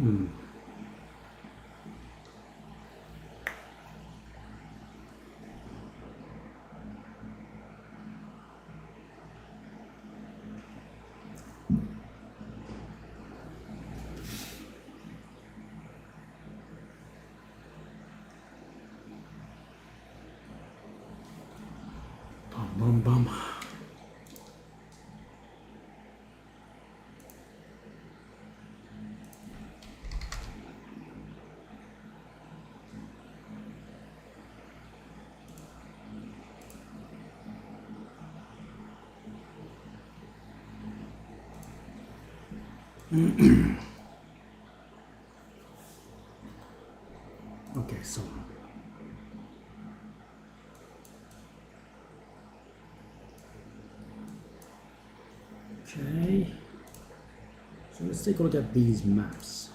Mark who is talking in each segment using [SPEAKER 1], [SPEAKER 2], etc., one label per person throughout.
[SPEAKER 1] Bum bum. Okay, so okay, so let's take a look at these maps.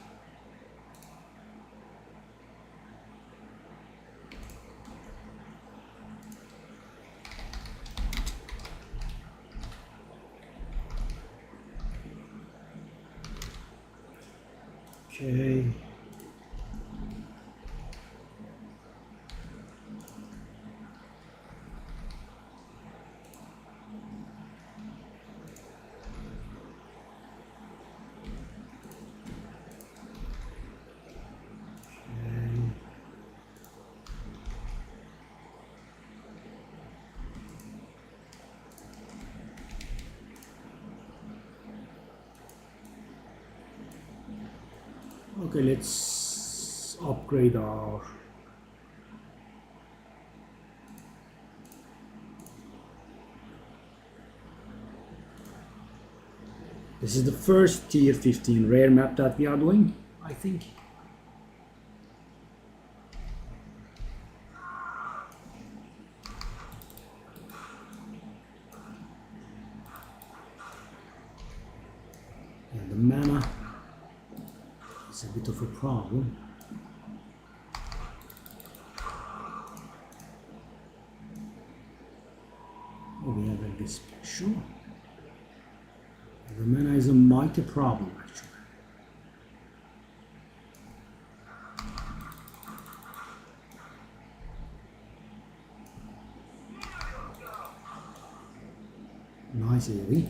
[SPEAKER 1] Okay. Okay, let's upgrade our this is the first tier 15 rare map that we are doing, I think. And the mana is a bit of a problem. Oh, we have a special. The mana is a mighty problem, actually. Nice AoE.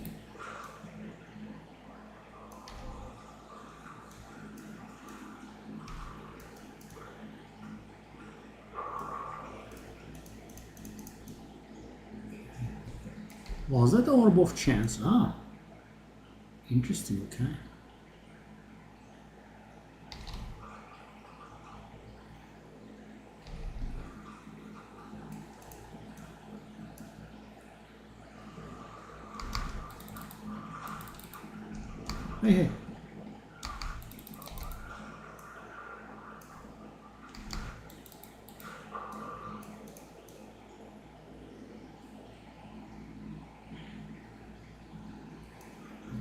[SPEAKER 1] Was that orb of chance? Ah, interesting, okay. Hey, hey.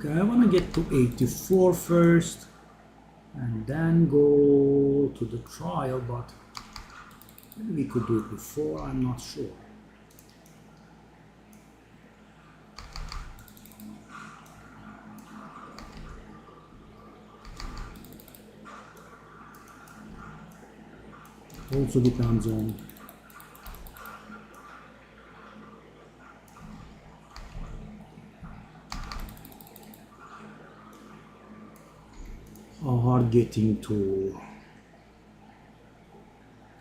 [SPEAKER 1] Okay, I want to get to 84 first and then go to the trial, but maybe we could do it before, I'm not sure. Also depends on how hard getting to.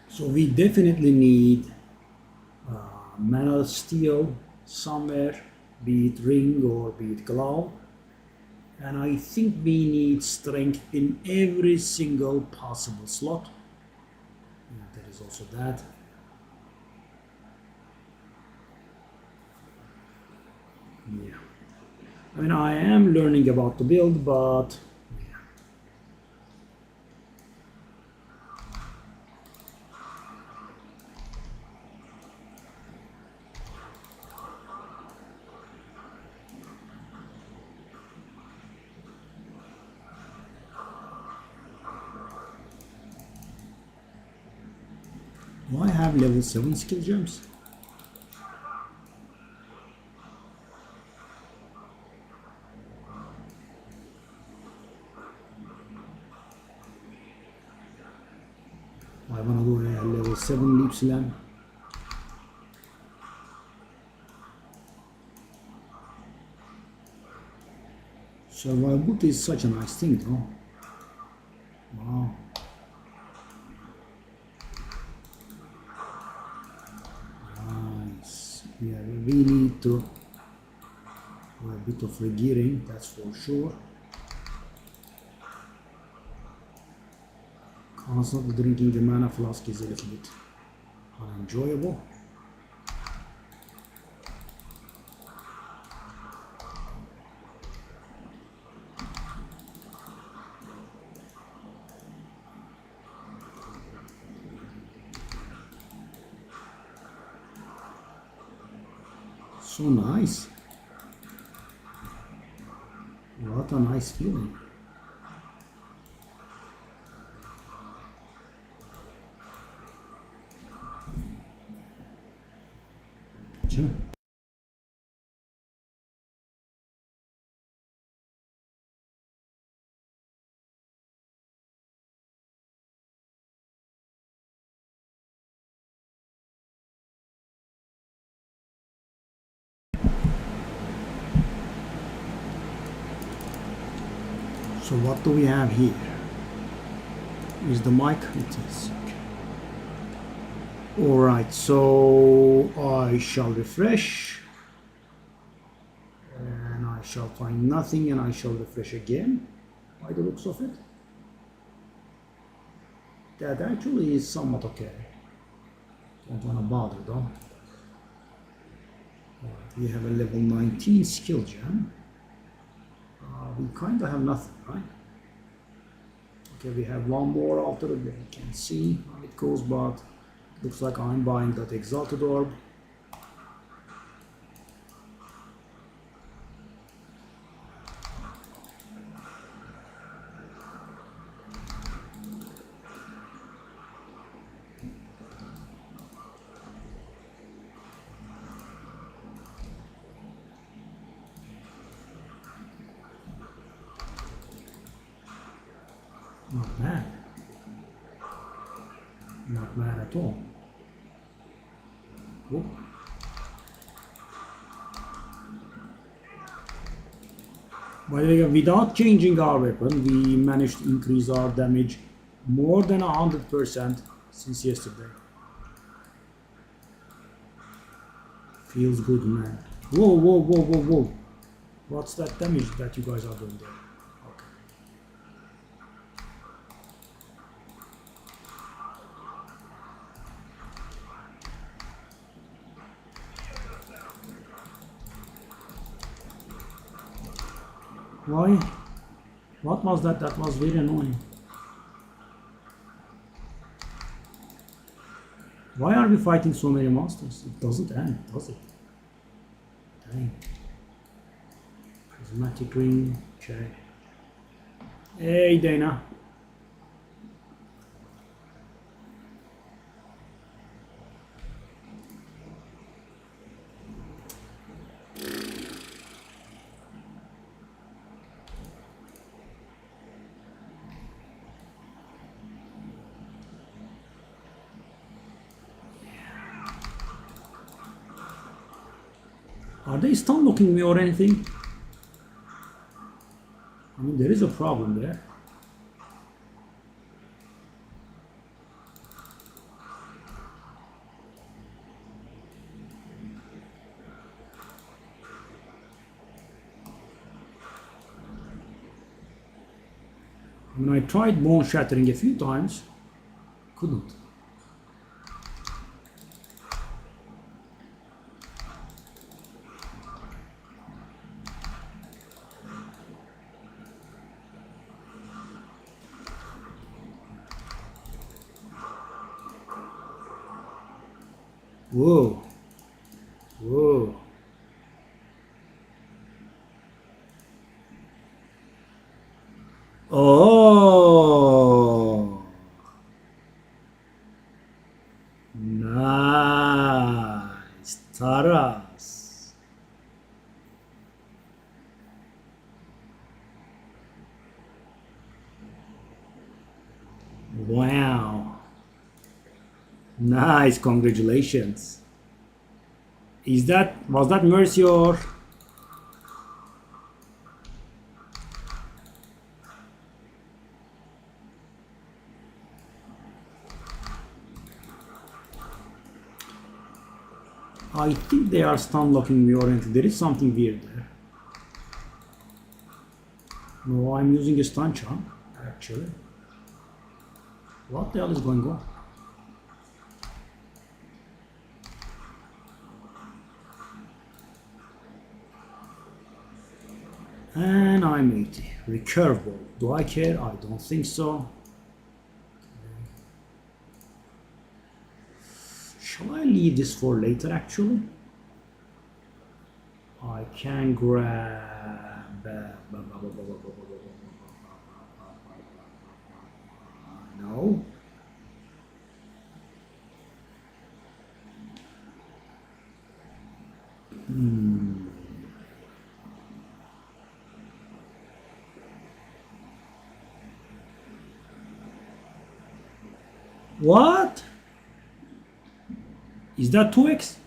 [SPEAKER 1] So we definitely need mana steel somewhere, be it ring or be it glove. And I think we need strength in every single possible slot. And there is also that. Yeah. I mean, I am learning about the build, but do I have level 7 skill gems? I wanna do a level 7 leap slam. Survivability is such a nice thing, though. Wow. Nice. Yeah, we need to do a bit of regearing, that's for sure. Constantly drinking the mana flask is a little bit unenjoyable. So nice. What a nice feeling. Sure. So what do we have here? Is the mic? It is. Alright, so I shall refresh and I shall find nothing and I shall refresh again by the looks of it. That actually is somewhat okay. Don't want to bother though. Alright, we have a level 19 skill gem. We kind of have nothing, right? Okay, we have one more altar that we can see how it goes, but looks like I'm buying that exalted orb. Not bad. Not bad at all. Whoop. By the way, without changing our weapon, we managed to increase our damage more than 100% since yesterday. Feels good, man. Whoa, whoa, whoa, whoa, whoa. What's that damage that you guys are doing there? Okay. Why? What was that? That was very annoying. Why are we fighting so many monsters? It doesn't end, does it? Dang. Prismatic ring, check. Hey, Dana. Are they stun locking me or anything? I mean, there is a problem there. I mean, I tried bone shattering a few times, couldn't. Whoa. Whoa. Oh. Nice. Taras. Wow. Nice, congratulations. Was that Mercy or? I think they are stun locking me oriented. There is something weird there. No, I'm using a stun charm, actually. What the hell is going on? And I'm 80. Recurve ball. Do I care? I don't think so. Shall I leave this for later actually? I can grab... no. What? Is that 2x?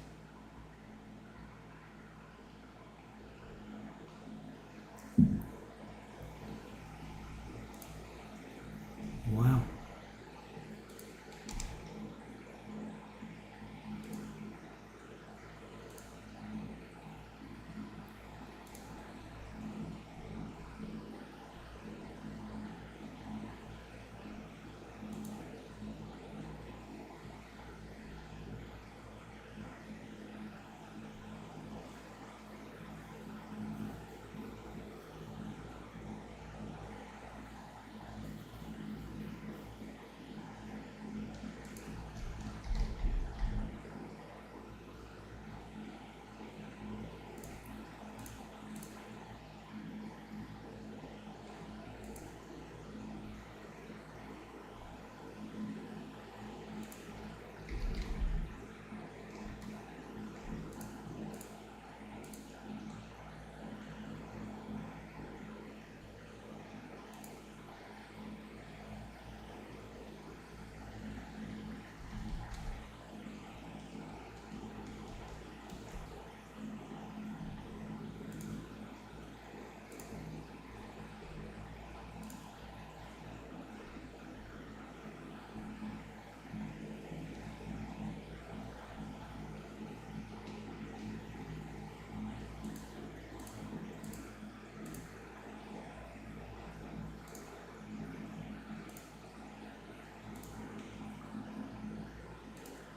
[SPEAKER 1] Wow.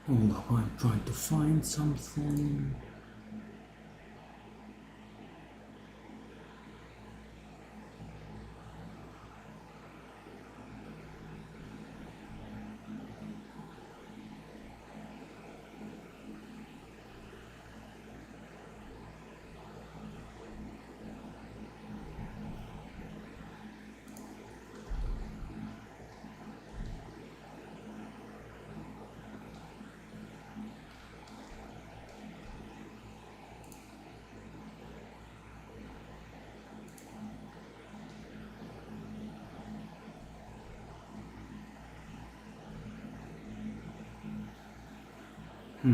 [SPEAKER 1] Hold up, I'm trying to find something. I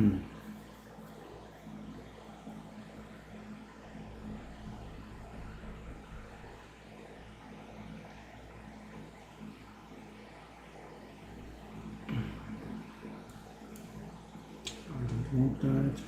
[SPEAKER 1] don't want that.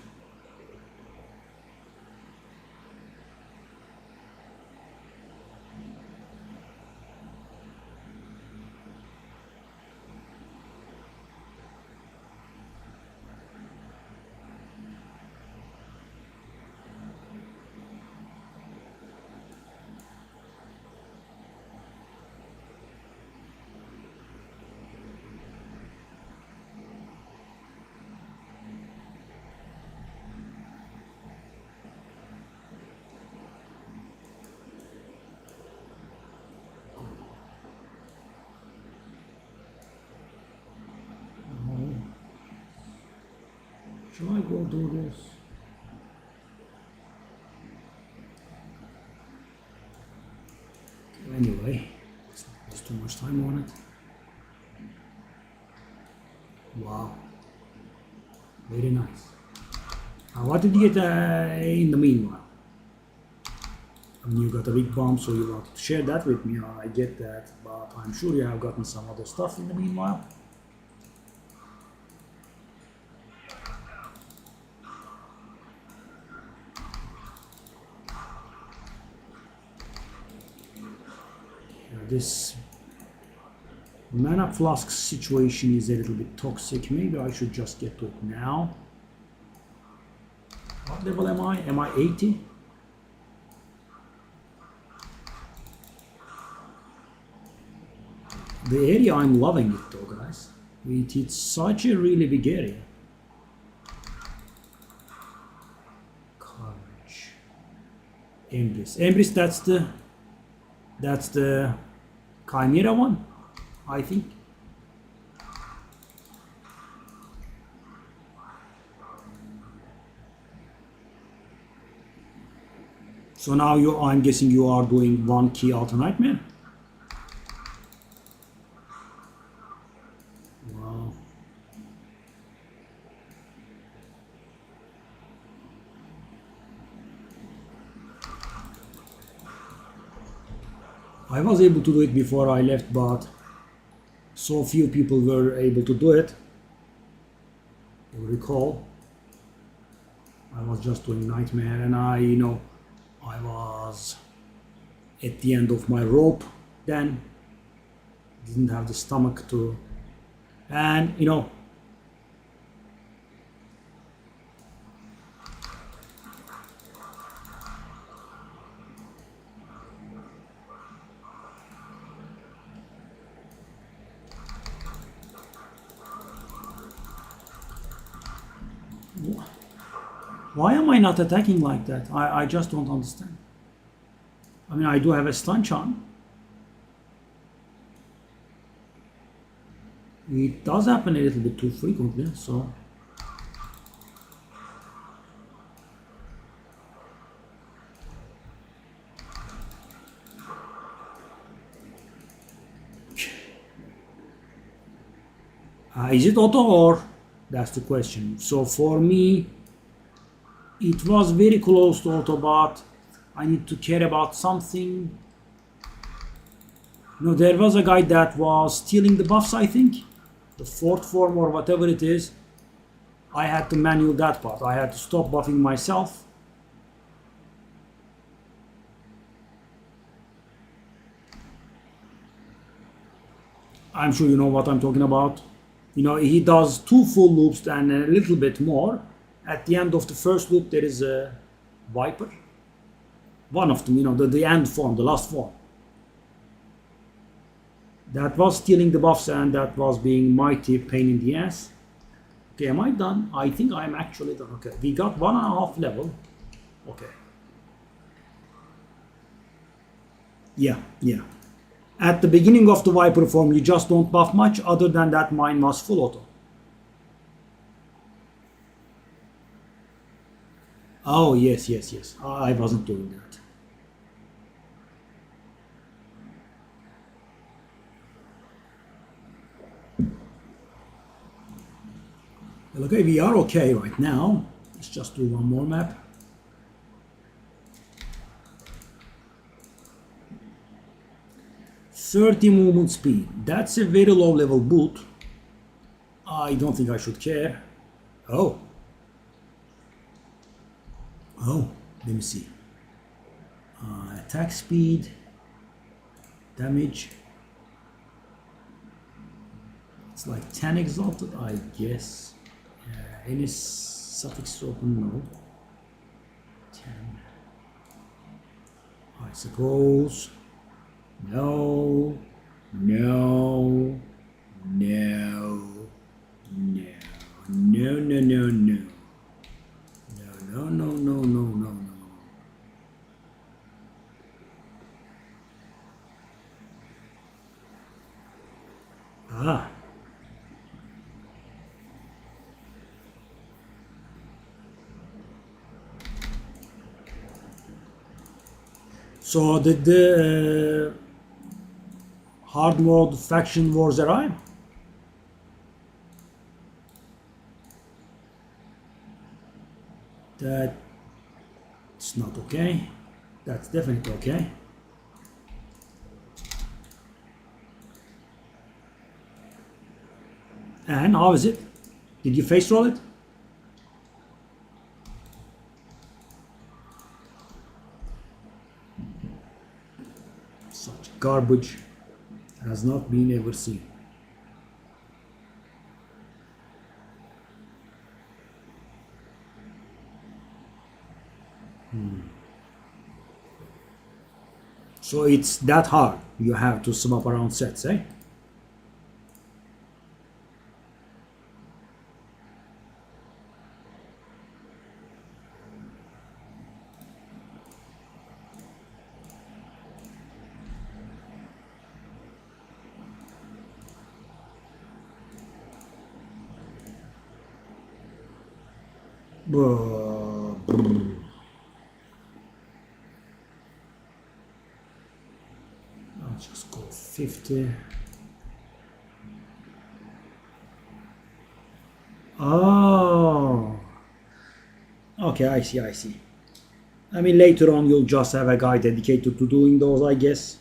[SPEAKER 1] Shall I go do this? Anyway, there's too much time on it. Wow. Very nice. What did you get in the meanwhile? I mean, you got a big bomb, so you wanted to share that with me. I get that, but I'm sure you have gotten some other stuff in the meanwhile. This mana flask situation is a little bit toxic. Maybe I should just get to it now. What level am I? Am I 80? The area, I'm loving it though, guys. It's such a really big area. Courage. Embrace. Embrace, that's the Chimera one, I think. So now I'm guessing you are doing one key Altar Nightmare. Wow. I was able to do it before I left, but so few people were able to do it. You recall, I was just doing Nightmare, and I was at the end of my rope then. Didn't have the stomach to, and why am I not attacking like that? I just don't understand. I mean, I do have a stun charm. It does happen a little bit too frequently, so. Is it auto or? That's the question. So for me, it was very close to auto, but I need to care about something. There was a guy that was stealing the buffs, I think. The fourth form or whatever it is. I had to manual that part. I had to stop buffing myself. I'm sure you know what I'm talking about. He does 2 full loops and a little bit more. At the end of the first loop, there is a Viper. One of them, the end form, the last form. That was stealing the buffs, and that was being mighty pain in the ass. Okay, am I done? I think I'm actually done. Okay, we got 1.5 level. Okay. Yeah. At the beginning of the Viper form, you just don't buff much. Other than that, mine was full auto. Oh, yes. I wasn't doing that. Well, okay, we are okay right now. Let's just do one more map. "30 movement speed. That's a very low level boot. I don't think I should care. Oh, let me see. Attack speed, damage. It's like 10 exalted, I guess. Any suffix open? No. 10. I suppose. No. No. Ah. So did the hard mode faction wars arrive? That's not okay. That's definitely okay. And how is it? Did you face roll it? Such garbage has not been ever seen. So it's that hard. You have to swap around sets, eh? I'll just go 50. Oh, okay, I see, I see. I mean, later on you'll just have a guy dedicated to doing those, I guess.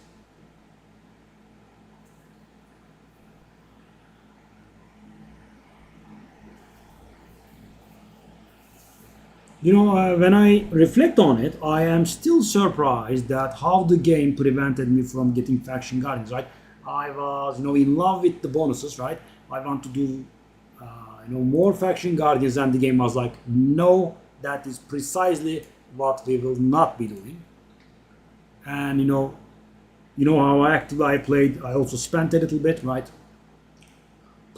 [SPEAKER 1] You know, when I reflect on it, I am still surprised that how the game prevented me from getting faction guardians, right? I was, in love with the bonuses, right? I want to do, more faction guardians, and the game was like, no, that is precisely what we will not be doing. And how active I played. I also spent a little bit, right?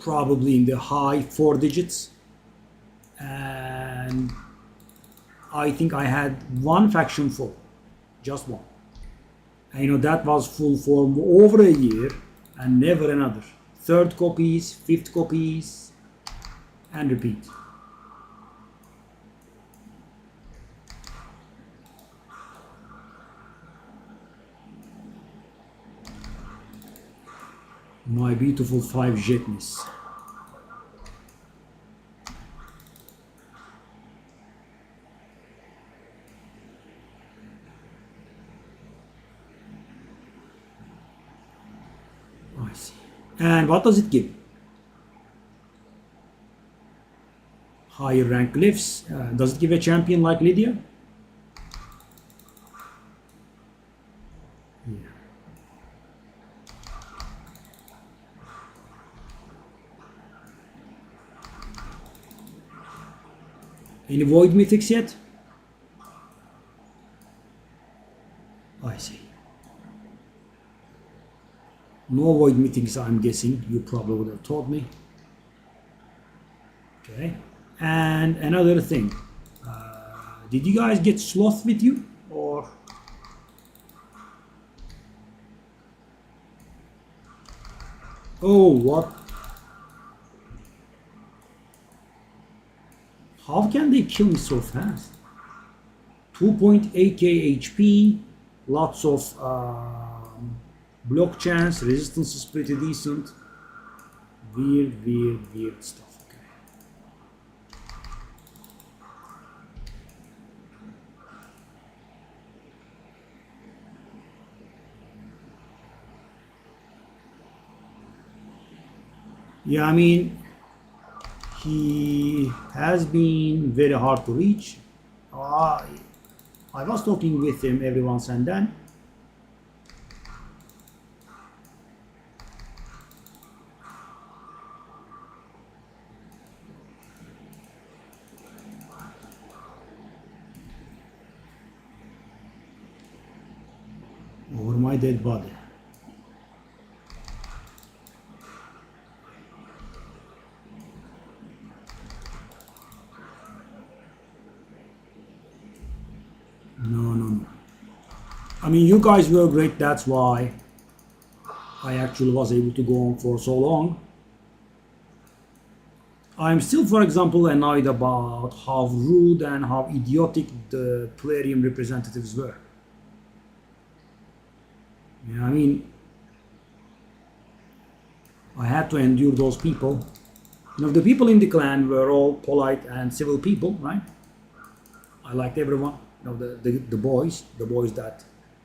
[SPEAKER 1] Probably in the high 4 digits, and I think I had one faction full, just one. And that was full for over a year and never another. Third copies, fifth copies, and repeat. My beautiful 5 Jetnis. I see. And what does it give? Higher rank glyphs. Does it give a champion like Lydia? Yeah. Any void mythics yet? I see. No void mythics, I'm guessing. You probably would have told me. Okay. And another thing. Did you guys get Sloth with you? Or... Oh, what? How can they kill me so fast? 2.8k HP, lots of block chance, resistance is pretty decent. Weird stuff. Okay. Yeah, I mean, he has been very hard to reach. I was talking with him every once and then. Over my dead body. No. I mean, you guys were great. That's why I actually was able to go on for so long. I'm still, for example, annoyed about how rude and how idiotic the Plarium representatives were. Yeah, I mean, I had to endure those people. The people in the clan were all polite and civil people, right? I liked everyone. You know, the boys that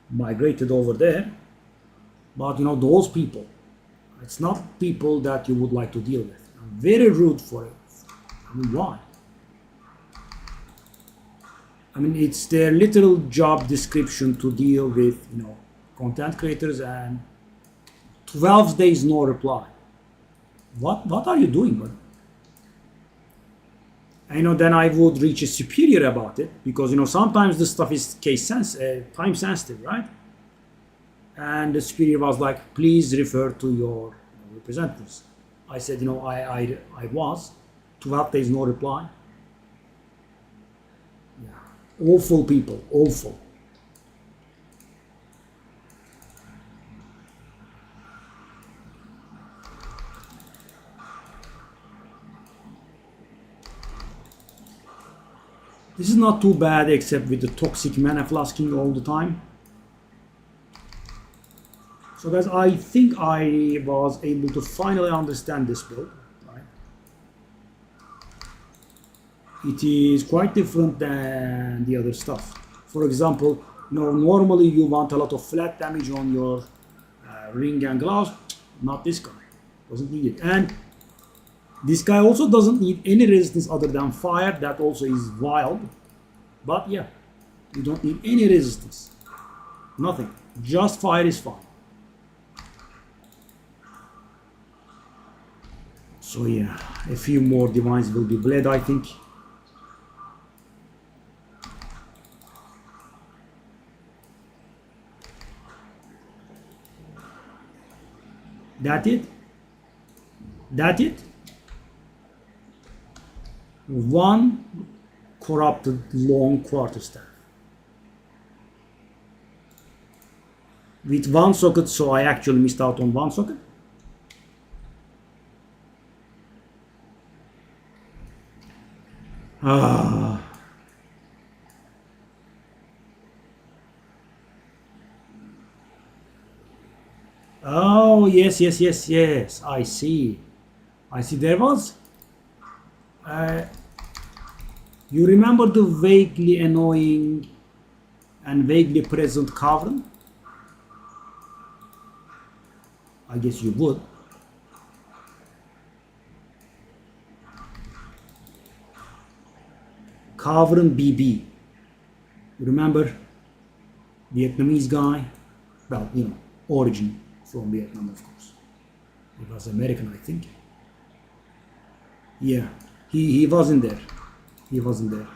[SPEAKER 1] migrated over there. But you know, those people, it's not people that you would like to deal with. I'm very rude for it. I mean, why? I mean, it's their literal job description to deal with, you know, content creators, and 12 days no reply. What are you doing, buddy? And, you know, then I would reach a superior about it, because you know sometimes this stuff is time sensitive, right? And the superior was like, please refer to your representatives. I said, you know, I was 12 days no reply. Yeah, awful people, awful. This is not too bad, except with the toxic mana flasking all the time. So guys, I think I was able to finally understand this build. Right? It is quite different than the other stuff. For example, you know, normally you want a lot of flat damage on your ring and gloves. Not this guy. Doesn't need it. And this guy also doesn't need any resistance other than fire. That also is wild. But yeah, you don't need any resistance. Nothing. Just fire is fine. So yeah, a few more divines will be bled, I think. That it? That it? One corrupted long quarterstaff. With one socket, so I actually missed out on one socket. Ah. Oh, yes, yes, yes, yes. I see. I see. There was. You remember the vaguely annoying and vaguely present Kavran? I guess you would. Kavran BB. You remember? Vietnamese guy? Well, you know, origin from Vietnam, of course. He was American, I think. Yeah, he wasn't there. He wasn't there.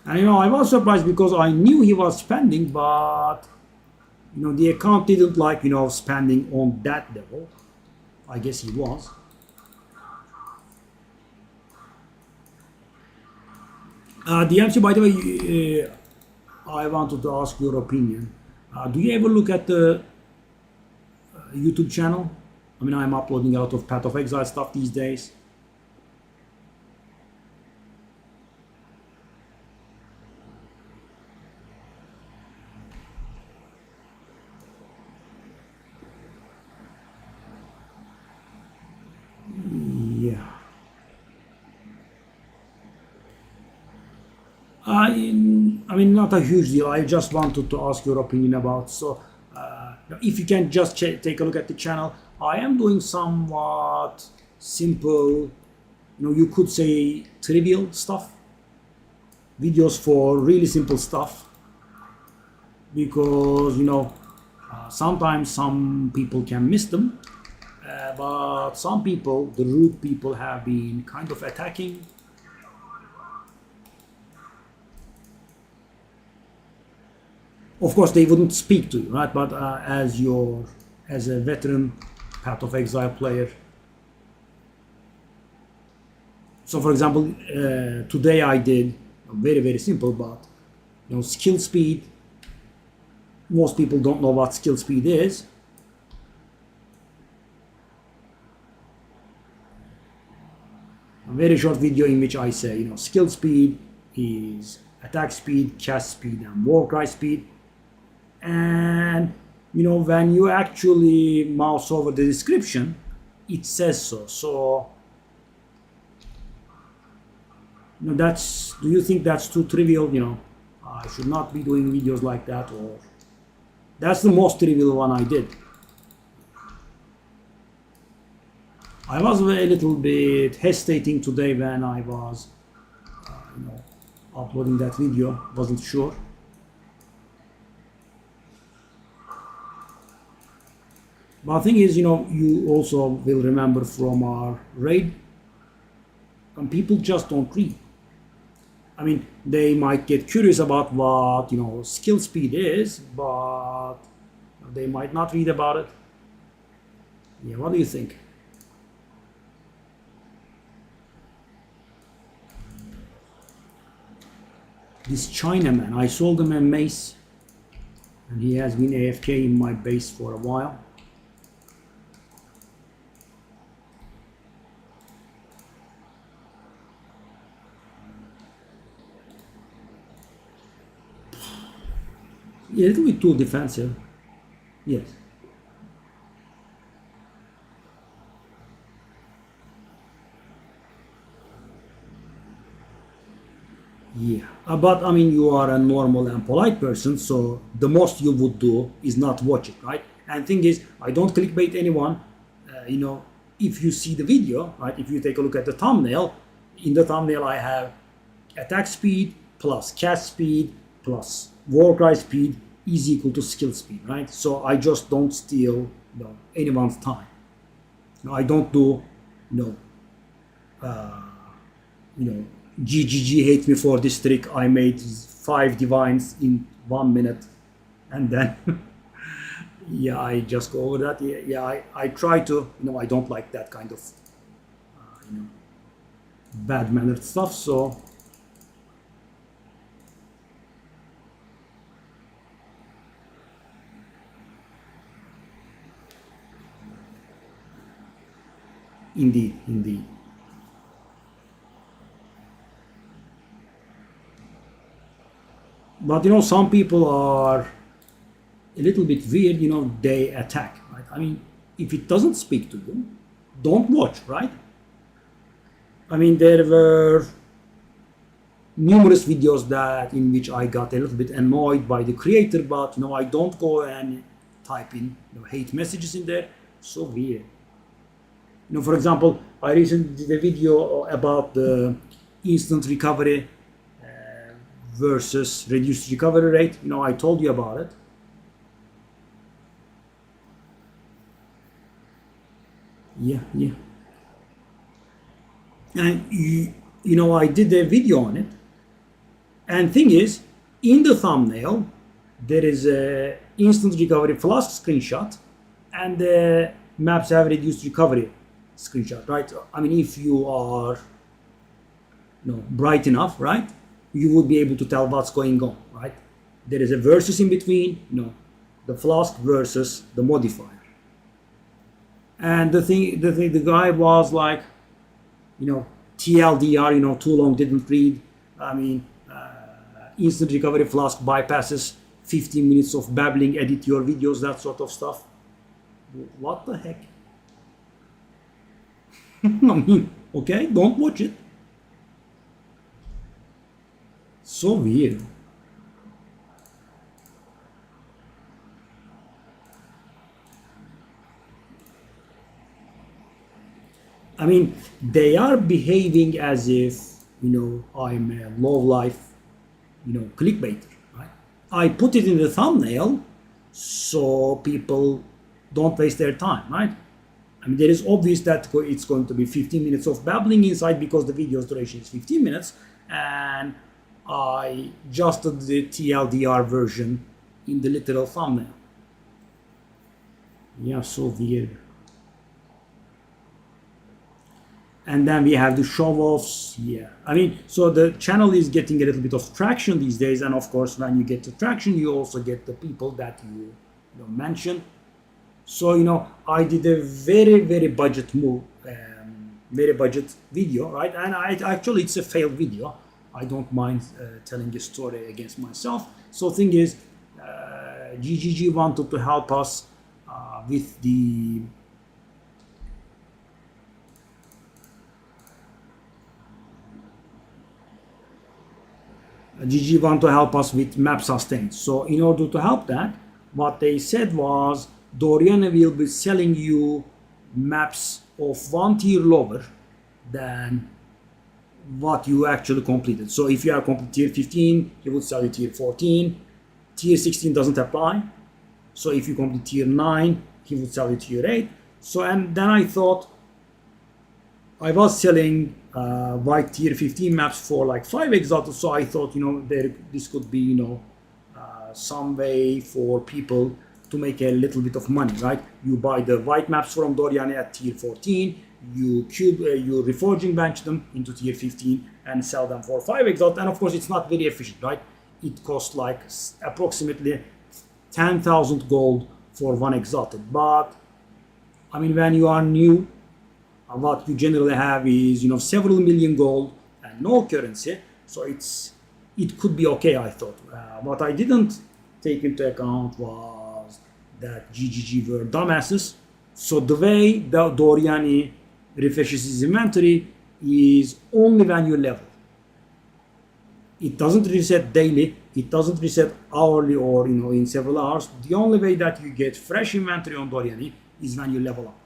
[SPEAKER 1] And you know, I was surprised because I knew he was spending, but you know, the account didn't like, you know, spending on that level. I guess he was. DMC, by the way, I wanted to ask your opinion. Do you ever look at the YouTube channel? I mean, I'm uploading a lot of Path of Exile stuff these days. Yeah. I mean, not a huge deal. I just wanted to ask your opinion about. So, if you can just take a look at the channel, I am doing somewhat simple, you know, you could say trivial stuff, videos for really simple stuff, because you know, sometimes some people can miss them, but some people, the rude people, have been kind of attacking. Of course, they wouldn't speak to you, right? But as a veteran Path of Exile player. So, for example, today I did very simple, but you know, skill speed. Most people don't know what skill speed is. A very short video in which I say, you know, skill speed is attack speed, cast speed, and warcry speed. And you know, when you actually mouse over the description, it says so. So That's, do you think that's too trivial? I should not be doing videos like that, or that's the most trivial one I did. I was a little bit hesitating today when I was uploading that video, wasn't sure. But the thing is, you also will remember from our raid, and people just don't read. I mean, they might get curious about what, skill speed is, but they might not read about it. Yeah, what do you think? This Chinaman, I sold him a mace, and he has been AFK in my base for a while. Yeah, a little bit too defensive. Yes. Yeah, but I mean, you are a normal and polite person, so the most you would do is not watch it, right? And thing is, I don't clickbait anyone. If you see the video, right? If you take a look at the thumbnail, in the thumbnail I have attack speed plus cast speed plus war cry speed is equal to skill speed, right? So I just don't steal anyone's time. I don't do GGG hate me for this trick. I made 5 divines in 1 minute, and then yeah, I just go over that. Yeah, I try to. I don't like that kind of bad mannered stuff. So indeed. But some people are a little bit weird. They attack, right? I mean, if it doesn't speak to you, don't watch, right? I mean, there were numerous videos in which I got a little bit annoyed by the creator, but I don't go and type in hate messages in there. So weird. For example, I recently did a video about the instant recovery versus reduced recovery rate. I told you about it. Yeah. And I did a video on it. And thing is, in the thumbnail, there is a instant recovery flask screenshot, and the maps have reduced recovery screenshot, right? I mean, if you are bright enough, right, you would be able to tell what's going on, right? There is a versus in between, the flask versus the modifier. And the guy was like, TLDR, too long, didn't read. I mean, instant recovery flask bypasses 15 minutes of babbling, edit your videos, that sort of stuff. What the heck? I mean, okay, don't watch it. So weird. I mean, they are behaving as if, I'm a low life, clickbaiter, right? I put it in the thumbnail so people don't waste their time, right? I mean, there is obvious that it's going to be 15 minutes of babbling inside because the video's duration is 15 minutes, and I just did the TLDR version in the literal thumbnail. Yeah, so weird. And then we have the show-offs. Yeah, I mean, so the channel is getting a little bit of traction these days, and of course, when you get the traction, you also get the people that you mention. So I did a very, very budget move, very budget video, right? And actually it's a failed video. I don't mind telling a story against myself. So thing is, GGG wanted to help us with the GG want to help us with map sustain. So in order to help that, what they said was Doriani will be selling you maps of one tier lower than what you actually completed. So if you have completed tier 15, he would sell you tier 14. Tier 16 doesn't apply. So if you complete tier 9, he would sell you tier 8. So, and then I thought, I was selling white tier 15 maps for like 5 exalted, so I thought, this could be, some way for people to make a little bit of money, right? You buy the white maps from Doriani at tier 14, you reforging bench them into tier 15 and sell them for 5 exalt, and of course it's not very efficient, right? It costs like approximately 10,000 gold for one exalted, but I mean, when you are new, what you generally have is several million gold and no currency, so it could be okay, I thought. What I didn't take into account was that GGG were dumbasses. So the way the Doriani refreshes his inventory is only when you level. It doesn't reset daily, it doesn't reset hourly or in several hours. The only way that you get fresh inventory on Doriani is when you level up.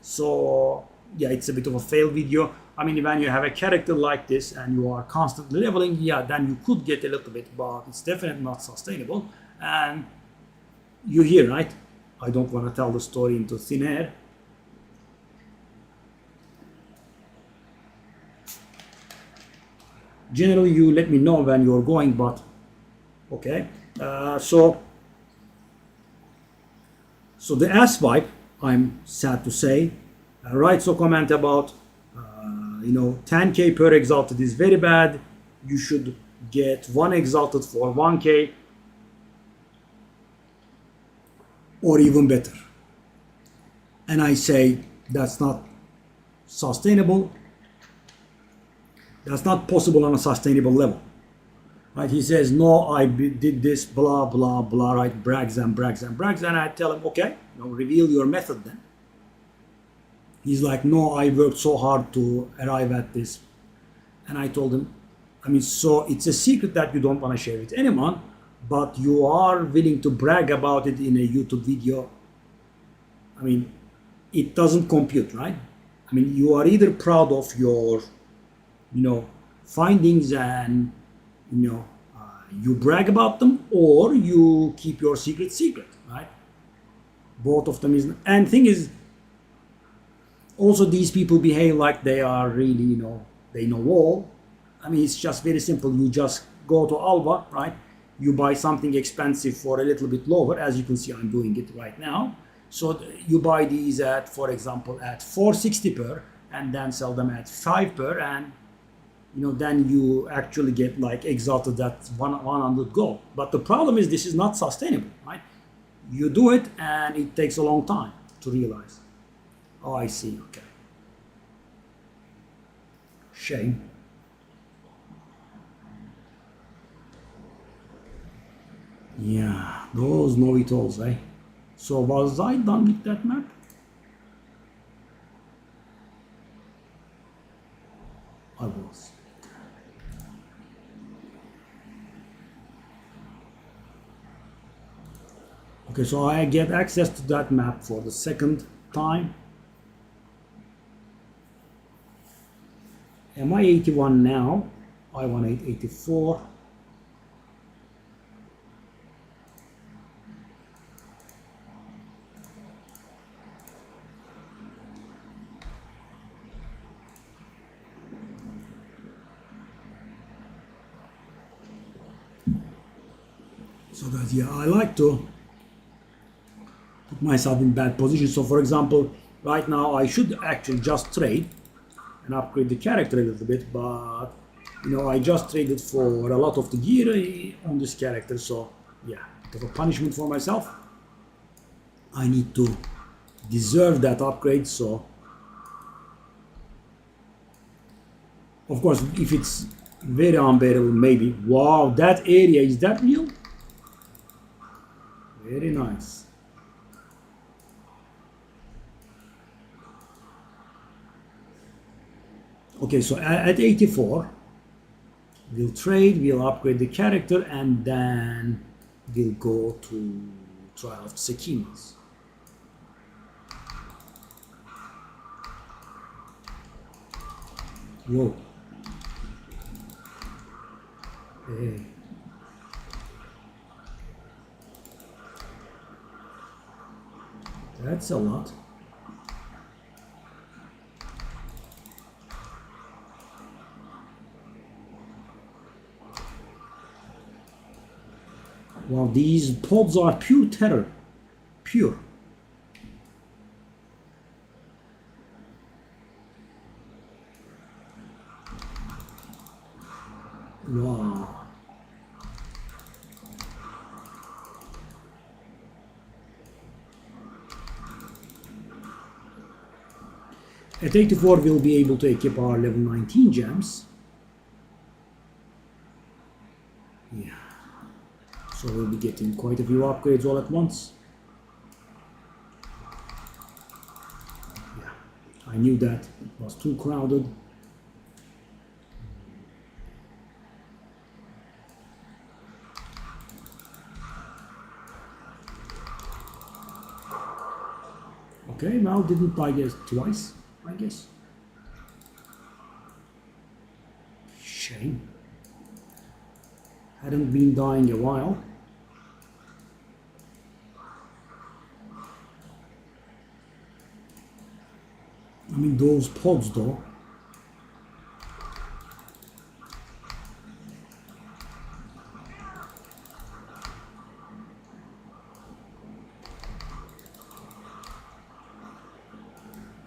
[SPEAKER 1] So yeah, it's a bit of a fail video. I mean, when you have a character like this and you are constantly leveling, yeah, then you could get a little bit, but it's definitely not sustainable. And you hear, right? I don't want to tell the story into thin air. Generally, you let me know when you're going, but okay. So the ass wipe, I'm sad to say, writes a comment about 10k per exalted is very bad. You should get 1 exalted for 1k or even better. And I say that's not sustainable. That's not possible on a sustainable level. Right? He says, no, I did this, blah, blah, blah, right? Brags and brags and brags. And I tell him, okay, reveal your method then. He's like, no, I worked so hard to arrive at this. And I told him, I mean, so it's a secret that you don't want to share with anyone, but you are willing to brag about it in a YouTube video. I mean, it doesn't compute, right? I mean, you are either proud of your, findings and, you brag about them, or you keep your secret, right? Both of them is, and thing is, also these people behave like they are really, they know all. I mean, it's just very simple. You just go to Alba, right? You buy something expensive for a little bit lower. As you can see, I'm doing it right now. So you buy these at, for example, at 460 per, and then sell them at 5 per, and then you actually get like exalted at 100 gold. But the problem is this is not sustainable, right? You do it and it takes a long time to realize. Oh, I see, okay. Shame. Yeah, those know-it-alls, eh? So was I done with that map? I was. Okay, so I get access to that map for the second time. Am I 81 now? I want 84. So guys, yeah, I like to put myself in bad position. So for example, right now I should actually just trade and upgrade the character a little bit, but I just traded for a lot of the gear on this character, so yeah, bit of a punishment for myself. I need to deserve that upgrade, so of course if it's very unbearable, maybe. Wow, that area, is that real? Very nice. Okay, so at 84, We'll trade, we'll upgrade the character, and then we'll go to Trial of Sekimas. Whoa. Hey. That's a lot. Well, these pods are pure terror. Pure. Wow. At 84 we'll be able to equip our level 19 gems. Yeah. So we'll be getting quite a few upgrades all at once. Yeah, I knew that. It was too crowded. Okay, now didn't I guess twice, I guess. Shame. Hadn't been dying a while. I mean, those pods though.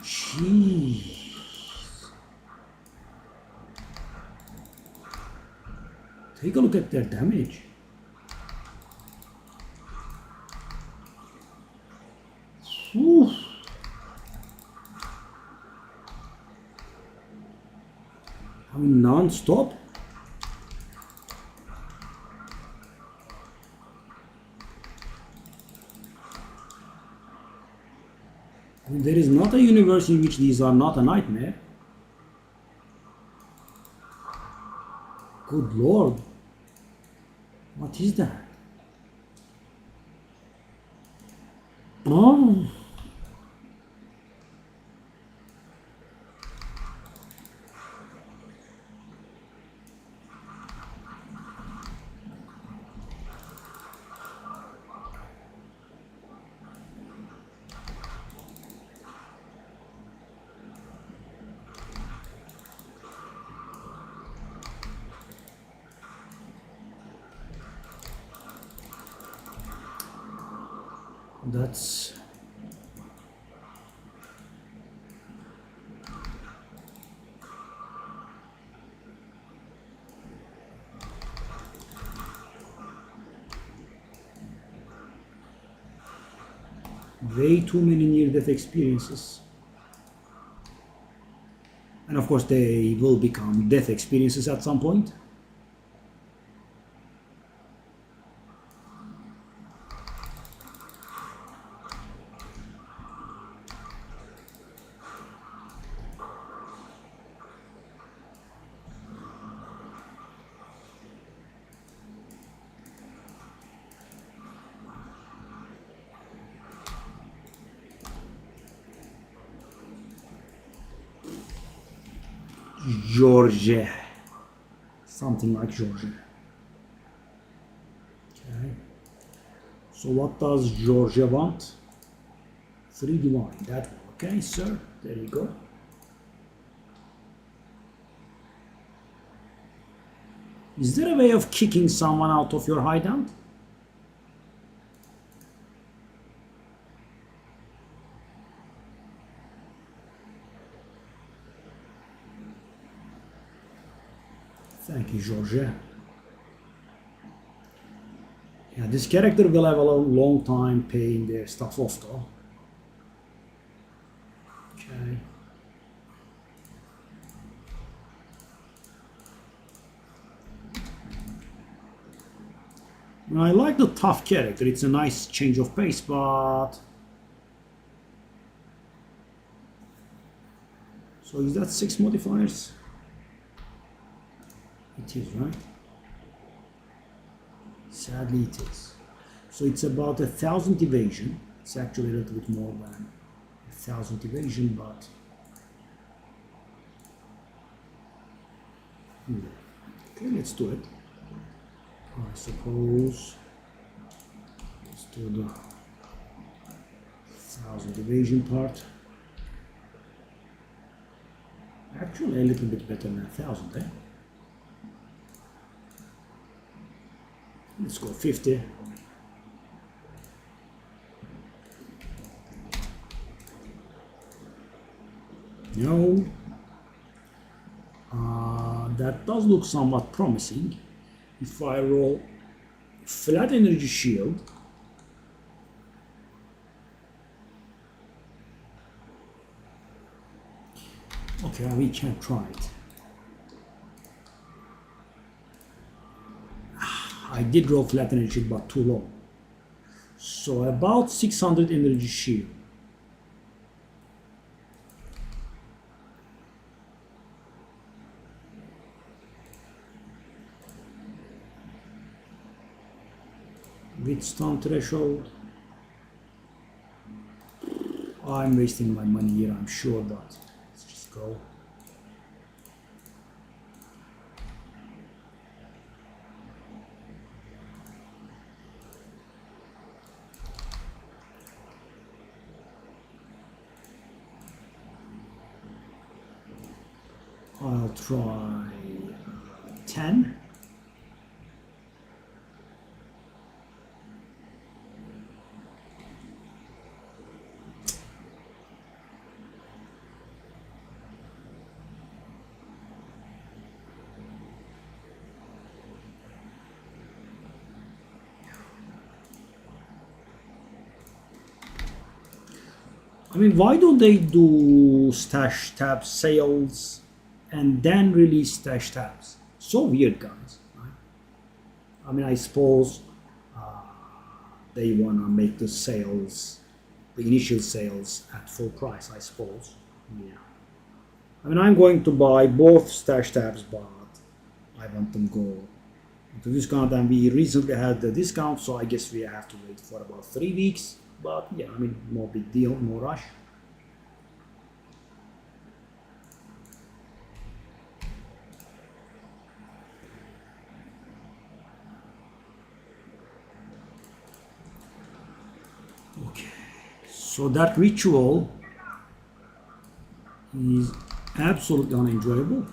[SPEAKER 1] Jeez. Take a look at their damage. Oof. I mean, non-stop. I mean, there is not a universe in which these are not a nightmare. Good Lord. What is that? Oh. That's way too many near-death experiences. And of course they will become death experiences at some point. Georgia. Something like Georgia. Okay. So what does Georgia want? 3 divine. That one. Okay, sir. There you go. Is there a way of kicking someone out of your hideout? Thank you, Georgia. Yeah, this character will have a long time paying their stuff off though. Okay. I like the tough character, it's a nice change of pace, but... So is that 6 modifiers? It is, right? Sadly it is. So it's about 1,000 evasion. It's actually a little bit more than 1,000 evasion, but okay, let's do it. I suppose let's do the 1,000 evasion part. Actually, a little bit better than 1,000, eh? Let's go 50. No. That does look somewhat promising. If I roll flat energy shield, okay, we can try it. I did roll flat energy shield, but too low. So about 600 energy shield. Withstand threshold. I'm wasting my money here, I'm sure, but let's just go. I'll try 10. I mean, why don't they do stash tab sales and then release stash tabs? So weird, guys. Right? I mean, I suppose they want to make the sales, the initial sales at full price, I suppose. Yeah. I mean, I'm going to buy both stash tabs, but I want them go into discount, and we recently had the discount, so I guess we have to wait for about 3 weeks. But yeah, I mean, no big deal, no rush. Okay, so that ritual is absolutely unenjoyable.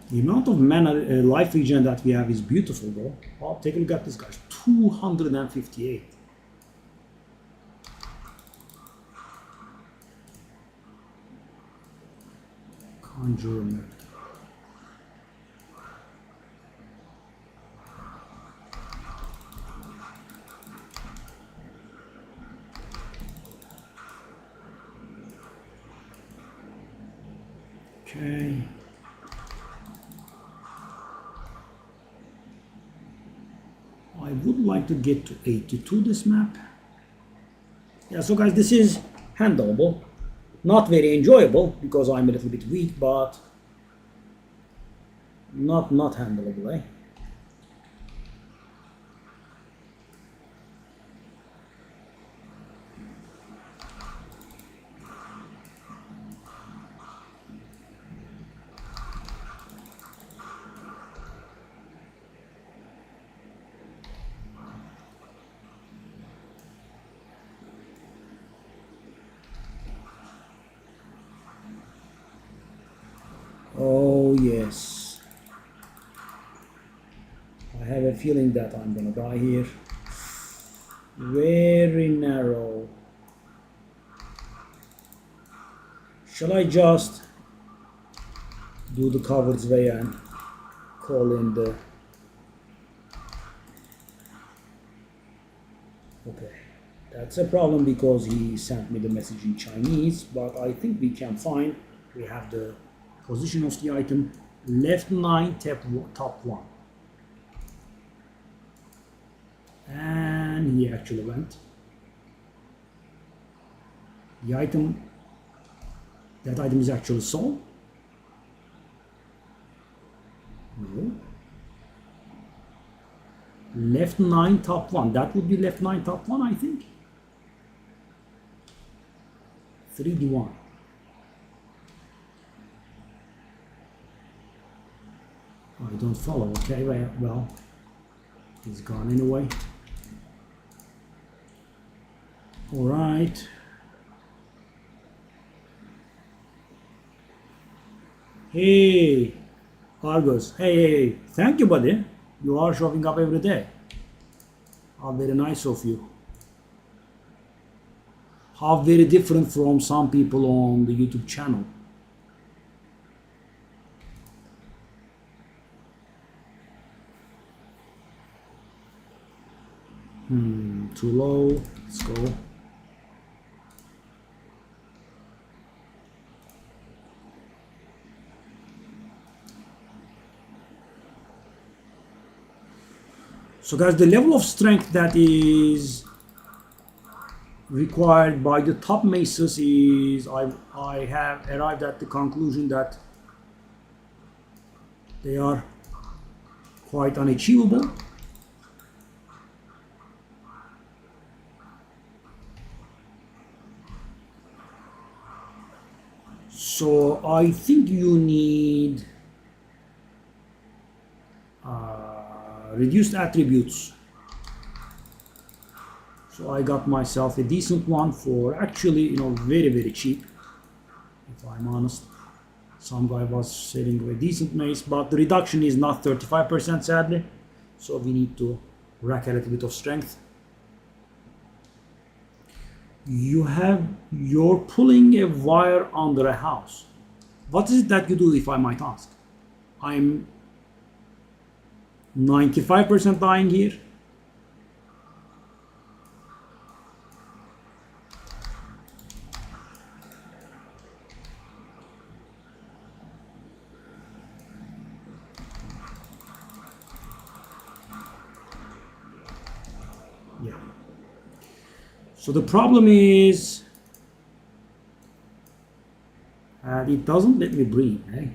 [SPEAKER 1] The amount of mana life regen that we have is beautiful, though. Oh, take a look at this, guys. 258. Conjure. Okay. I would like to get to 82 this map. Yeah, so guys, this is handleable. Not very enjoyable because I'm a little bit weak, but not handleable, eh? Oh yes, I have a feeling that I'm gonna die here. Very narrow. Shall I just do the covered way and call in the... Okay, That's a problem because he sent me the message in Chinese, but I think we can find, we have the position of the item, left 9, top 1. And he actually went. The item, that item is actually sold. No. Left 9, top 1. That would be left 9, top 1, I think. 3D1. I don't follow. Okay, well, he's gone anyway. All right. Hey, Argos. Hey, thank you, buddy. You are showing up every day. How very nice of you. How very different from some people on the YouTube channel. Too low. Let's go. So guys, the level of strength that is required by the top maces is, I have arrived at the conclusion that they are quite unachievable. So I think you need reduced attributes. So I got myself a decent one for actually, very, very cheap, if I'm honest. Some guy was selling a decent mace, but the reduction is not 35% sadly. So we need to rack a little bit of strength. You're pulling a wire under a house. What is it that you do, if I might ask? I'm 95% dying here. Yeah. So the problem is it doesn't let me breathe. Eh?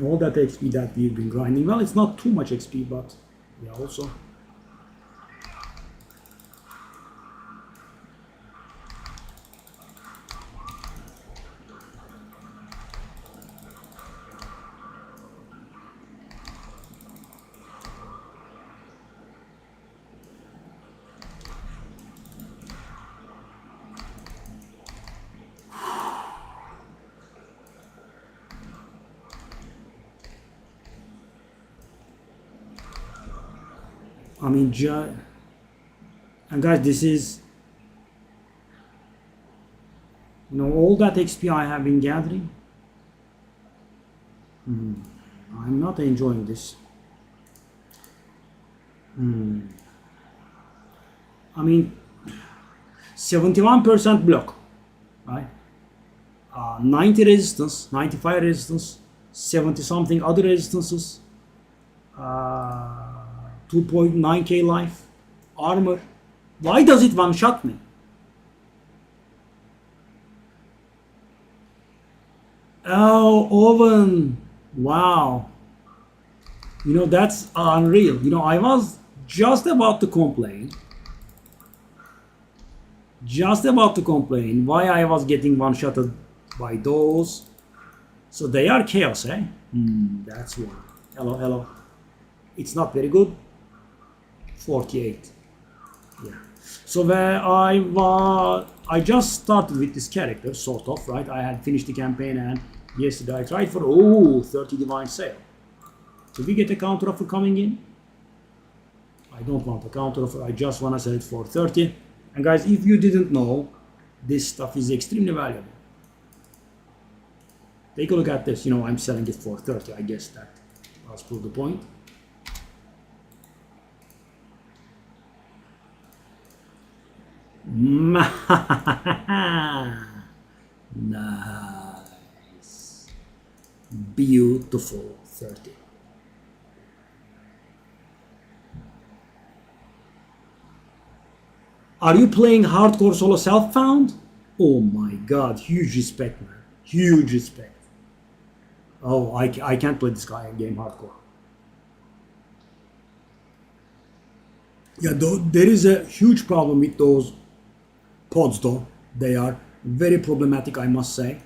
[SPEAKER 1] All that XP that we've been grinding. Well, it's not too much XP, but yeah, also. I mean, and guys, this is, all that XP I have been gathering. I'm not enjoying this. I mean, 71% block, right? 90 resistance, 95 resistance, 70 something other resistances. 2.9k life, armor. Why does it one shot me? Oh, Owen. Wow. That's unreal. I was just about to complain. Why I was getting one-shotted by those. So they are chaos, eh? That's why. Hello. It's not very good. 48. Yeah. So where I just started with this character, sort of, right? I had finished the campaign, and yesterday I tried for 30 divine sale. So we get a counter offer coming in. I don't want a counter offer. I just want to sell it for 30. And guys, if you didn't know, this stuff is extremely valuable. Take a look at this. I'm selling it for 30. I guess that does prove the point. Nice. Beautiful. 30. Are you playing hardcore solo self-found? Oh my god, huge respect, man. Huge respect. Oh, I can't play this guy in game hardcore. Yeah, though, there is a huge problem with those pods, though. They are very problematic, I must say.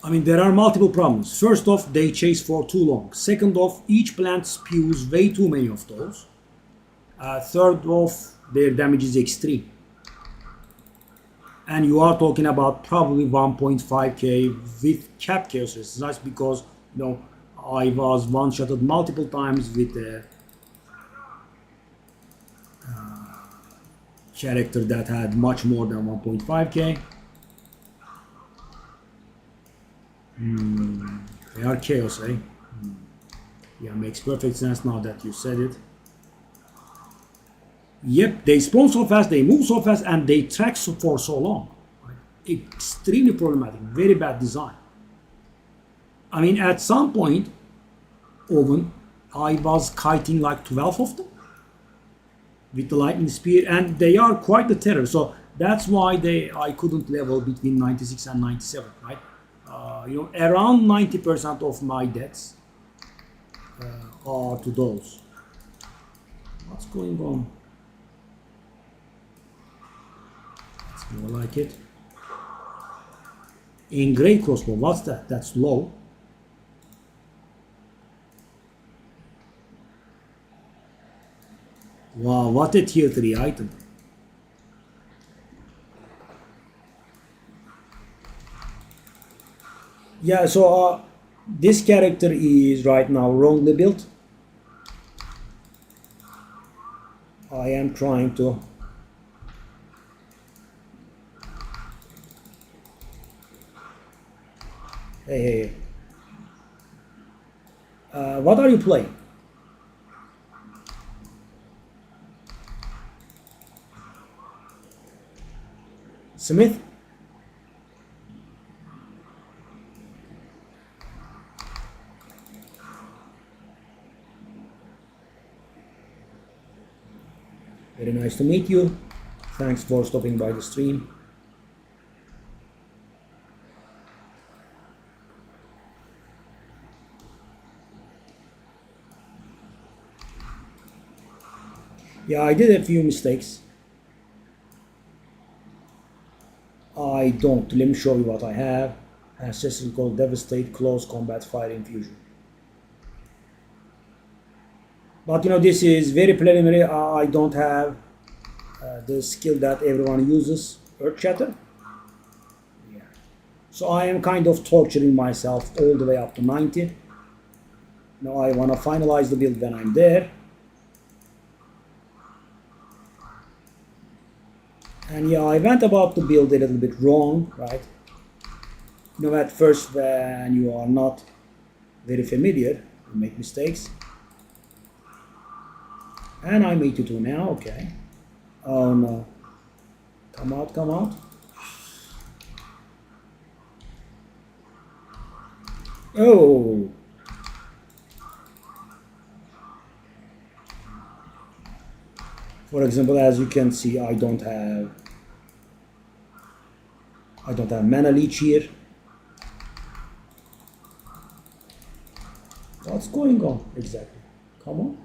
[SPEAKER 1] I mean, there are multiple problems. First off, they chase for too long. Second off, each plant spews way too many of those. Third off, their damage is extreme. And you are talking about probably 1.5k with cap chaos resistance because, I was one-shotted multiple times with a character that had much more than 1.5k. They are chaos, eh? Yeah, makes perfect sense now that you said it. Yep, they spawn so fast, they move so fast, and they track for so long. Right? Extremely problematic, very bad design. I mean, at some point, Owen, I was kiting like 12 of them with the lightning spear, and they are quite the terror. So that's why I couldn't level between 96 and 97, right? Around 90% of my deaths are to those. What's going on? It's more like it. Engraved crossbow, what's that? That's low. Wow, what a tier 3 item. Yeah, so this character is right now wrongly built. I am trying to hey. What are you playing? Smith? Very nice to meet you. Thanks for stopping by the stream. Yeah, I did a few mistakes. I don't. Let me show you what I have. Ancestral called Devastate, Close Combat Fire Infusion. But this is very preliminary. I don't have the skill that everyone uses, Earth Shatter. Yeah. So I am kind of torturing myself all the way up to 90. Now I want to finalize the build when I'm there. And yeah, I went about the build a little bit wrong, right? At first when you are not very familiar, you make mistakes. And I'm 82 now, okay. Oh no. Come out, come out. Oh. For example, as you can see, I don't have mana leech here. What's going on exactly? Come on.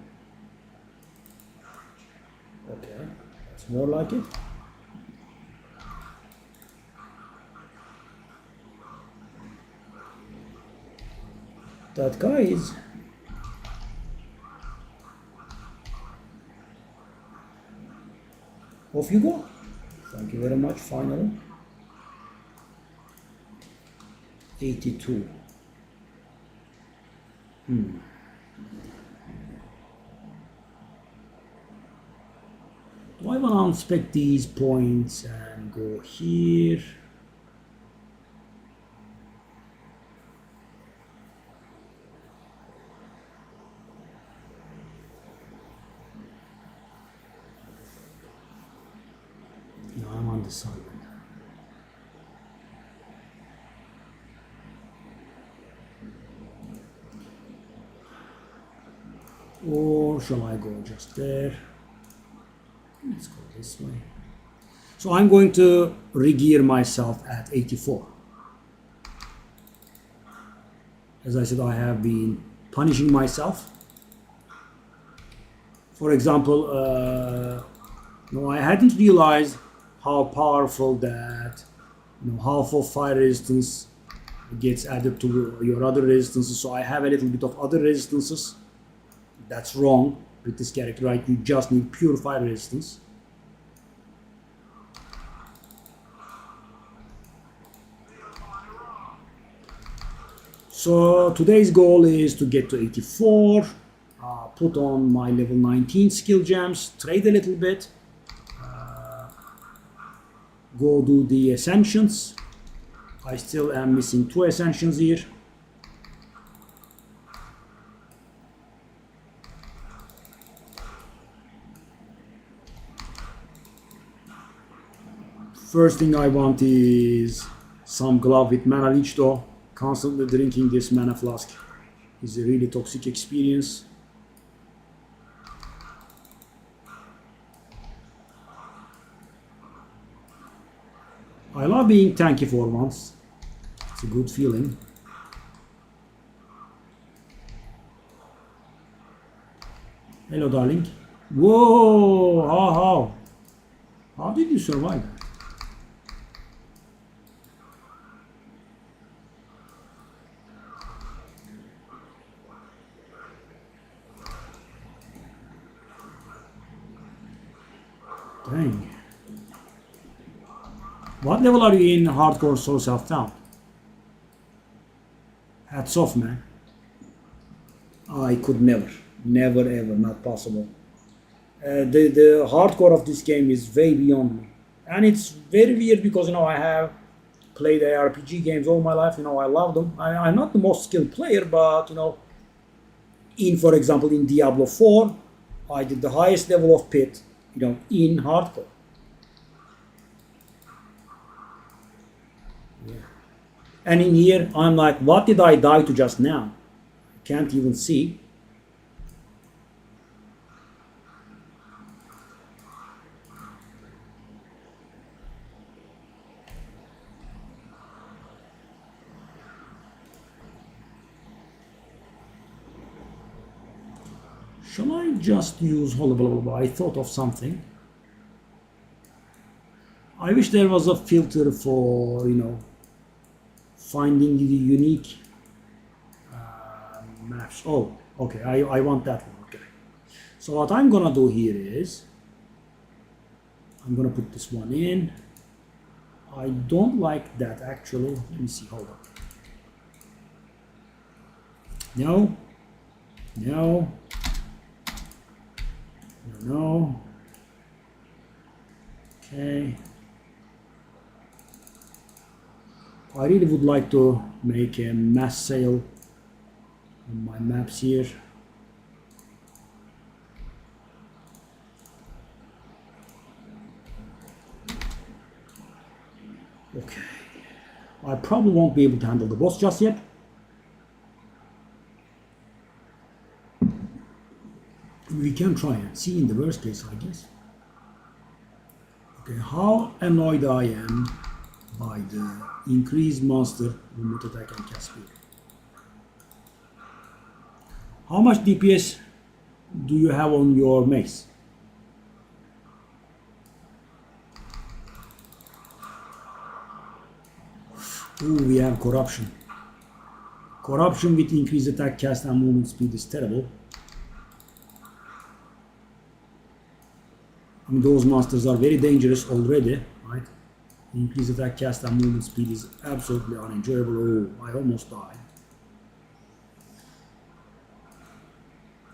[SPEAKER 1] Okay, that's more like it. That guy is. Off you go. Thank you very much, finally. 82. Do I want to inspect these points and go here? decided. Or shall I go just there? Let's go this way. So I'm going to regear myself at 84. As I said, I have been punishing myself. For example, I hadn't realized how powerful that half of fire resistance gets added to your other resistances. So I have a little bit of other resistances. That's wrong with this character, right? You just need pure fire resistance. So today's goal is to get to 84, put on my level 19 skill gems, trade a little bit, go do the ascensions. I still am missing 2 ascensions here. First thing I want is some glove with mana leech though. Constantly drinking this mana flask is a really toxic experience. I love being tanky for once. It's a good feeling. Hello, darling. Whoa! How did you survive that? Dang. What level are you in Hardcore Soul Self-Doubt? Hats off, man. I could never ever, not possible. The hardcore of this game is way beyond me. And it's very weird because, I have played ARPG games all my life, I love them. I'm not the most skilled player, but, for example, in Diablo 4, I did the highest level of pit, in hardcore. Yeah. And in here, I'm like, what did I die to just now? I can't even see. Shall I just use blah, blah, blah, blah. I thought of something. I wish there was a filter for, finding the unique maps. Oh, okay, I want that one, okay. So what I'm gonna do here is, I'm gonna put this one in. I don't like that actually. Let me see, hold on. No. Okay. I really would like to make a mass sale on my maps here. Okay. I probably won't be able to handle the boss just yet. We can try and see in the worst case, I guess. Okay, how annoyed I am by the increased monster movement attack and cast speed. How much DPS do you have on your mace? Ooh, we have corruption. Corruption with increased attack, cast, and movement speed is terrible. I mean, those monsters are very dangerous already, right? Increased attack, cast, and movement speed is absolutely unenjoyable. Oh, I almost died.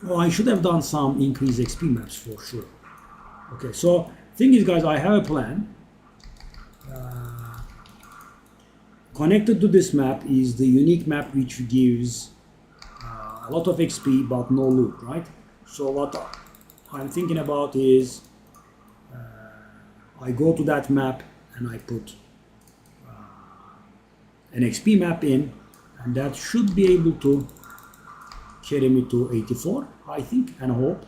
[SPEAKER 1] Oh, I should have done some increased XP maps for sure. Okay, so thing is, guys, I have a plan. Connected to this map is the unique map which gives a lot of XP but no loot, right? So what I'm thinking about is I go to that map and I put an XP map in, and that should be able to carry me to 84, I think, and hope.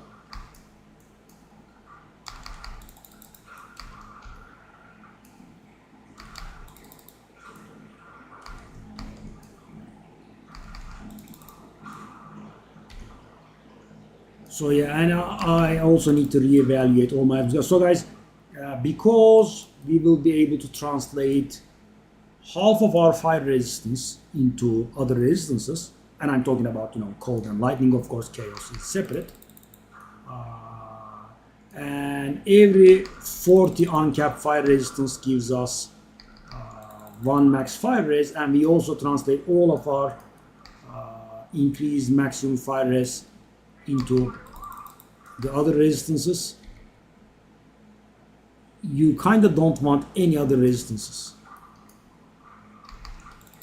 [SPEAKER 1] So yeah, and I also need to reevaluate all my. So guys, because we will be able to translate half of our fire resistance into other resistances, and I'm talking about, you know, cold and lightning, of course, chaos is separate. And every 40 uncapped fire resistance gives us 1 max fire res, and we also translate all of our increased maximum fire res into the other resistances. You kind of don't want any other resistances.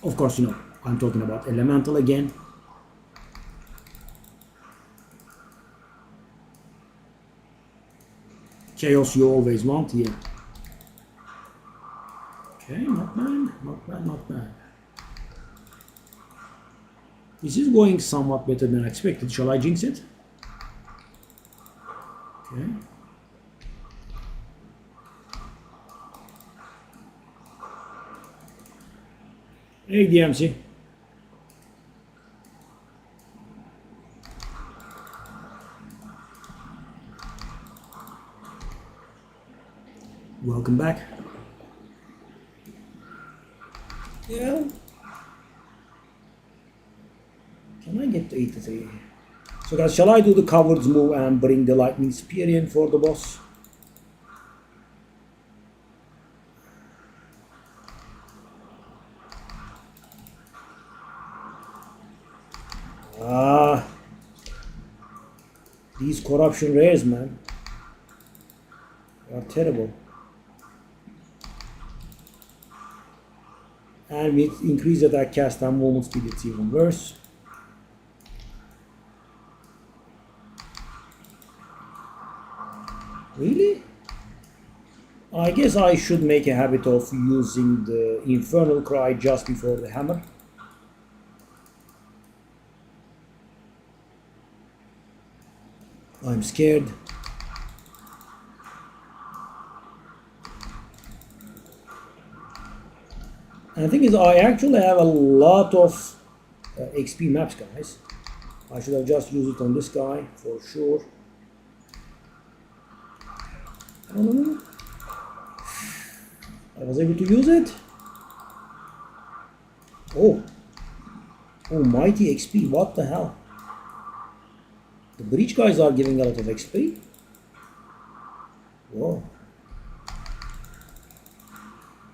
[SPEAKER 1] Of course, you know, I'm talking about elemental again. Chaos you always want here. Okay, not bad, not bad, not bad. This is going somewhat better than expected. Shall I jinx it? Okay. Hey, DMC. Welcome back. Yeah. Can I get to 83? So guys, shall I do the cowards move and bring the lightning spear in for the boss? These corruption rares, man, are terrible. And with increased attack, cast, and movement speed, it's even worse. Really? I guess I should make a habit of using the Infernal Cry just before the hammer. I'm scared. And the thing is, I actually have a lot of XP maps, guys. I should have just used it on this guy for sure. No. I was able to use it. Oh, mighty XP! What the hell? The breach guys are giving a lot of XP. Whoa.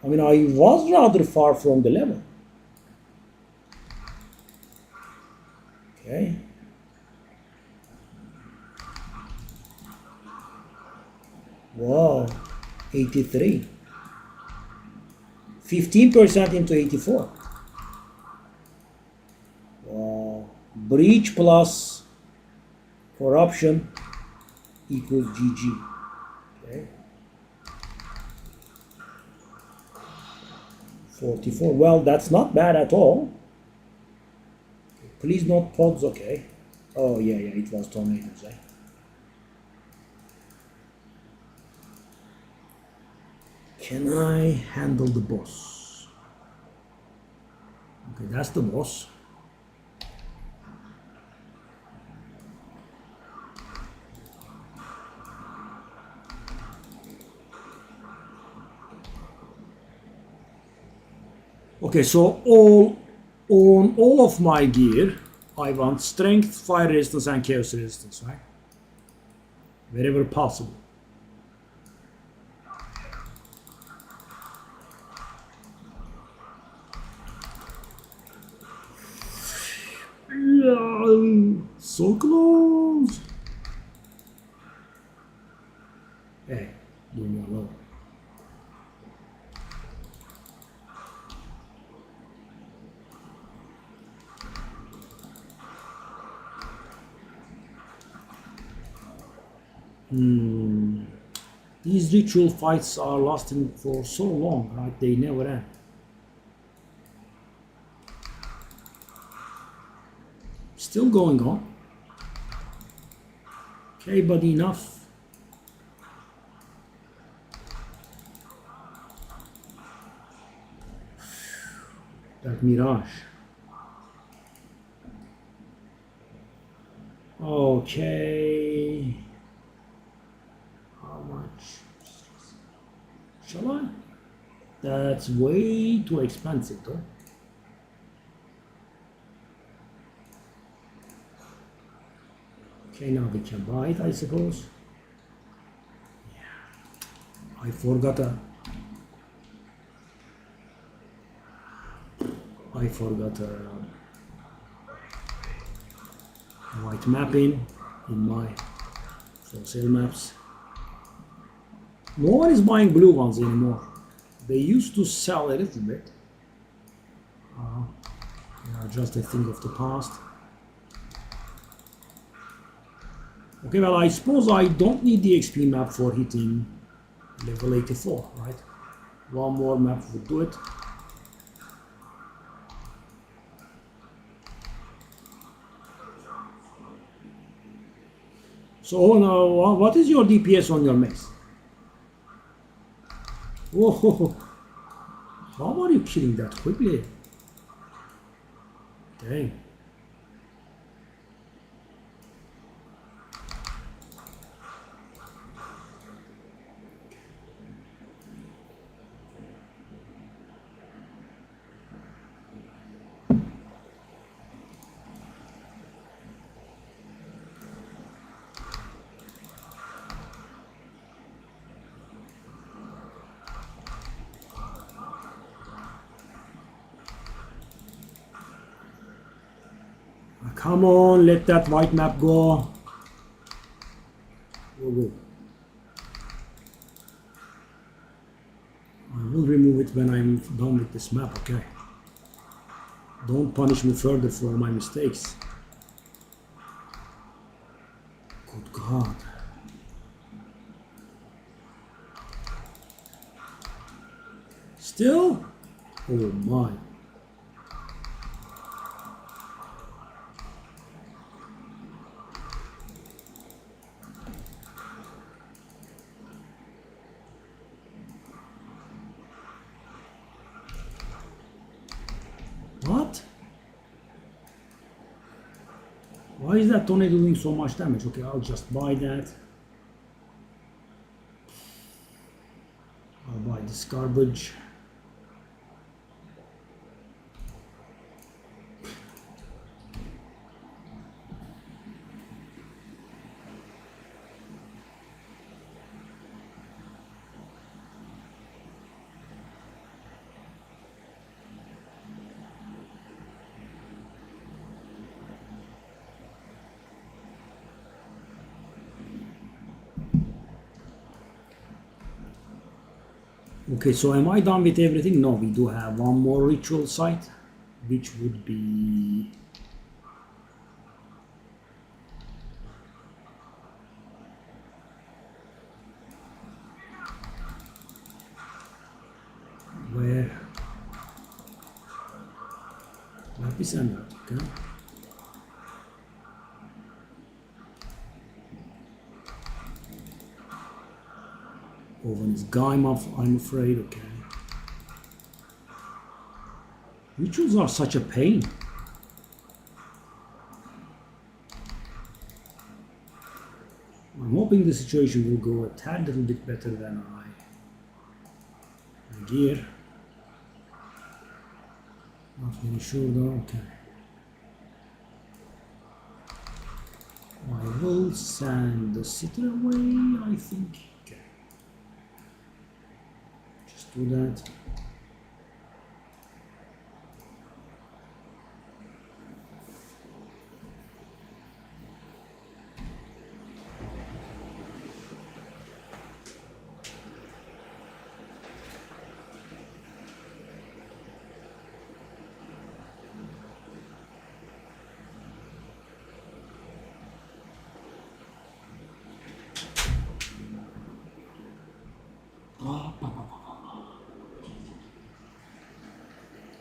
[SPEAKER 1] I mean, I was rather far from the level. Okay. Wow. 83. 15% into 84. Wow. Breach plus corruption equals GG. Okay. 44. Well, that's not bad at all. Please not pods. Okay. Oh yeah, it was tornadoes. Eh? Can I handle the boss? Okay, that's the boss. Okay, so on all of my gear, I want strength, fire resistance, and chaos resistance, right? Wherever possible. Yeah, so close. Hey, leave me alone. These ritual fights are lasting for so long, right? They never end. Still going on. Okay, but enough. That Mirage. Okay. How much? Shall I? That's way too expensive though. Okay, now we can buy it, I suppose. Yeah. I forgot a white mapping in my for sale maps. No one is buying blue ones anymore. They used to sell a little bit. They are just a thing of the past. Okay, well, I suppose I don't need the XP map for hitting level 84, right? One more map would do it. So now, what is your DPS on your mace? Whoa, how are you killing that quickly? Dang. Come on, let that white map go. Go. I will remove it when I'm done with this map, okay? Don't punish me further for my mistakes. Good God. Still? Oh my. What? Why is that tornado doing so much damage? Okay, I'll just buy that. I'll buy this garbage. Okay, so am I done with everything? No, we do have one more ritual site, which would be where Lapis Emerald, okay? Oven is Gaim, I'm afraid, okay. Rituals are such a pain. I'm hoping the situation will go a tad little bit better than I gear. Not really sure though, okay. I will send the sitter away, I think. Okay. Just do that.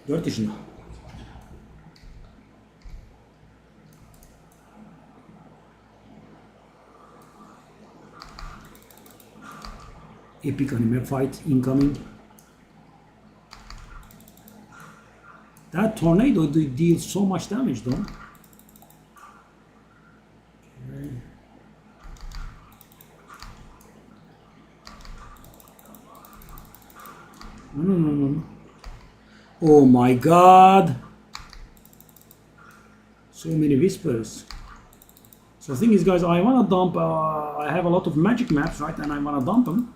[SPEAKER 1] 4 yaşında. Epic anime fight incoming. That tornado deals so much damage though. Okay. No. Oh my god. So many whispers. So the thing is, guys, I wanna dump, I have a lot of magic maps, right, and I wanna dump them.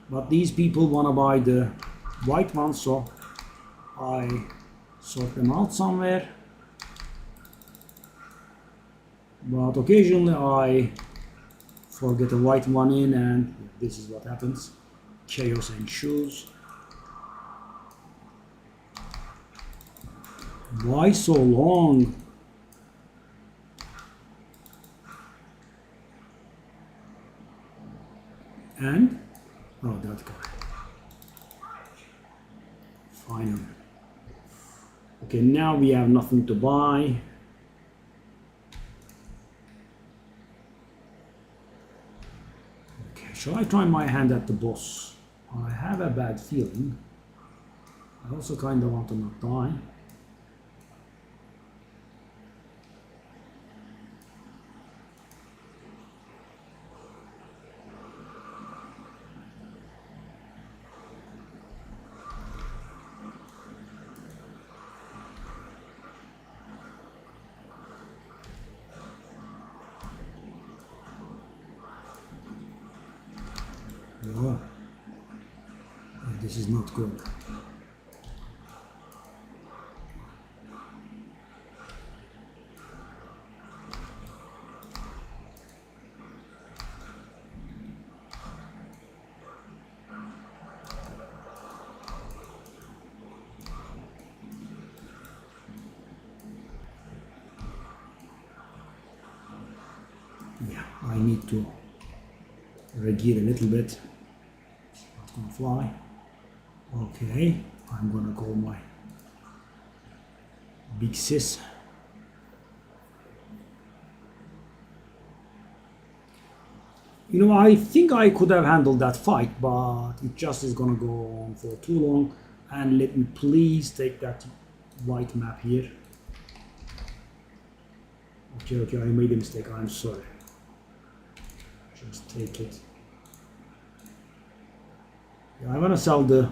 [SPEAKER 1] But these people wanna buy the white ones, so I sort them out somewhere. But occasionally I forget a white one in, and this is what happens. Chaos ensues. Why so long? And oh, that guy. Finally. Okay, now we have nothing to buy. Okay, shall I try my hand at the boss? I have a bad feeling. I also kind of want to not die. Oh, this is not good. Yeah, I need to regear a little bit. Not gonna fly. Okay, I'm gonna call my big sis. You know, I think I could have handled that fight, but it just is gonna go on for too long. And let me please take that white map here. Okay, I made a mistake, I'm sorry. Just take it. Yeah, I wanna sell the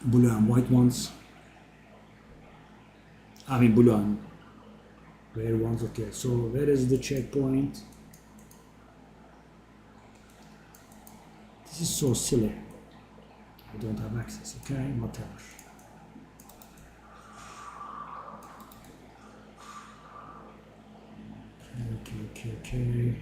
[SPEAKER 1] blue and white ones. I mean blue and rare ones. Okay, so where is the checkpoint? This is so silly. I don't have access. Okay, whatever. Okay.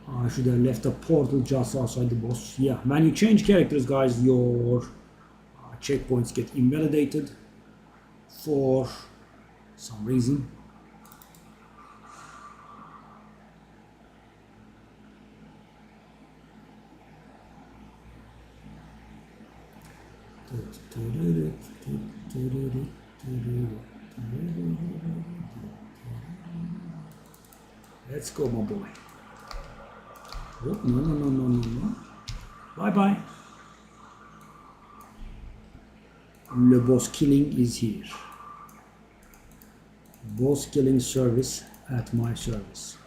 [SPEAKER 1] I should have left a portal just outside the boss. Yeah, when you change characters, guys, your checkpoints get invalidated for some reason. Let's go, my boy. Oh, no. Bye. The boss killing is here. Boss killing service at my service.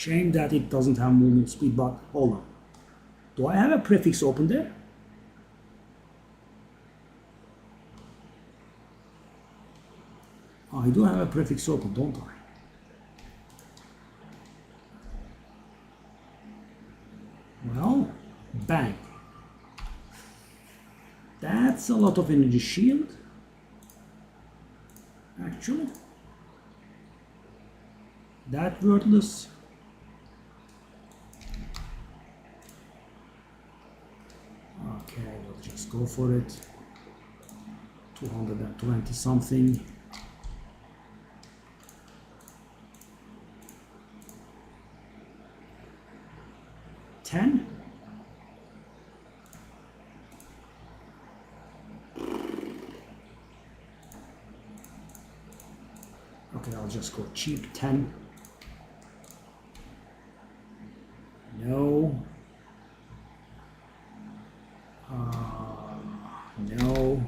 [SPEAKER 1] Shame that it doesn't have movement speed, but hold on. Do I have a prefix open there? I do have a prefix open, don't I? Well, bang. That's a lot of energy shield. Actually. That wordless. Okay, we'll just go for it. 220 something. 10. Okay, I'll just go cheap 10. No. No.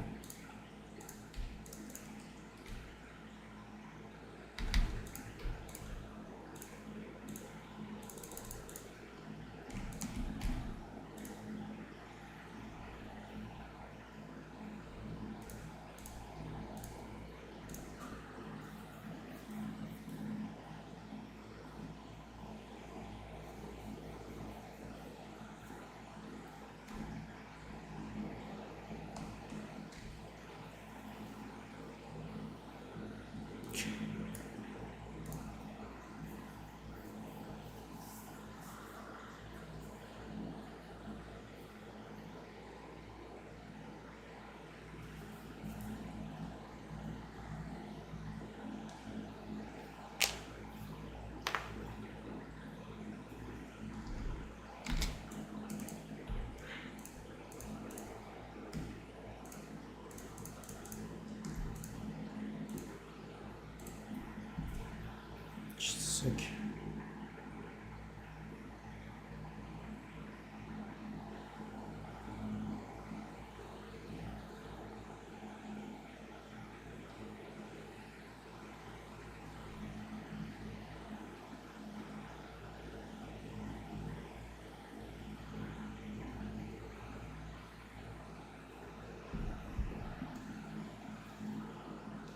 [SPEAKER 1] Just a sec.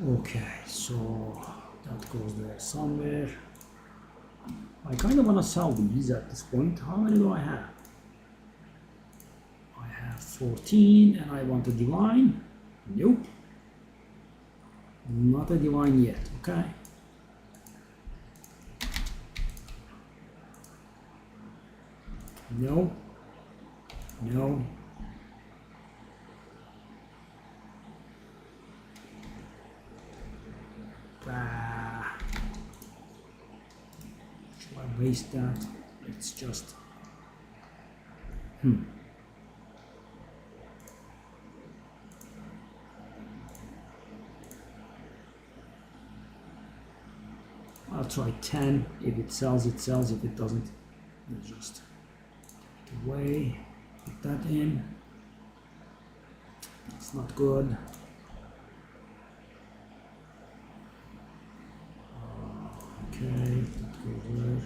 [SPEAKER 1] Okay, so that goes there somewhere. I kind of want to sell these at this point. How many do I have? I have 14 and I want a divine. Nope. Not a divine yet, okay. No. No. Should I waste that? It's just I'll try 10. If it sells, it sells. If it doesn't, we'll just take it away. Put that in. It's not good. Okay, that goes there.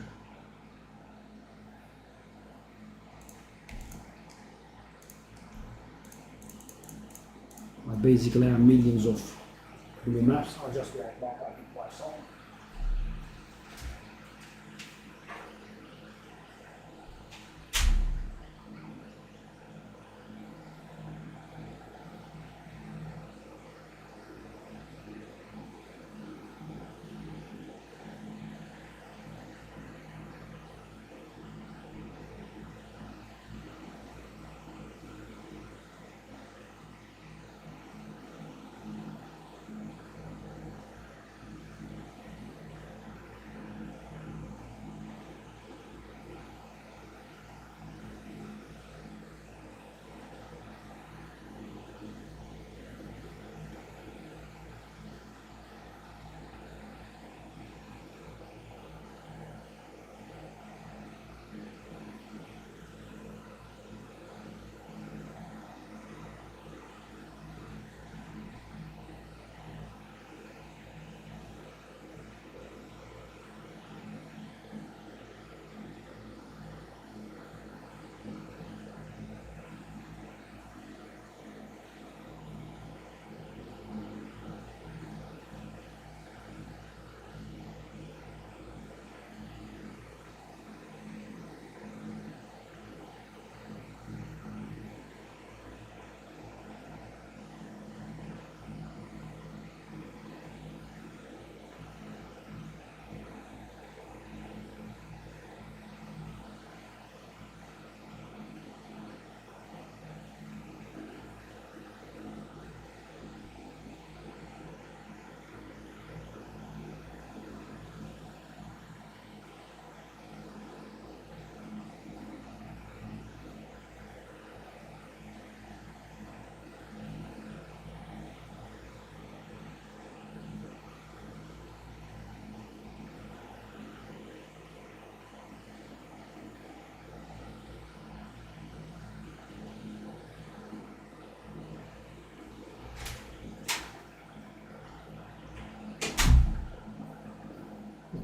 [SPEAKER 1] I basically have millions of blue maps. I'll just walk back. I can buy some.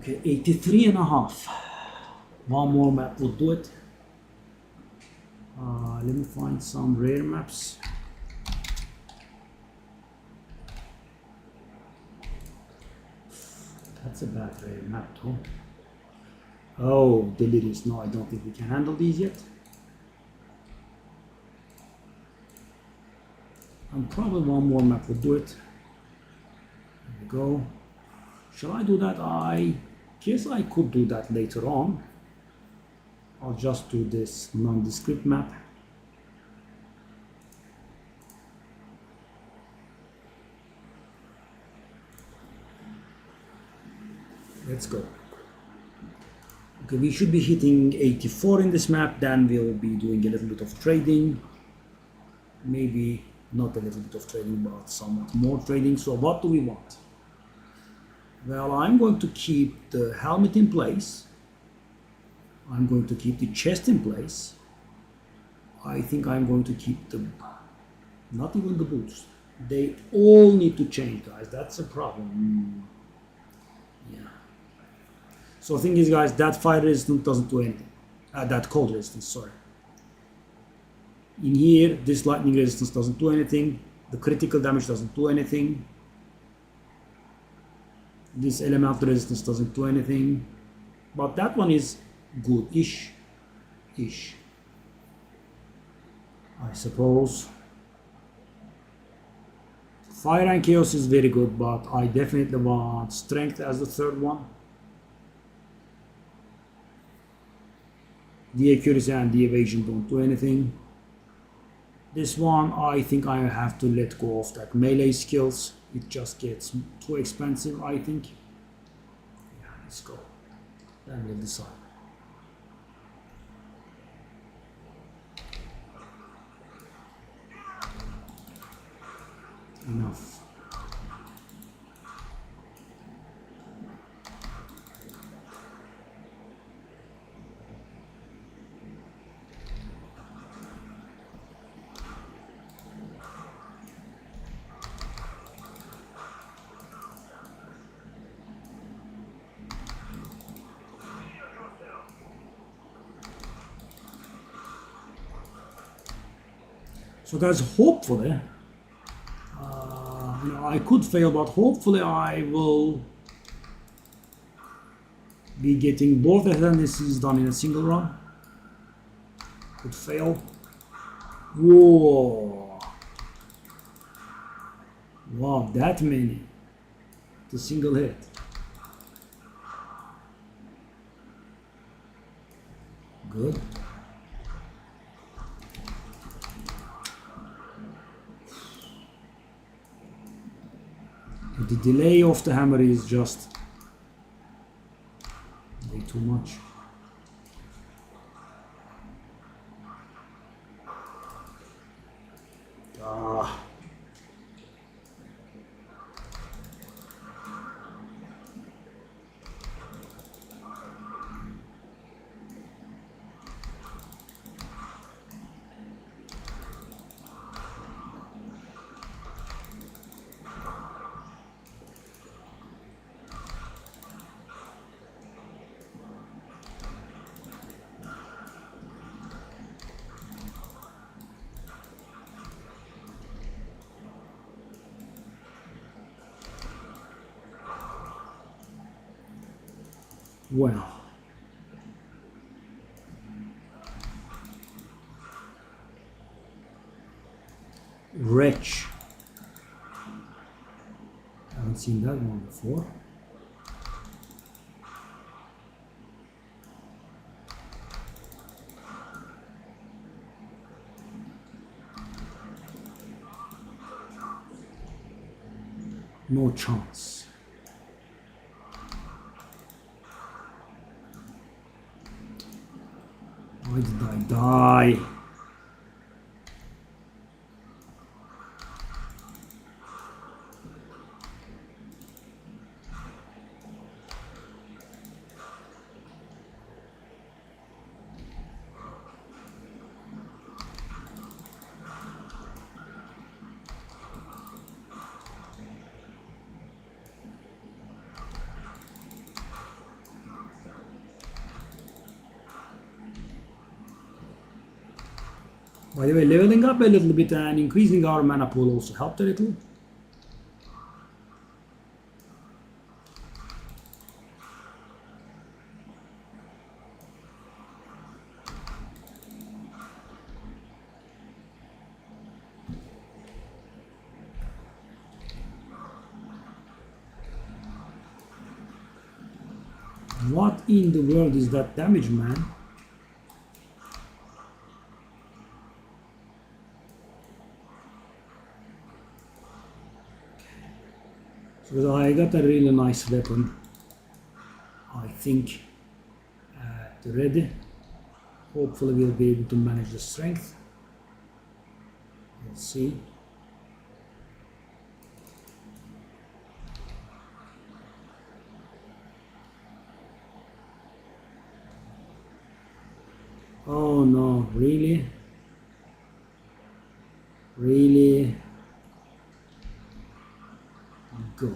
[SPEAKER 1] Okay, 83 and a half. One more map would do it. Let me find some rare maps. That's a bad rare map too. Oh, Delirious. No, I don't think we can handle these yet. And probably one more map would do it. There we go. Shall I do that? I guess I could do that later on. I'll just do this nondescript map. Let's go. Okay, we should be hitting 84 in this map, then we'll be doing a little bit of trading. Maybe not a little bit of trading, but somewhat more trading. So what do we want? Well, I'm going to keep the helmet in place. I'm going to keep the chest in place. I think I'm going to keep the, not even the boots. They all need to change, guys. That's a problem. Yeah. So the thing is, guys, that fire resistance doesn't do anything. That cold resistance, sorry. In here, this lightning resistance doesn't do anything. The critical damage doesn't do anything. This elemental resistance doesn't do anything. But that one is good-ish. I suppose. Fire and Chaos is very good, but I definitely want Strength as the third one. The accuracy and the evasion don't do anything. This one, I think I have to let go of that melee skills. It just gets too expensive, I think. Yeah, let's go. Then we'll decide. Enough. So guys, hopefully, I could fail, but hopefully I will be getting both attendances done in a single run. Could fail. Whoa! Wow, that many. The single hit. Good. The delay of the hammer is just way too much. Well, Wretch. Haven't seen that one before. No chance. Why did I die? By the way, leveling up a little bit and increasing our mana pool also helped a little. What in the world is that damage, man? So I got a really nice weapon. I think ready. Hopefully we'll be able to manage the strength. Let's see. Oh no, really? Really? Go.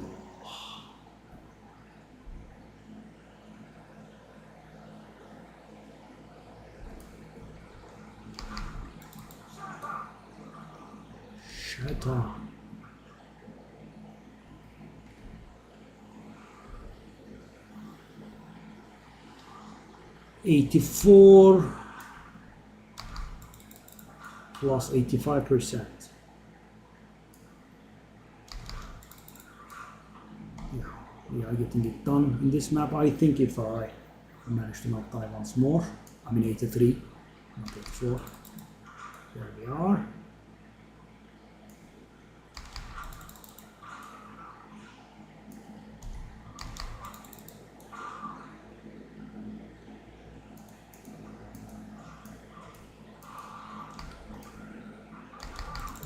[SPEAKER 1] Shut up. $84 plus 85%. Yeah, we are getting it done in this map. I think if I manage to not die once more, I mean 83, not 84. There we are.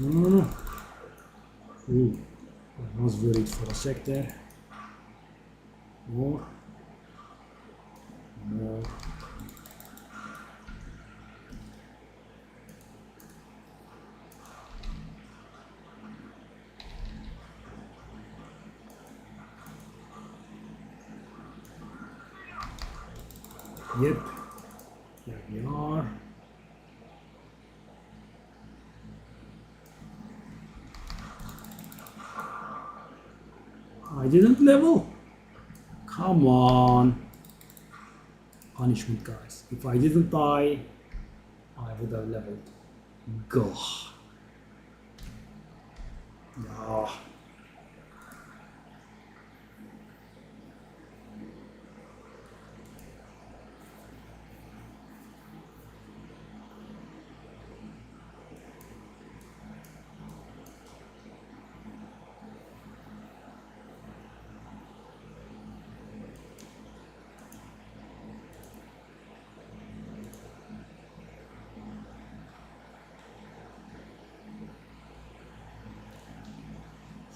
[SPEAKER 1] No. Ooh, I was worried for a sec there. More. Yep, here we are. I didn't level. Come on. Punishment, guys. If I didn't die, I would have leveled. Go. No.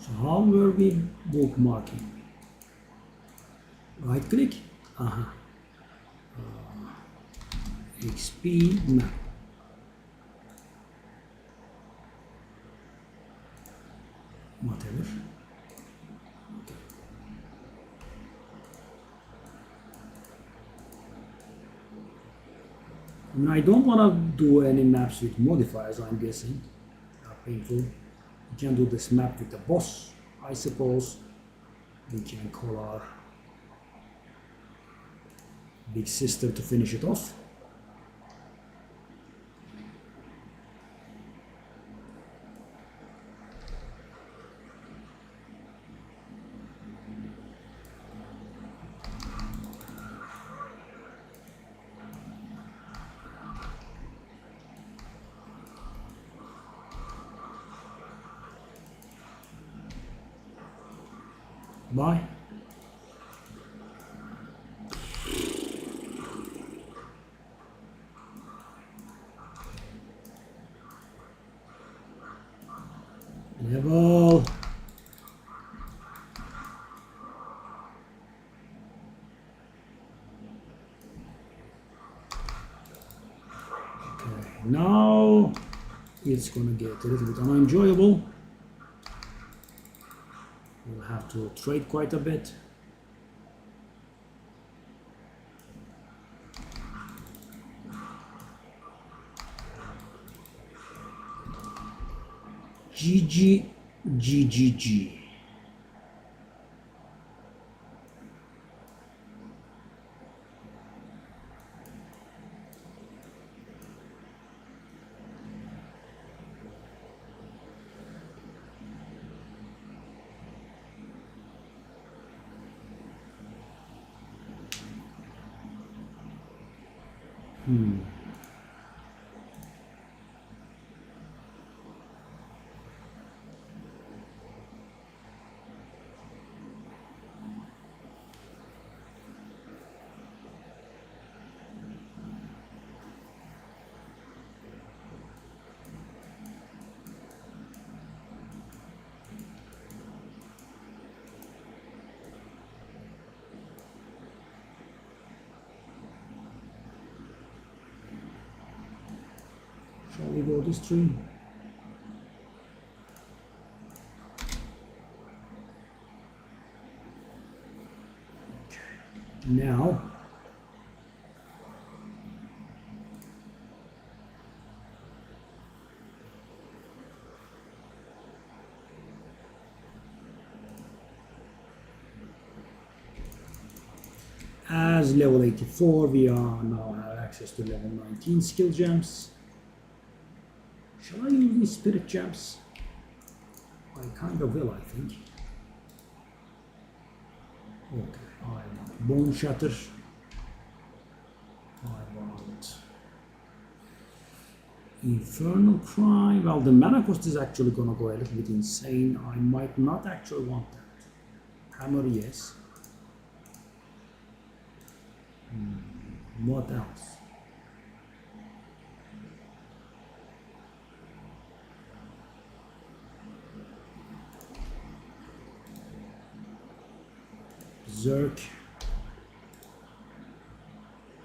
[SPEAKER 1] So how were we bookmarking? Right click. XP map. Whatever. And I don't want to do any maps with modifiers, I'm guessing. Painful. We can do this map with the boss, I suppose. We can call our big sister to finish it off. Bye. Level. Okay, now it's gonna get a little bit unenjoyable. We'll have to trade quite a bit. GG, GGG. Shall we go this tree? Now, as level 84, we are now have access to level 19 skill gems. Shall I use these spirit gems? I kind of will, I think. Okay, I want Bone Shatter. I want Infernal Cry. Well, the mana cost is actually gonna go a little bit insane. I might not actually want that. Hammer, yes. What else? Zerk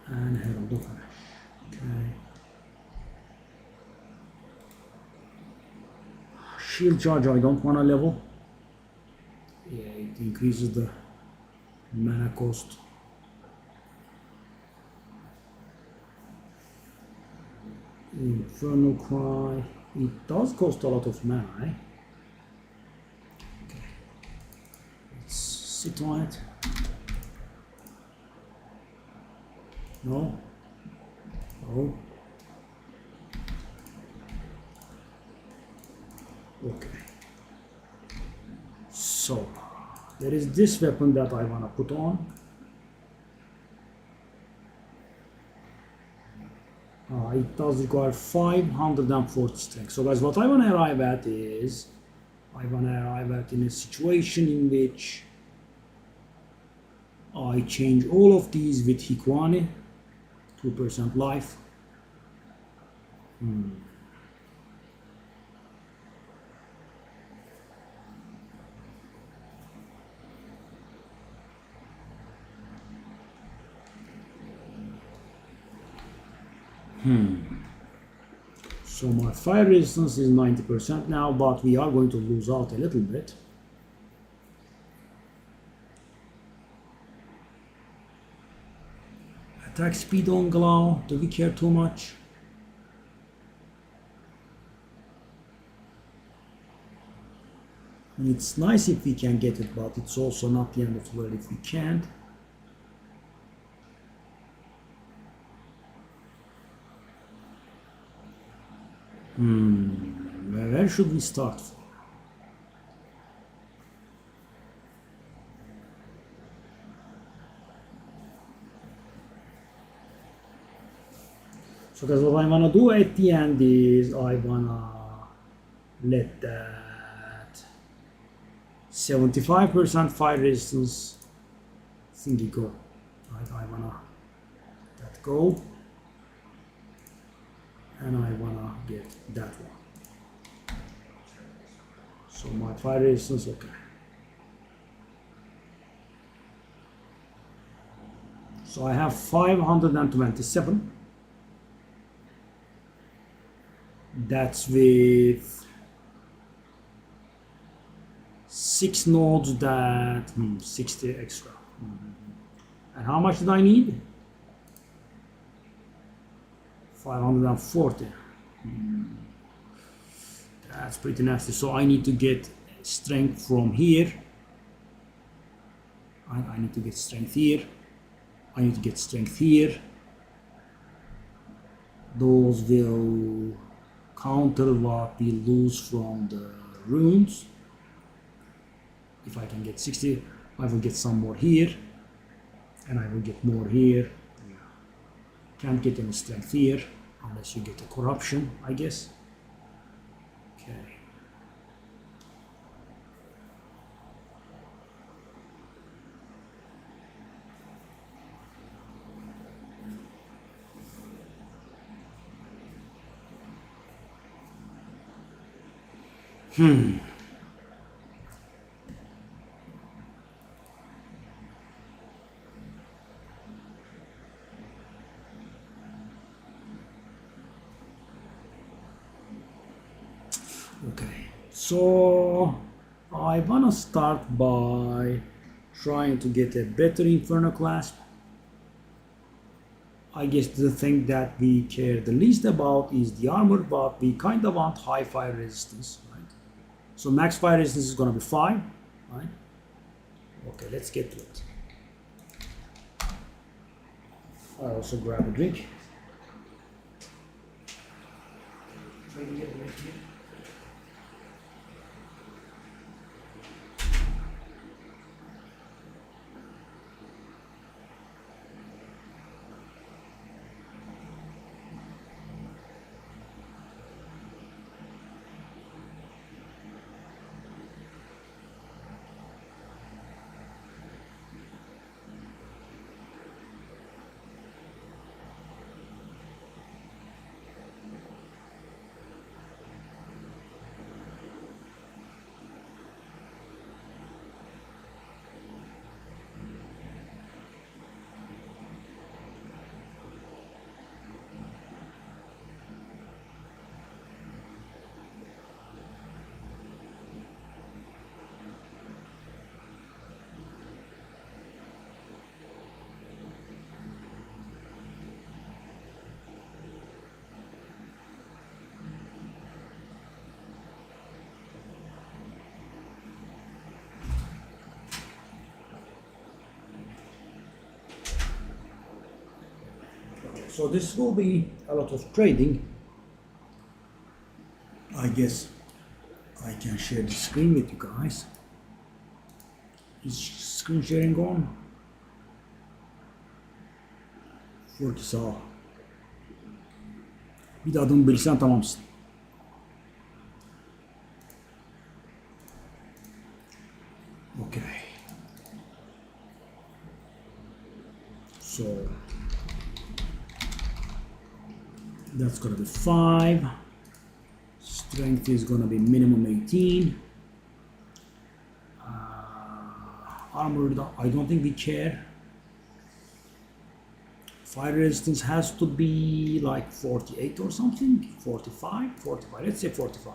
[SPEAKER 1] and Herald of Ash. Okay. Shield charge I don't want to level. Yeah, it increases the mana cost. Infernal Cry. It does cost a lot of mana, eh? Okay. Let's sit on it. No. No. Okay. So, there is this weapon that I want to put on. It does require 540 strength. So guys, what I want to arrive at is, I want to arrive at in a situation in which I change all of these with Hikuane, 2% life. So my fire resistance is 90% now, but we are going to lose out a little bit. Attack speed on Glow, do we care too much? It's nice if we can get it, but it's also not the end of the world if we can't. Where should we start from? So that's what I wanna do at the end is I wanna let that 75% fire resistance thingy go. Right, I wanna let that go. And I wanna get that one. So my fire resistance, okay. So I have 527. That's with 6 nodes, that 60 extra. And how much did I need? 540. That's pretty nasty. So I need to get strength from here. I need to get strength here. I need to get strength here. Those will counter what we lose from the runes. If I can get 60, I will get some more here. And I will get more here. Can't get any strength here unless you get a corruption, I guess. Okay. Okay, so I wanna start by trying to get a better Inferno Clasp. I guess the thing that we care the least about is the armor, but we kind of want high fire resistance, right? So max fire resistance is gonna be 5, right? Okay, let's get to it. I also grab a drink. Try to get right here. So this will be a lot of trading. I guess I can share the screen with you guys. Is screen sharing on? 40 sağ. Bir de adımı bilsen tamamsın. Okay. So that's gonna be 5. Strength is gonna be minimum 18. Armor, I don't think we care. Fire resistance has to be like 48 or something. 45, 45. Let's say 45.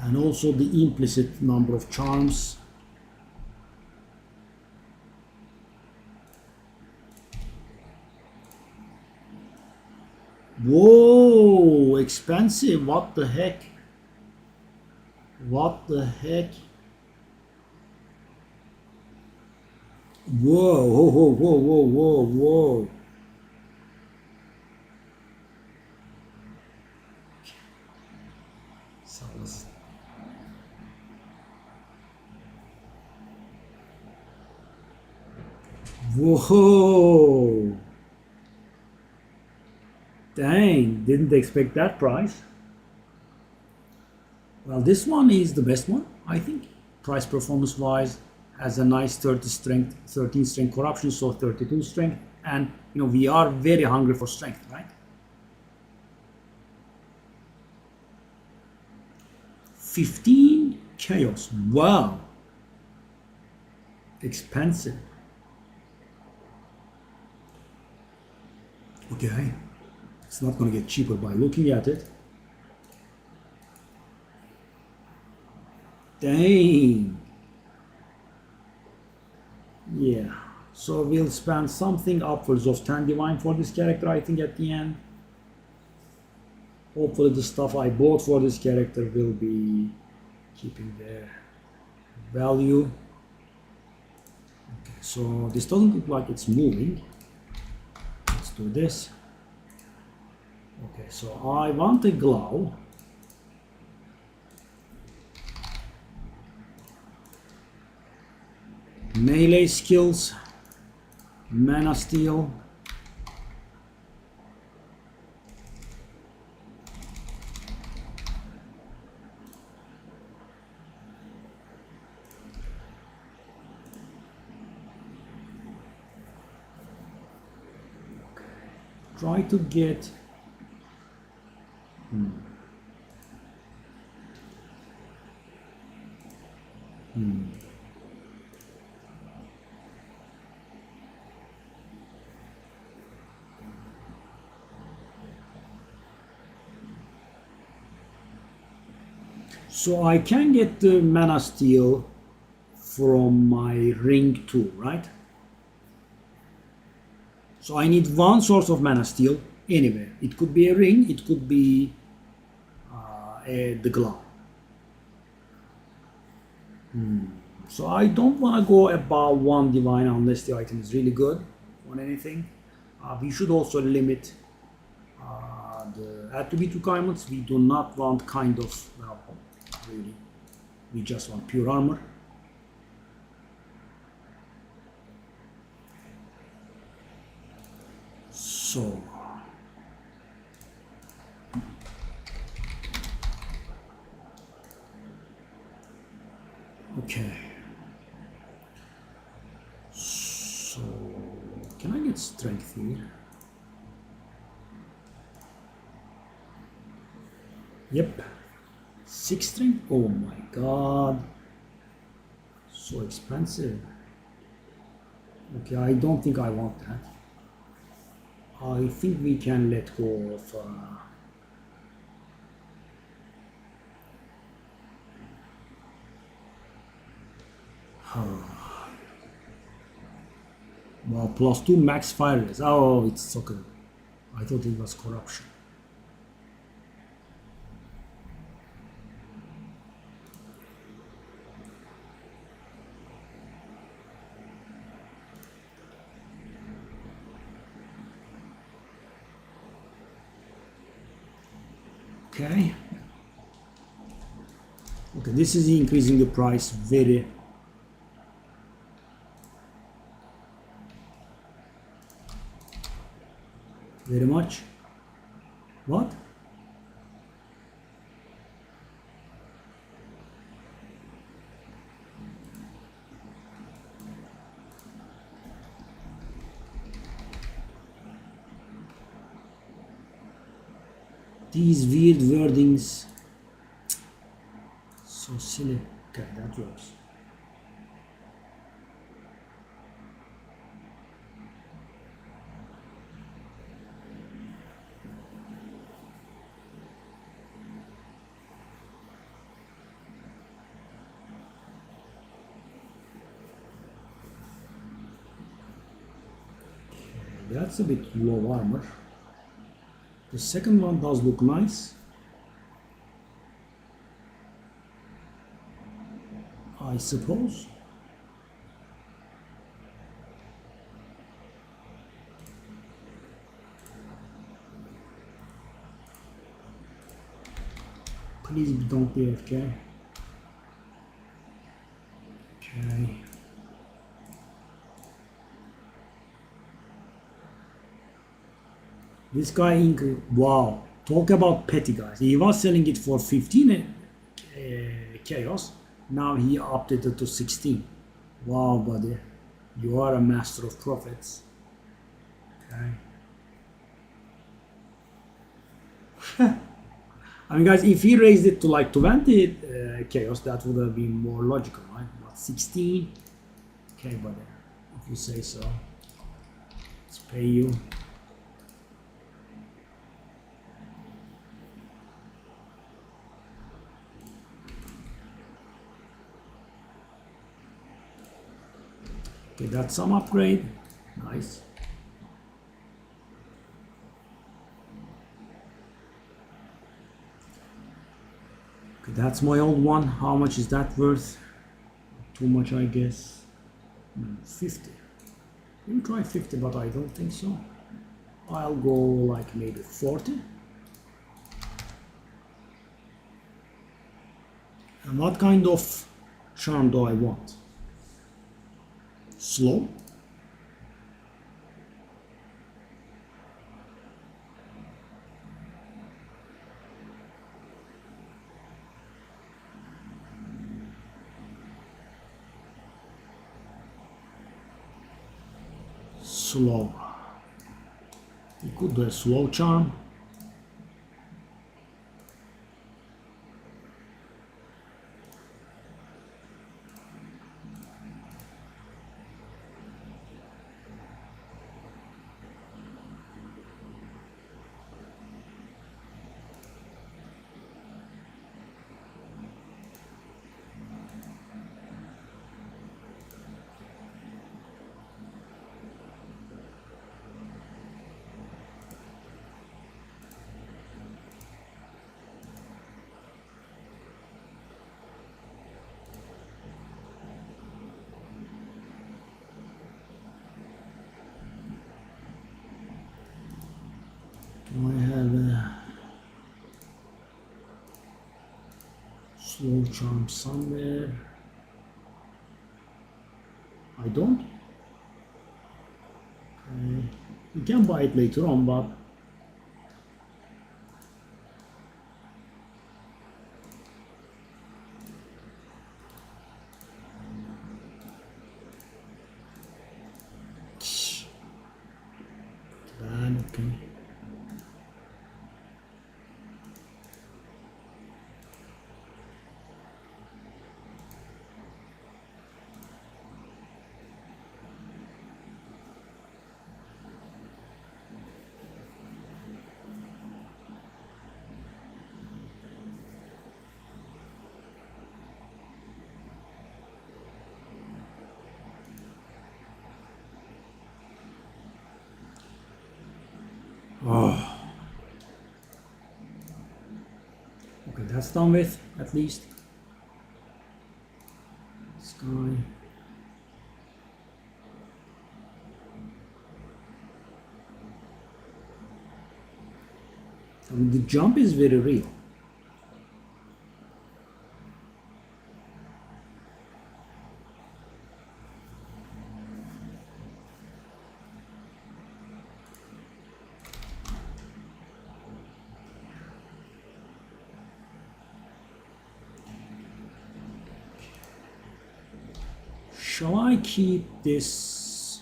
[SPEAKER 1] And also the implicit number of charms. Whoa, expensive. What the heck? What the heck? Whoa, whoa, whoa, whoa, whoa, whoa, whoa. Whoa. Dang, didn't expect that price. Well, this one is the best one, I think. Price performance wise, has a nice 30 strength, 13 strength corruption, so 32 strength. And you know, we are very hungry for strength, right? 15 chaos. Wow. Expensive. Okay. It's not going to get cheaper by looking at it. Dang. Yeah. So we'll spend something upwards of 10 divine for this character, I think, at the end. Hopefully the stuff I bought for this character will be keeping their value. Okay, so this doesn't look like it's moving. Let's do this. Okay, so I want a glove. Melee skills, mana steal. Try to get So I can get the mana steal from my ring too, right? So I need one source of mana steal anywhere. It could be a ring, it could be the glove. So I don't want to go above one divine unless the item is really good on anything. We should also limit the attribute requirements. We do not want kind of, well, really, we just want pure armor. So okay, so can I get strength here? Yep, 6 strength. Oh my god, so expensive. Okay, I don't think I want that. I think we can let go of well, +2 max fire rate. Oh, it's so good. I thought it was corruption. Okay. Okay, this is increasing the price very much. What? These weird wordings, so silly. Okay, that works. That's a bit low armor. The second one does look nice. I suppose. Please don't be AFK. Okay. This guy, wow, talk about petty, guys. He was selling it for 15 chaos. Now he upped it to 16. Wow, buddy. You are a master of profits. Okay. I mean, guys, if he raised it to like 20 chaos, that would have been more logical, right? But 16? Okay, buddy. If you say so. Let's pay you. Okay, that's some upgrade. Nice. Okay, that's my old one. How much is that worth? Too much, I guess. 50. We'll try 50, but I don't think so. I'll go like maybe 40. And what kind of charm do I want? Slow? Slow. We could do a slow charm. Do I have a slow charm somewhere? I don't. Okay. You can buy it later on, but bad. Okay. Oh. Okay, that's done with, at least. Sky. I mean, the jump is very real. Shall I keep this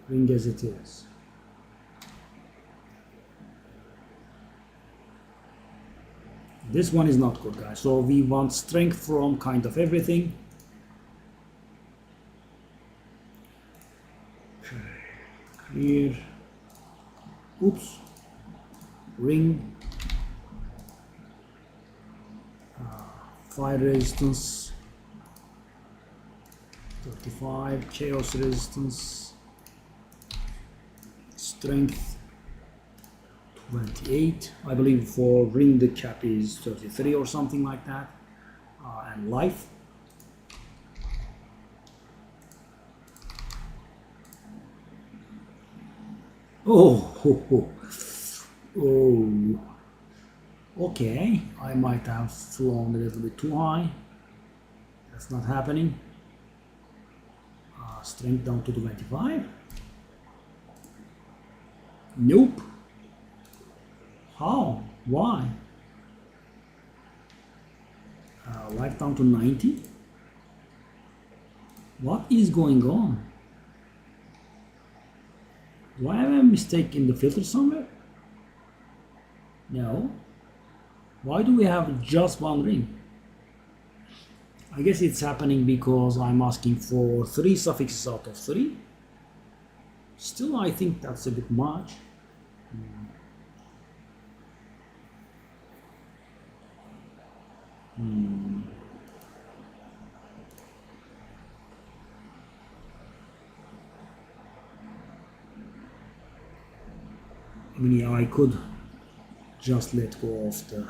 [SPEAKER 1] ring as it is? This one is not good, guys. So we want strength from kind of everything. Clear. Oops. Ring. Fire resistance. 35. Chaos resistance. Strength. 28. I believe for ring the cap is 33 or something like that. And life. Oh. Okay, I might have flown a little bit too high. That's not happening. Strength down to 25. Nope. How? Why? Life down to 90. What is going on? Do I have a mistake in the filter somewhere? No. Why do we have just one ring? I guess it's happening because I'm asking for 3 suffixes out of 3. Still, I think that's a bit much. I mean, yeah, I could just let go of the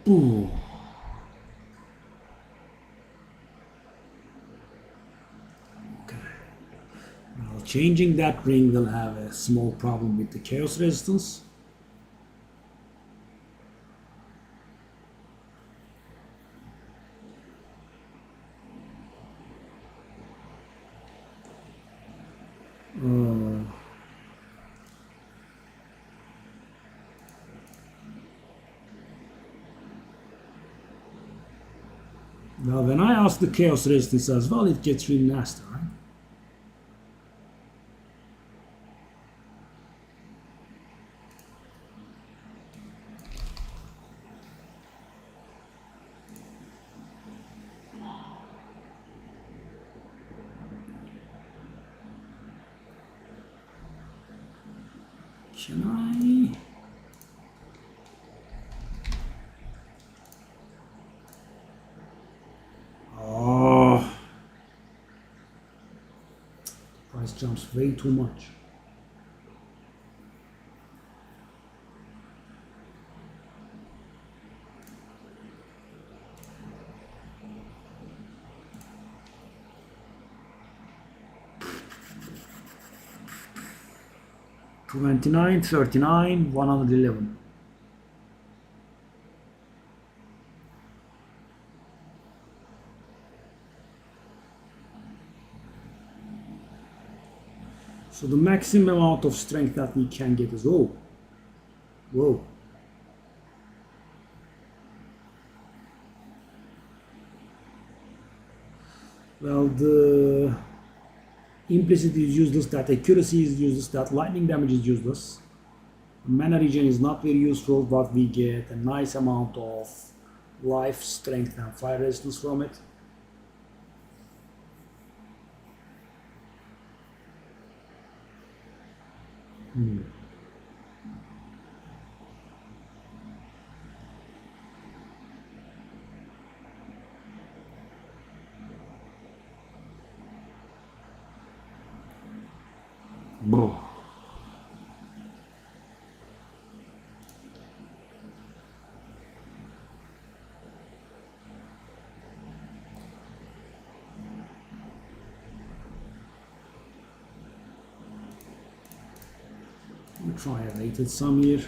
[SPEAKER 1] ooh. Okay. Now changing that ring will have a small problem with the chaos resistance. Now when I ask the chaos resistance as well, it gets really nasty, right? Can I? Oh, price jumps way too much. $29, $39, $111. So the maximum amount of strength that we can get is whoa. Whoa. Well, the implicit is useless, that accuracy is useless, that lightning damage is useless. Mana regen is not very useful, but we get a nice amount of life, strength, and fire resistance from it. Bro. We'll try a rated sum here.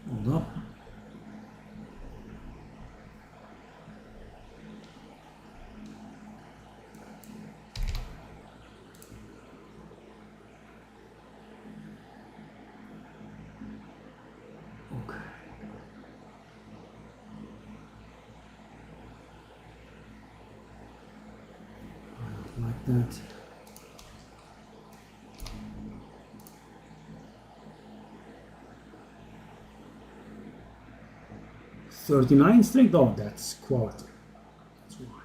[SPEAKER 1] Hold up. Okay. I don't like that. $39 strength. Oh, that's quality. That's why.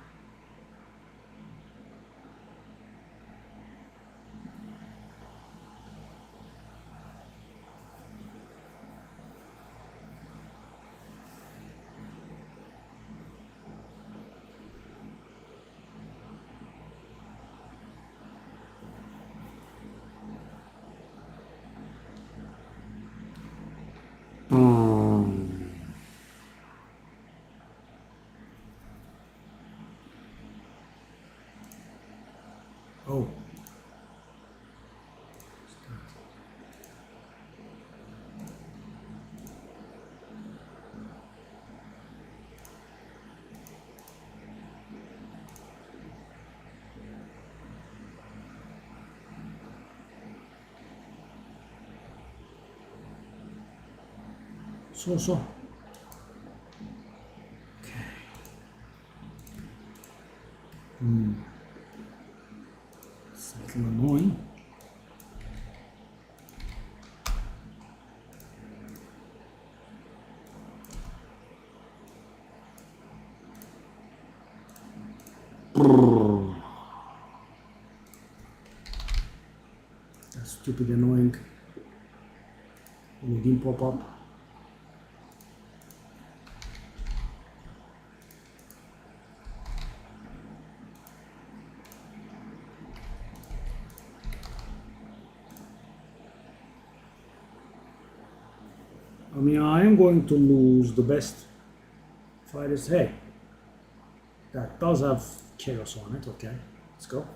[SPEAKER 1] Oh. So. Okay. It's a little annoying. That stupid annoying login pop-up. I mean, I am going to lose the best fighters. Hey, that does have chaos on it. Okay, let's go.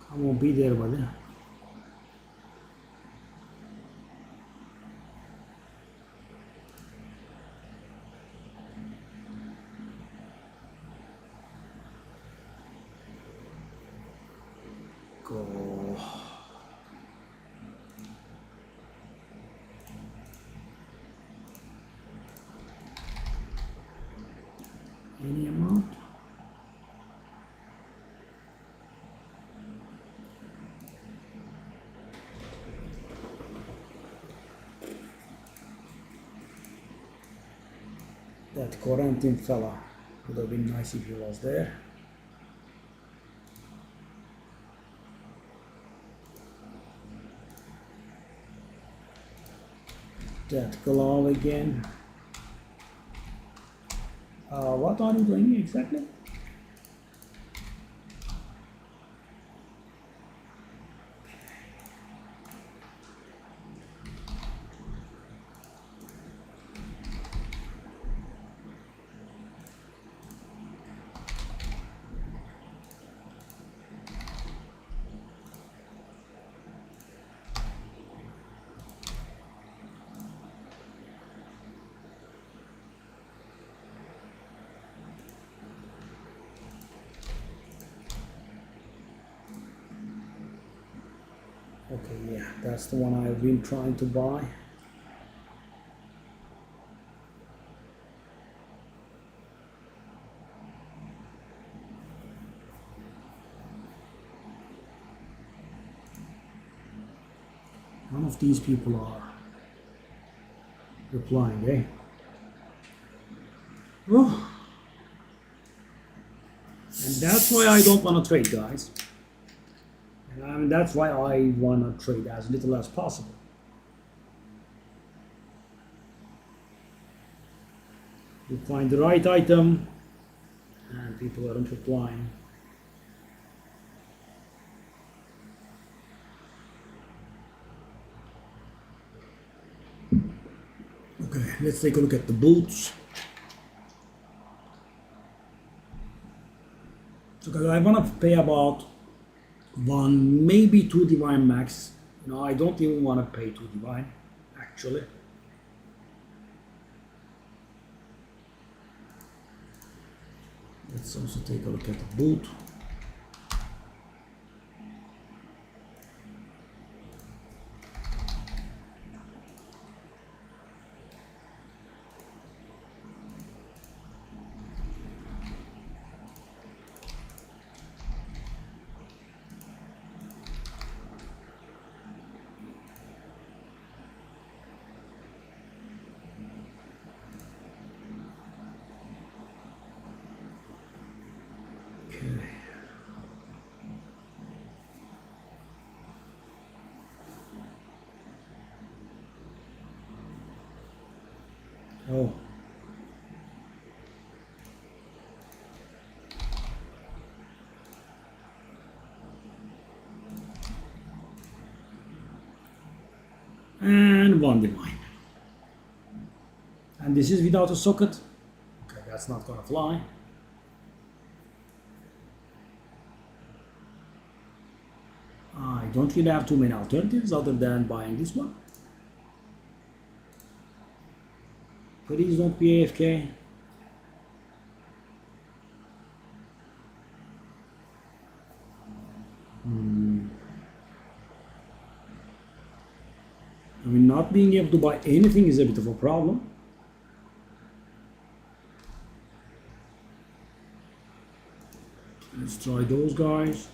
[SPEAKER 1] Come on, be there, buddy. Go. Any amount? That quarantine fella would have been nice if he was there. That glove again. What are you doing exactly? Okay, yeah, that's the one I've been trying to buy. None of these people are replying, eh? Oh. And that's why I don't want to trade, guys. And I mean, that's why I want to trade as little as possible. You find the right item, and people aren't replying. Okay, let's take a look at the boots. So I want to pay about 1, maybe 2 divine max. You know, I don't even want to pay 2 divine, actually. Let's also take a look at the boot. Oh. And 1 divine. And this is without a socket. Okay, that's not gonna fly. I don't really have too many alternatives other than buying this one. Please don't be AFK. I mean, not being able to buy anything is a bit of a problem. Let's try those guys.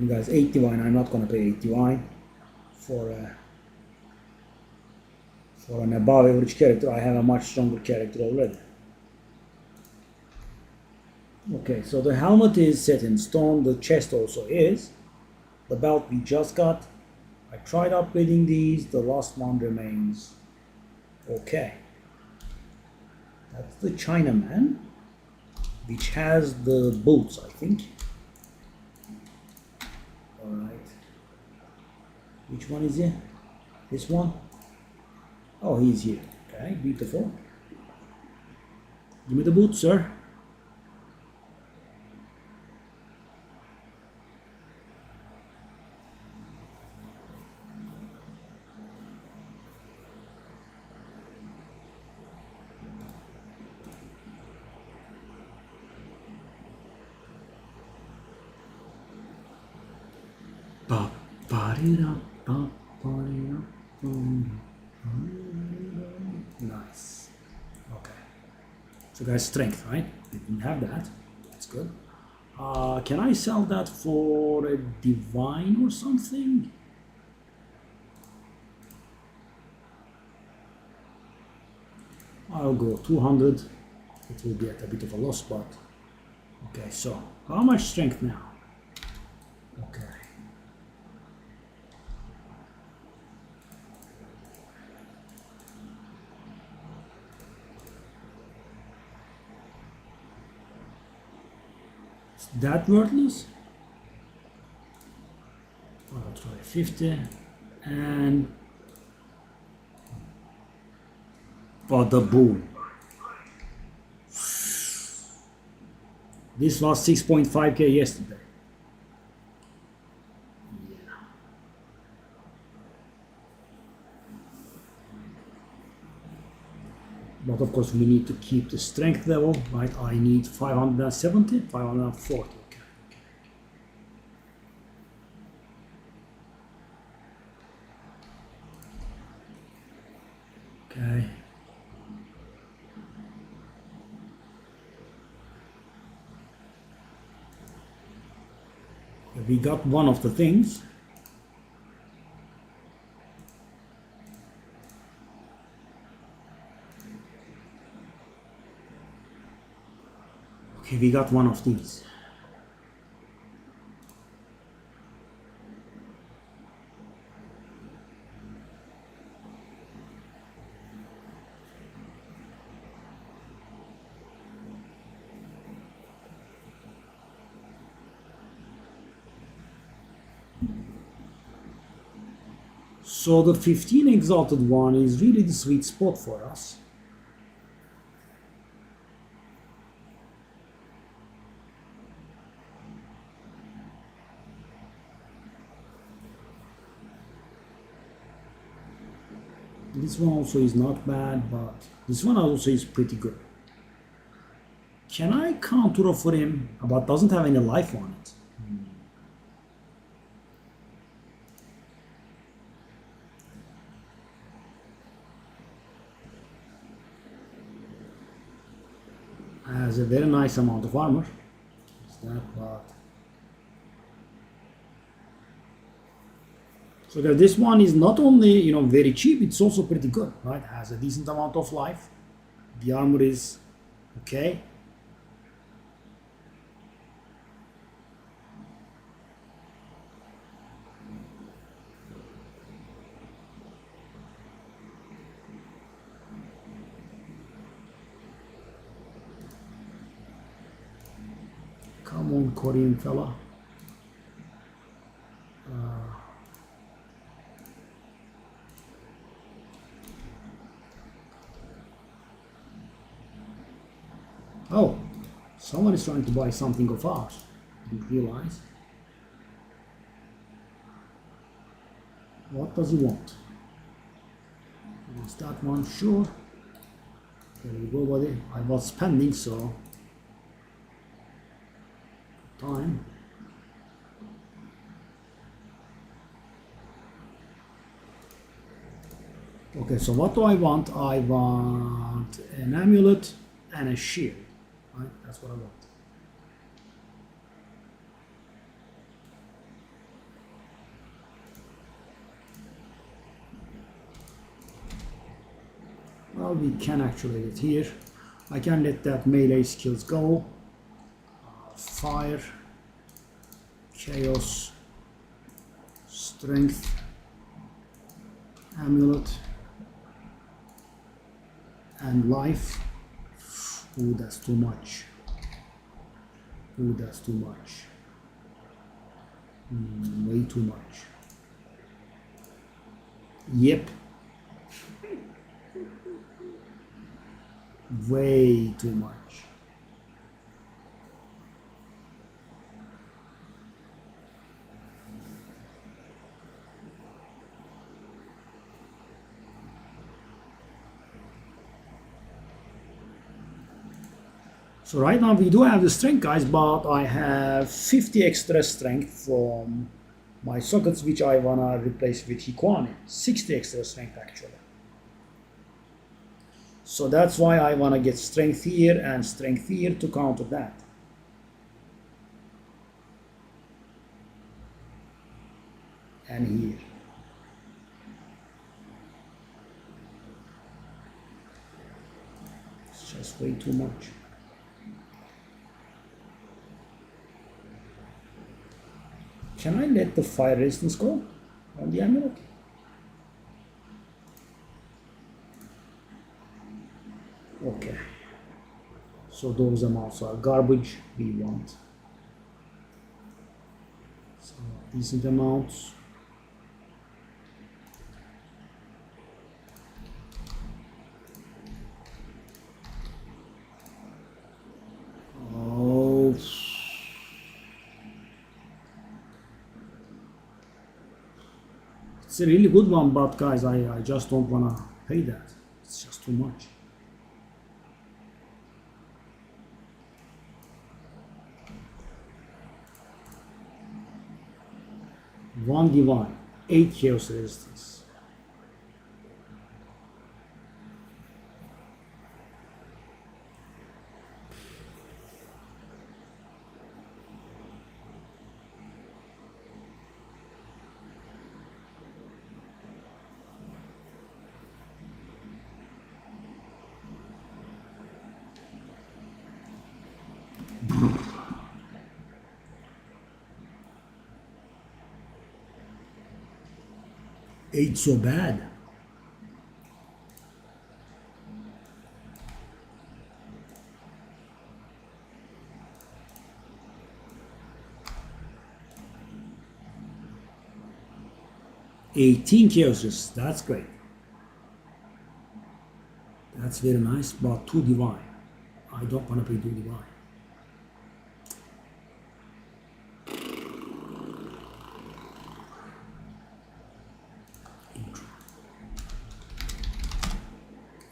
[SPEAKER 1] guys, 8 divine. I'm not gonna pay 8 divine for an above average character. I have a much stronger character already. Okay, so the helmet is set in stone. The chest also is. The belt we just got. I tried upgrading these. The last one remains okay. That's the Chinaman, which has the boots, I think. Alright. Which one is it? This one? Oh, he's here. Okay, beautiful. Give me the boots, sir. Nice. Okay. So guys, strength, right? I didn't have that. That's good. Can I sell that for a divine or something? I'll go 200. It will be at a bit of a loss, but okay. So how much strength now? Okay. Is that worthless? I'll try 50 and bada boom. This was 6.5k yesterday. Yeah. But of course we need to keep the strength level, right? I need 570, 540. Okay. We got one of the things. Okay, we got one of these. So the 15 exalted one is really the sweet spot for us. This one also is not bad, but this one also is pretty good. Can I counter offer him, but doesn't have any life on it? Has a very nice amount of armor. Is that but so this one is not only very cheap, it's also pretty good, right? Has a decent amount of life. The armor is okay. Come on, Korean fella. Oh, someone is trying to buy something of ours. Didn't realize. What does he want? Is that one? Sure. There you go, buddy. I was spending, so time. Okay, so what do I want? I want an amulet and a shield. Right? That's what I want. Well, we can activate it here. I can let that melee skills go. Fire, chaos, strength, amulet, and life. Ooh, that's too much. Ooh, that's too much. Way too much. Yep. Way too much. So right now we do have the strength, guys, but I have 50 extra strength from my sockets, which I wanna replace with Hikuane. 60 extra strength actually. So that's why I wanna get strength here and strength here to counter that. And here. It's just way too much. Can I let the fire resistance go on the amulet? Okay. So those amounts are garbage we want. So decent amounts. Oh. It's a really good one, but guys, I just don't wanna pay that. It's just too much. One divine, 8 chaos resistance. Ain't so bad. $18 chaoses, that's great. That's very nice, but 2 divine. I don't want to pay 2 divine.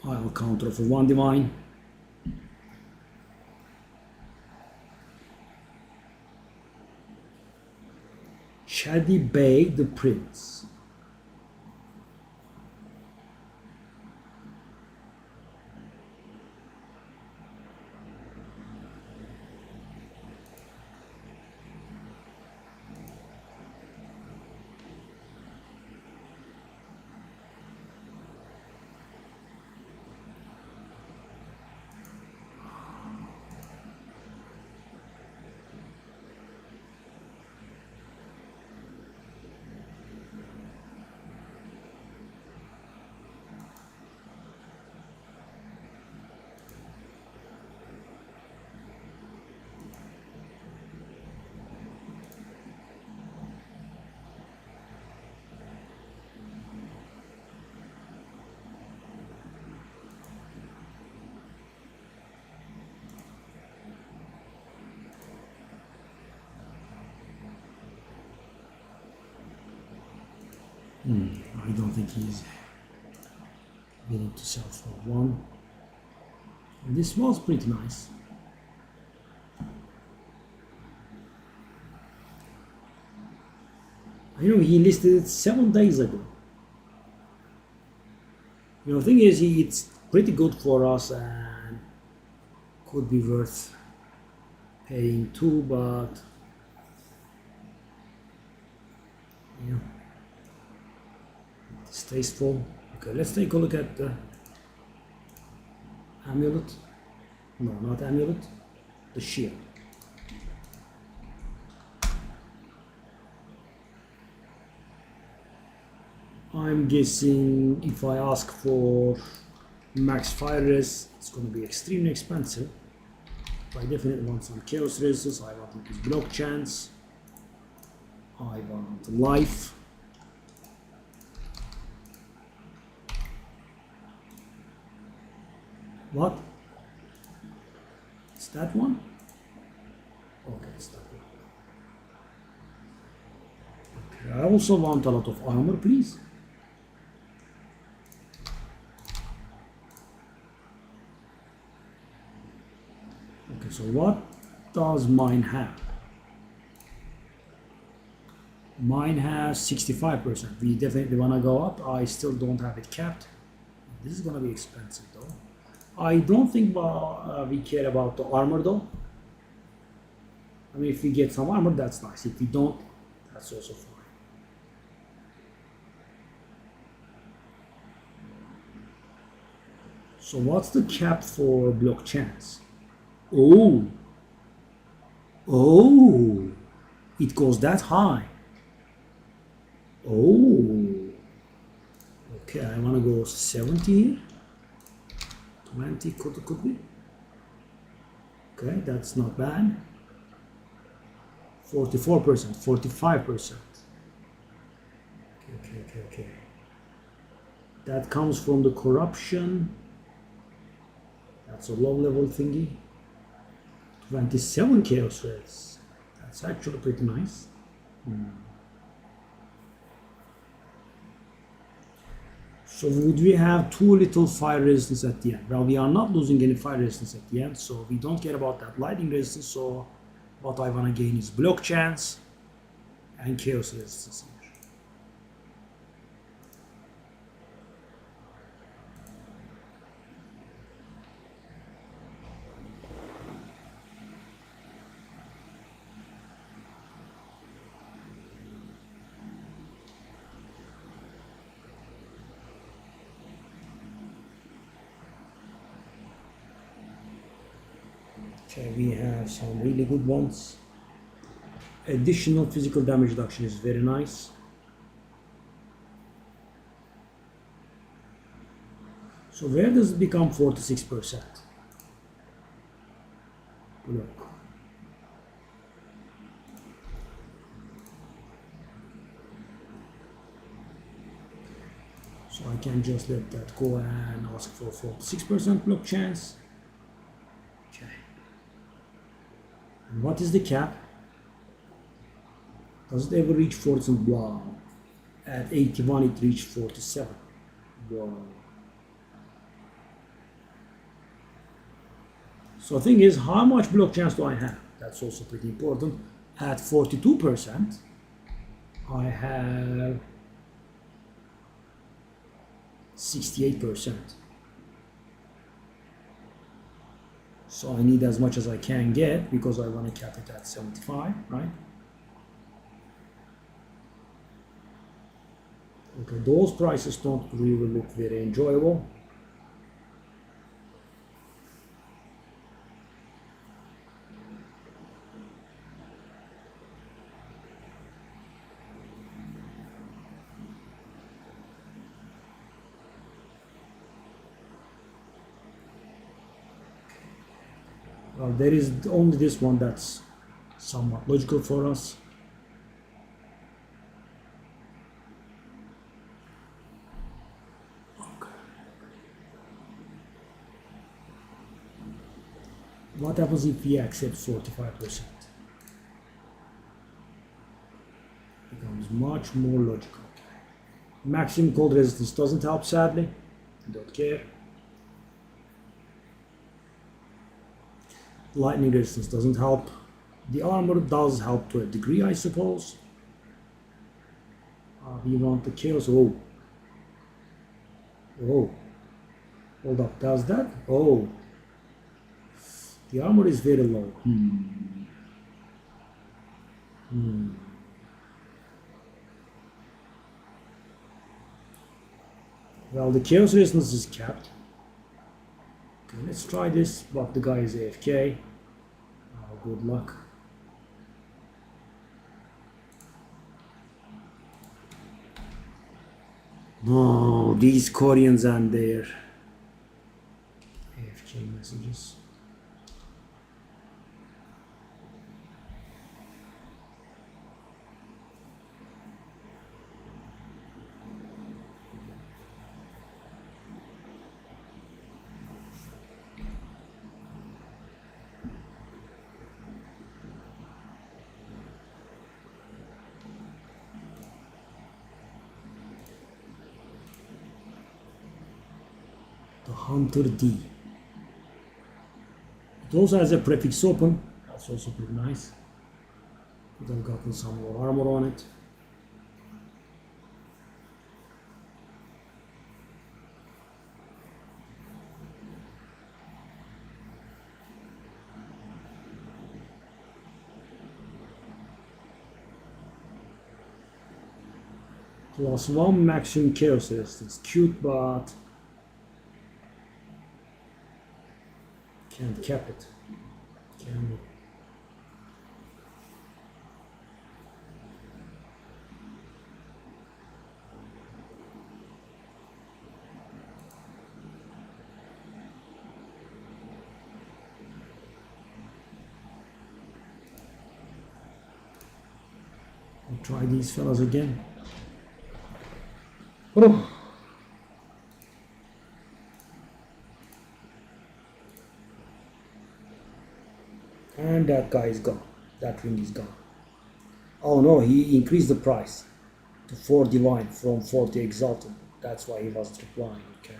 [SPEAKER 1] I'll counter for 1 divine. Shadi Bey the Prince. I don't think he's willing to sell for 1. And this was pretty nice. I know he listed it 7 days ago. You know, the thing is, it's pretty good for us and could be worth paying 2, but yeah, it's tasteful. Okay, let's take a look at the Amulet. No, not amulet. The shield. I'm guessing if I ask for max fire res, it's going to be extremely expensive. I definitely want some chaos resistance. I want this block chance. I want life. What? It's that one? Okay, it's that one. Okay, I also want a lot of armor, please. Okay, so what does mine have? Mine has 65%. We definitely want to go up. I still don't have it capped. This is going to be expensive though. I don't think we care about the armor though. I mean, if we get some armor, that's nice. If we don't, that's also fine. So what's the cap for block chance? Oh, it goes that high. Oh, okay. I want to go 70 here. 20 could be. Okay, that's not bad. 44%, 45%. Okay. That comes from the corruption. That's a low level thingy. 27 chaos rates. That's actually pretty nice. So would we have too little fire resistance at the end? Well, we are not losing any fire resistance at the end, so we don't care about that lightning resistance. So what I want to gain is block chance and chaos resistance here. Okay, we have some really good ones. Additional physical damage reduction is very nice. So where does it become 46%? Look. So I can just let that go and ask for 46% block chance. Okay. And what is the cap? Does it ever reach 40? Wow. At 81 it reached 47. Wow. So the thing is, how much block chance do I have? That's also pretty important. At 42%, I have 68%. So I need as much as I can get because I want to cap it at 75, right? Okay, those prices don't really look very enjoyable. Well, there is only this one that's somewhat logical for us. Okay. What happens if we accept 45%? Becomes much more logical. Maximum cold resistance doesn't help, sadly. Don't care. Lightning resistance doesn't help. The armor does help to a degree, I suppose. We want the chaos. Oh. Hold up, does that? Oh. The armor is very low. Well, the chaos resistance is capped. Okay, Let's try this, but the guy is AFK. Good luck. No, these Koreans and their AFK messages. The Hunter D. It also has a prefix open. That's also pretty nice. Could have gotten some more armor on it. +1 maximum chaos resistance. Cute, but can't cap it. Can we? I'll try these fellas again. Oh. And that guy is gone. That ring is gone. Oh no, he increased the price to 4 divine from 40 exalted. That's why he was replying. Okay.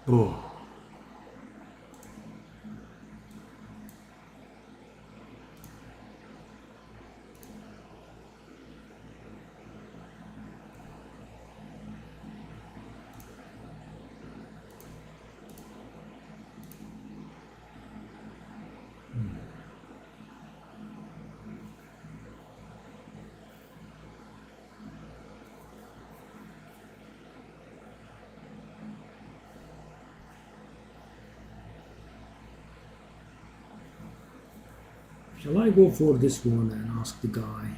[SPEAKER 1] Oh. Shall I go for this one and ask the guy?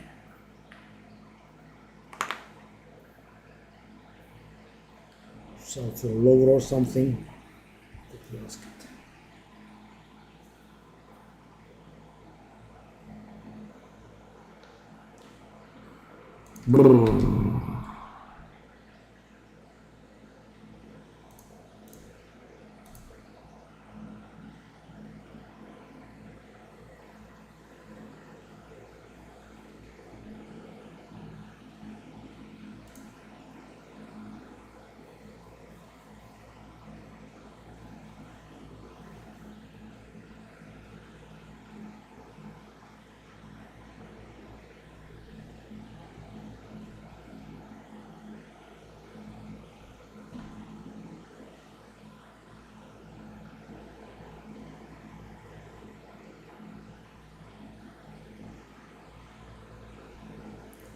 [SPEAKER 1] Sell for lower or something? Quickly ask it. Brrr.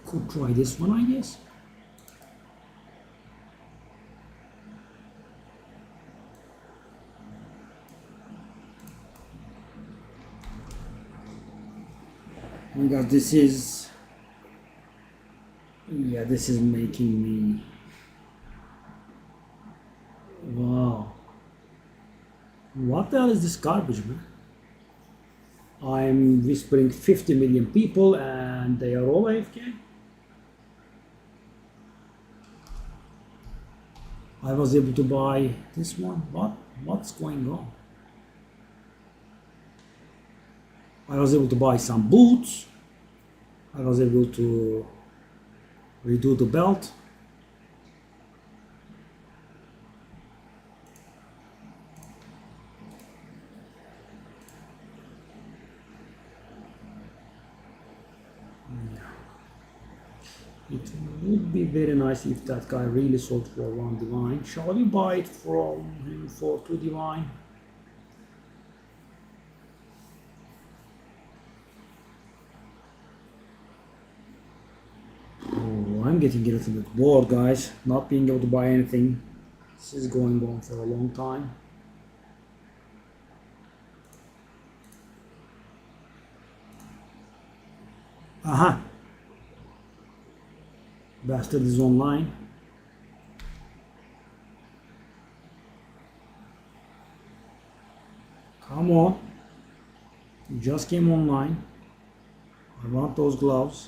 [SPEAKER 1] Could try this one, I guess. Because this is, yeah, this is making me, wow. What the hell is this garbage, man? I'm whispering 50 million people and they are all AFK. I was able to buy this one. What's going on? I was able to buy some boots. I was able to redo the belt. would be very nice if that guy really sold for 1 divine. Shall we buy it from him for 2 divine? Oh, I'm getting a little bit bored, guys, not being able to buy anything. This is going on for a long time. Aha! Bastard is online. Come on. You just came online. I want those gloves.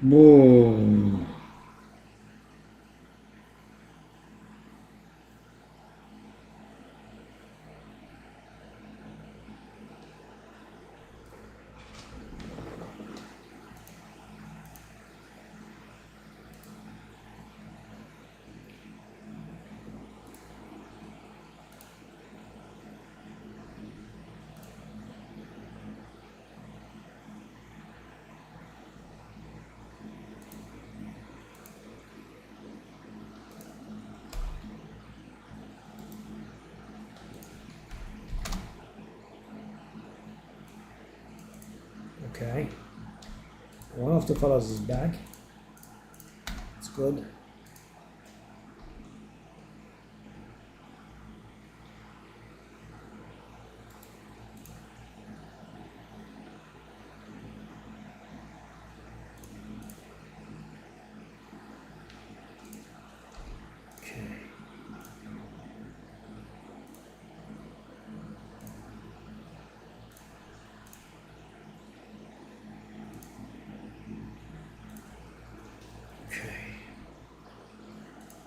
[SPEAKER 1] Boom. Okay. One of the fellas is back. It's good. Okay.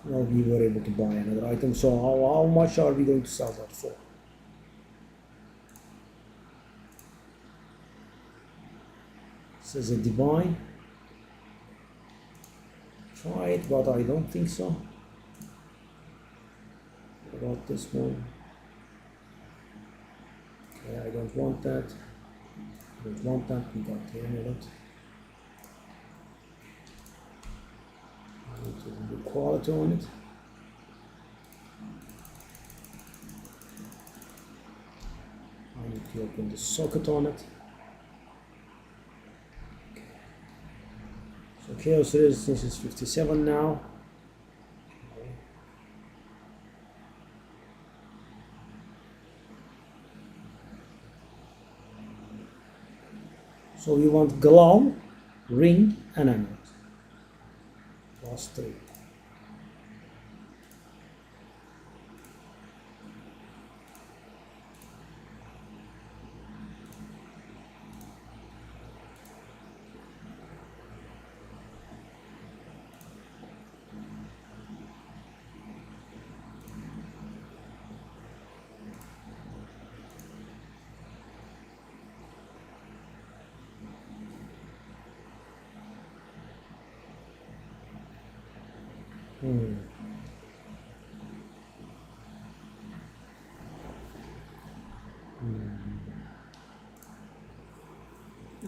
[SPEAKER 1] Well, we were able to buy another item. So how much are we going to sell that for? Says a divine. Try it, but I don't think so. What about this one? Okay, I don't want that. I don't want that. We got the amulet. I need to do quality on it. I need to open the socket on it. Okay. So chaos resistance is 57 now. Okay. So we want glove, ring, and amulet. Plus 3.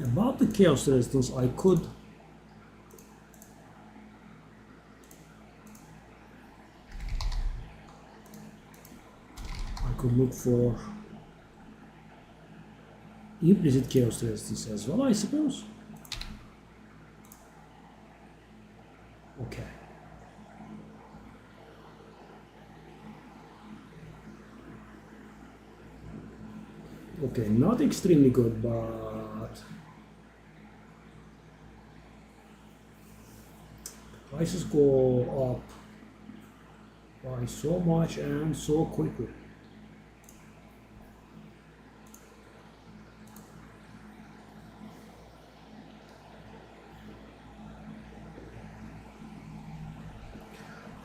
[SPEAKER 1] About the chaos resistance, I could look for implicit chaos resistance as well, I suppose. Okay. Okay, not extremely good, but prices go up by so much and so quickly.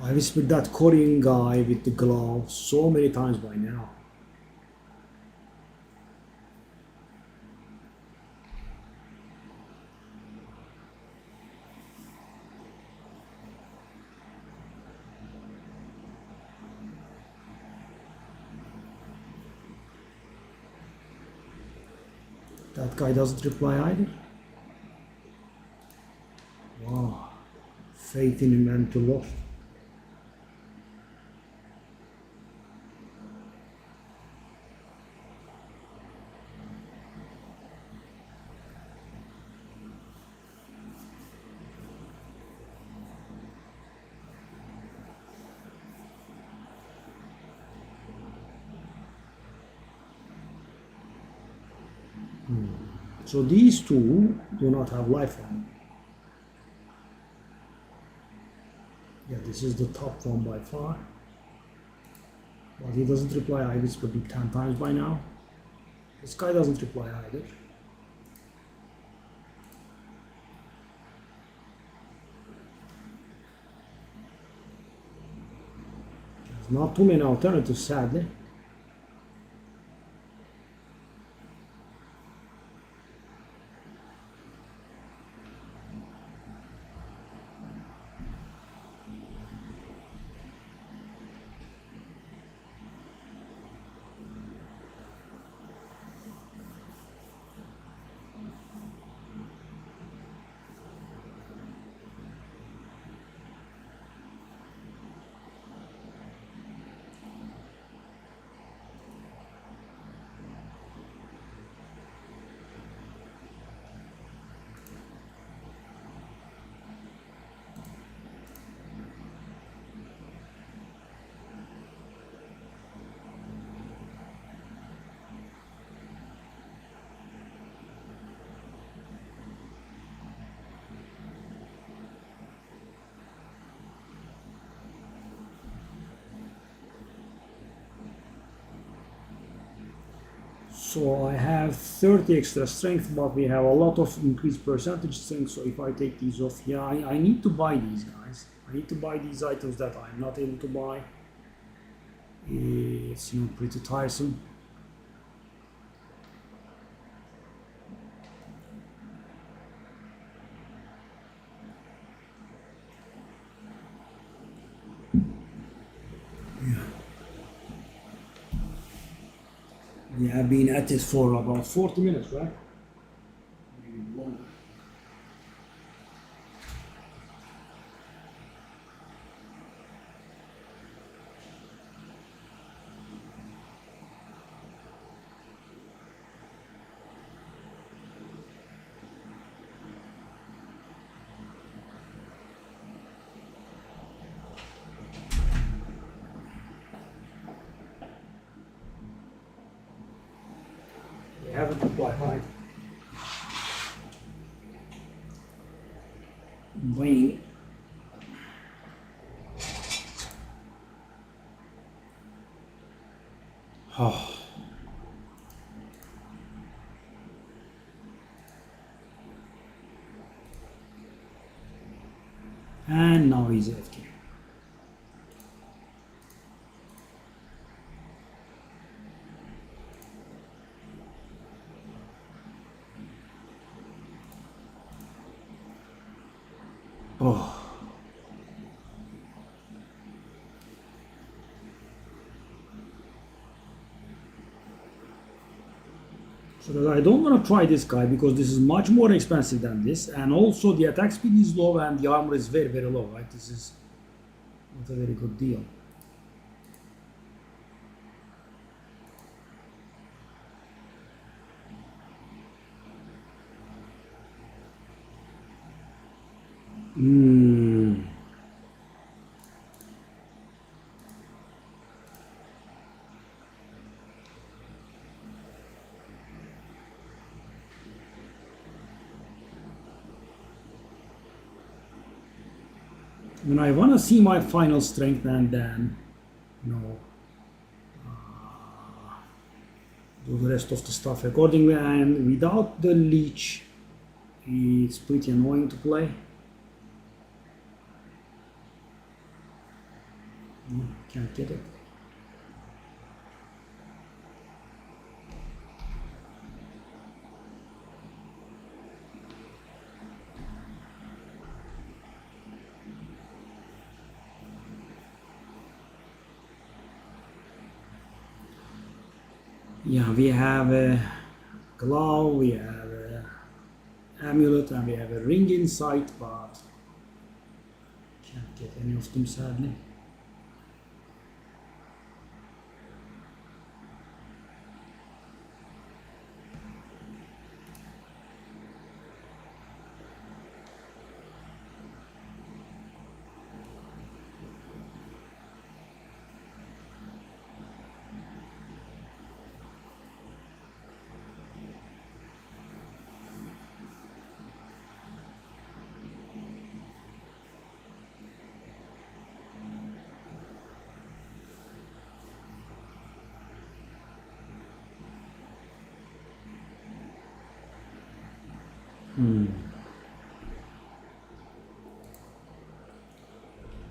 [SPEAKER 1] I whispered that Korean guy with the glove so many times by now. That guy doesn't reply either. Wow. Faith in him and to lost. So these two do not have life on. Yeah, this is the top one by far. But he doesn't reply either. It's probably 10 times by now. This guy doesn't reply either. There's not too many alternatives, sadly. So I have 30 extra strength, but we have a lot of increased percentage strength. So if I take these off, yeah, I need to buy these guys. I need to buy these items that I'm not able to buy. It's pretty tiresome. We have been at it for about 40 minutes, right? Maybe longer. They haven't applied high. Wayne. Oh. And now he's AFK. Oh. So that I don't want to try this guy because this is much more expensive than this, and also the attack speed is low and the armor is very, very low, right? This is not a very good deal. When I want to see my final strength and then, do the rest of the stuff accordingly, and without the leech, it's pretty annoying to play. Can't get it. Yeah, we have glove, we have a amulet, and we have a ring inside, but can't get any of them sadly.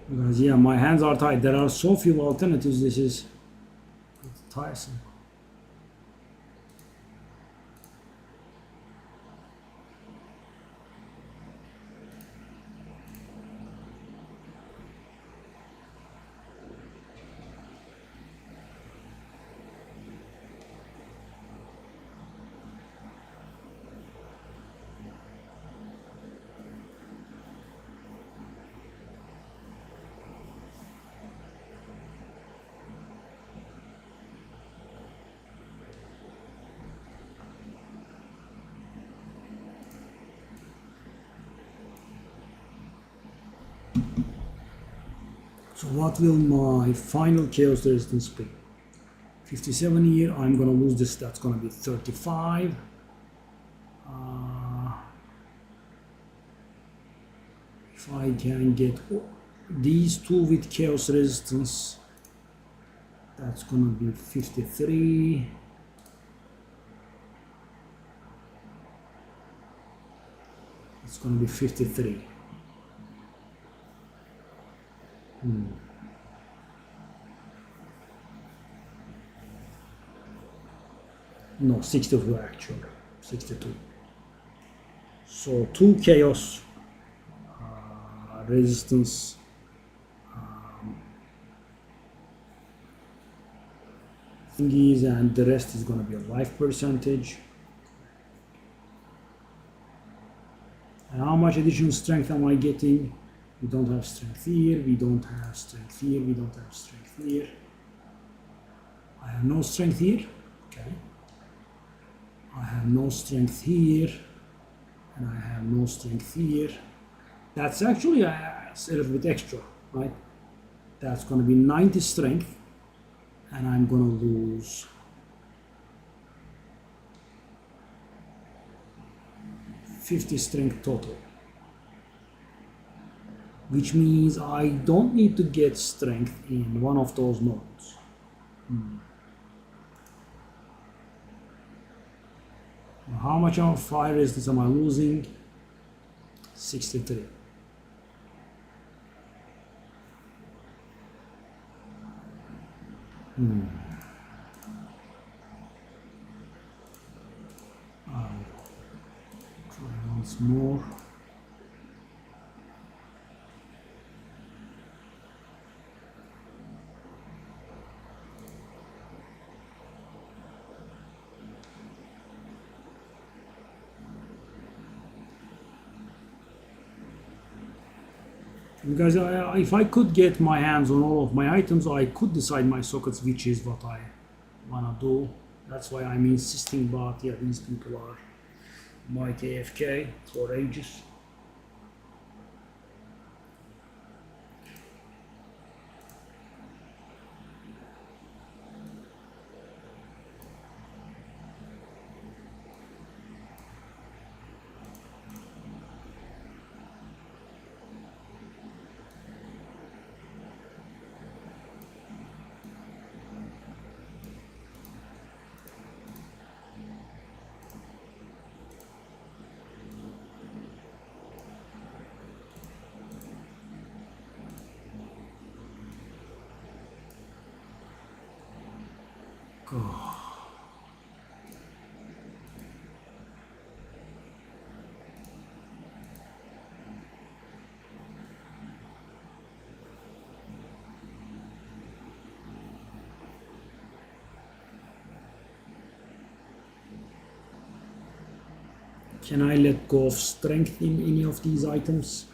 [SPEAKER 1] Because yeah, my hands are tied. There are so few alternatives. This is tiresome. So what will my final chaos resistance be? 57 here, I'm gonna lose this, that's gonna be 35. If I can get these two with chaos resistance, that's gonna be 53. It's gonna be 53. No, 62 actually, 62. So 2 chaos resistance thingies, and the rest is going to be a life percentage. And how much additional strength am I getting? We don't have strength here, we don't have strength here, we don't have strength here. I have no strength here. Okay. I have no strength here, and I have no strength here. That's actually a little bit extra, right? That's going to be 90 strength, and I'm going to lose 50 strength total, which means I don't need to get strength in one of those nodes. How much of fire resistance am I losing? 63. I'll try once more. Because if I could get my hands on all of my items, I could decide my sockets, which is what I wanna do. That's why I'm insisting, but yeah, these people are might AFK for ages. Can I let go of strength in any of these items?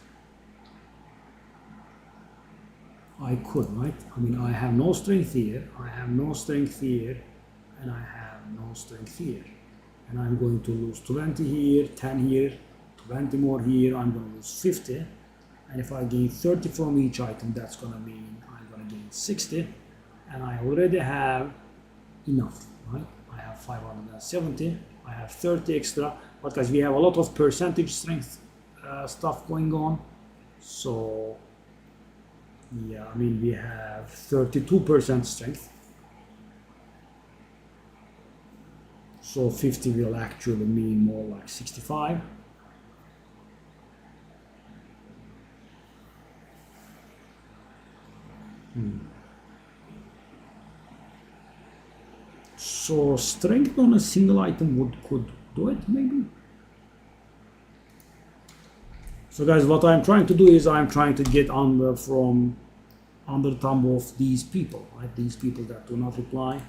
[SPEAKER 1] I could, right? I mean, I have no strength here, I have no strength here, and I have no strength here. And I'm going to lose 20 here, 10 here, 20 more here, I'm going to lose 50. And if I gain 30 from each item, that's going to mean I'm going to gain 60. And I already have enough, right? I have 570, I have 30 extra. But guys, we have a lot of percentage strength stuff going on. So yeah, I mean, we have 32% strength. So 50 will actually mean more like 65. So strength on a single item could do it, maybe. So guys, what I'm trying to do is I'm trying to get under the thumb of these people, right? These people that do not reply.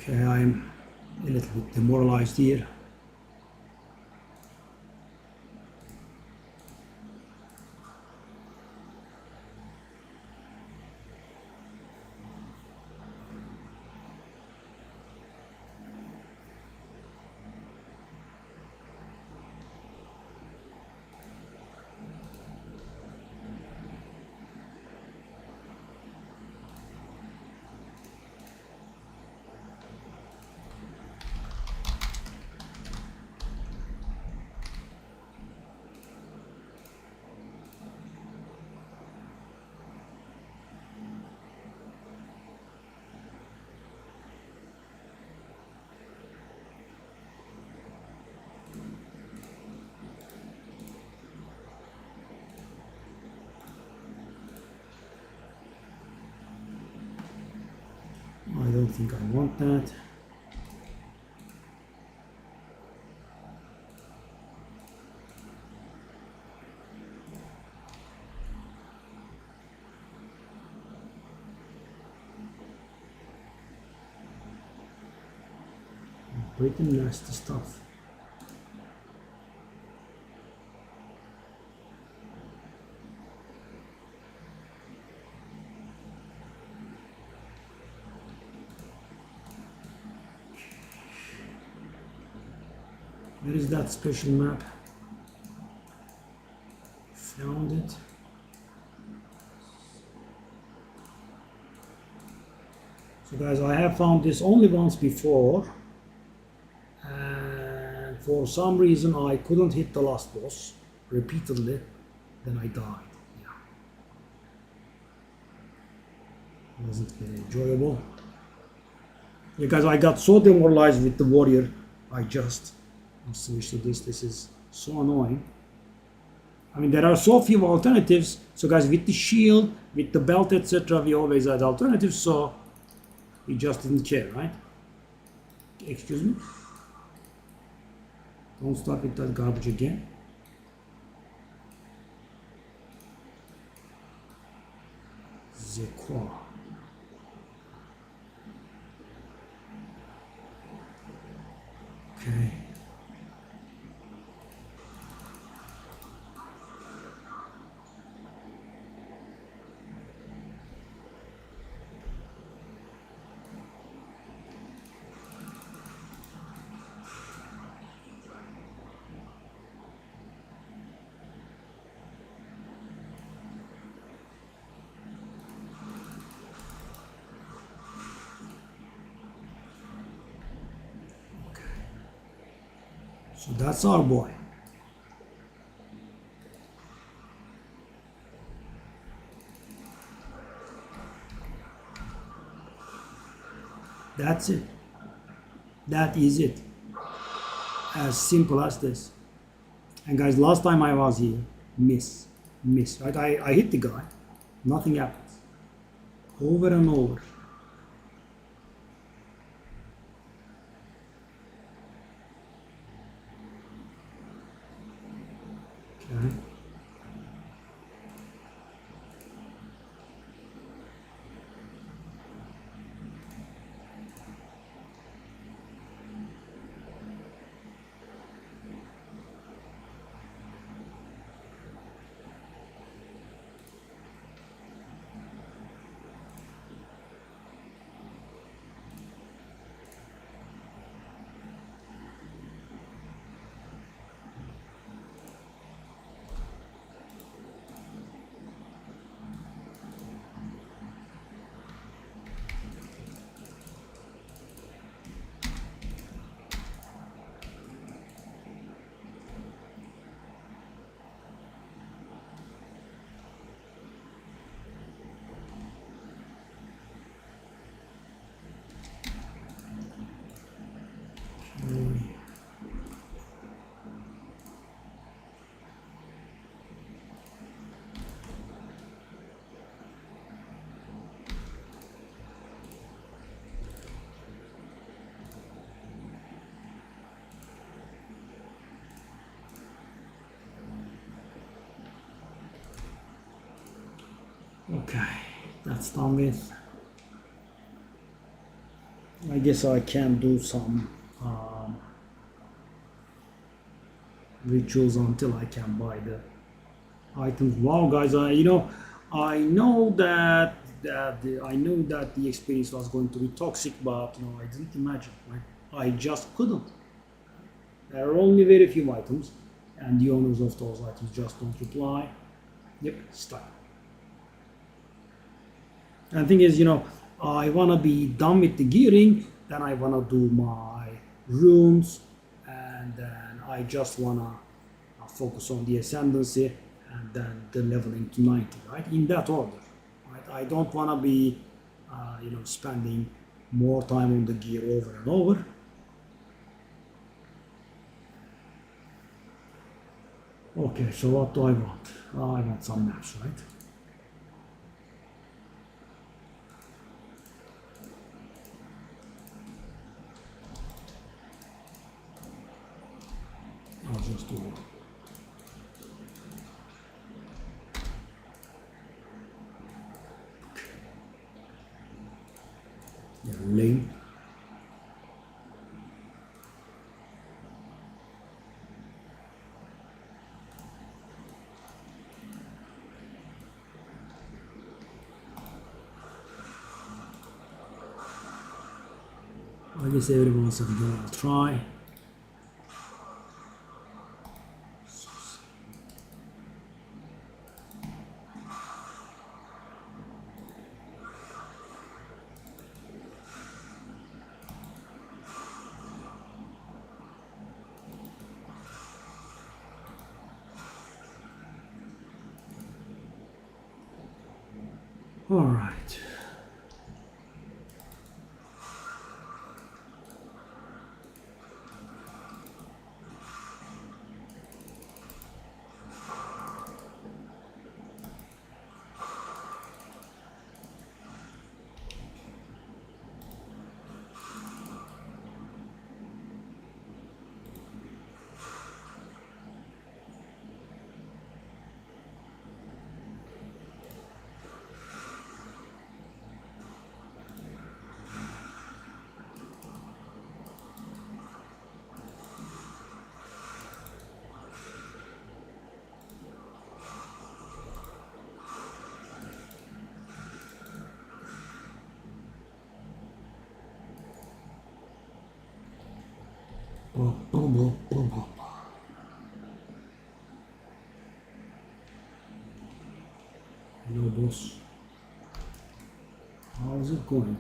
[SPEAKER 1] Okay, I'm a little bit demoralized here. I don't think I want that. Pretty nasty stuff. Where is that special map? Found it. So guys, I have found this only once before, and for some reason I couldn't hit the last boss repeatedly, then I died. Yeah. Wasn't very enjoyable. Yeah guys, I got so demoralized with the warrior, I just switch to this. This is so annoying. I mean, there are so few alternatives. So guys, with the shield, with the belt, etc., we always had alternatives, so we just didn't care, right? Excuse me. Don't start with that garbage again. Zekwa. Okay. So that's our boy. That's it. That is it. As simple as this. And guys, last time I was here, miss, right? I hit the guy, nothing happens. Over and over. Okay. Okay, that's done with. I guess I can do some rituals until I can buy the items. Wow, guys, I know that the experience was going to be toxic, but I didn't imagine. Right? I just couldn't. There are only very few items, and the owners of those items just don't reply. Yep, stuck. And the thing is, I wanna be done with the gearing, then I wanna do my runes, and then I just wanna focus on the ascendancy, and then the leveling to 90, right? In that order, right? I don't wanna be, spending more time on the gear over and over. Okay, so what do I want? I want some maps, right? I'll just do one. Yeah, lane. I guess everyone's gonna try. All right. Boom, boom, boom, boom, boom. Hello, boss. How's it going?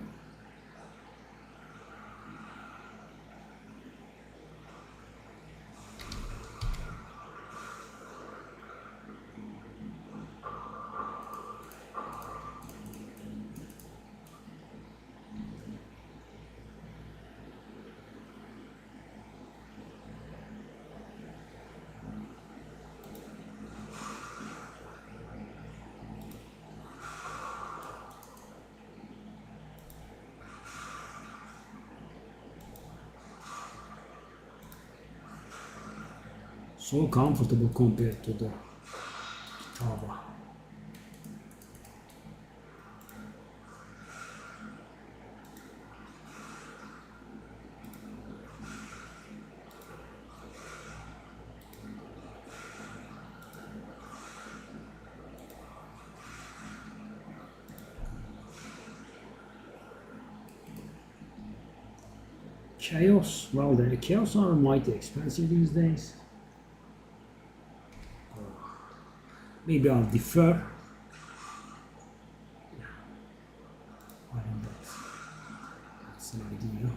[SPEAKER 1] So comfortable compared to the Tava. Chaos, well, the Chaos are mighty expensive these days. Maybe I'll defer. I think that's an idea.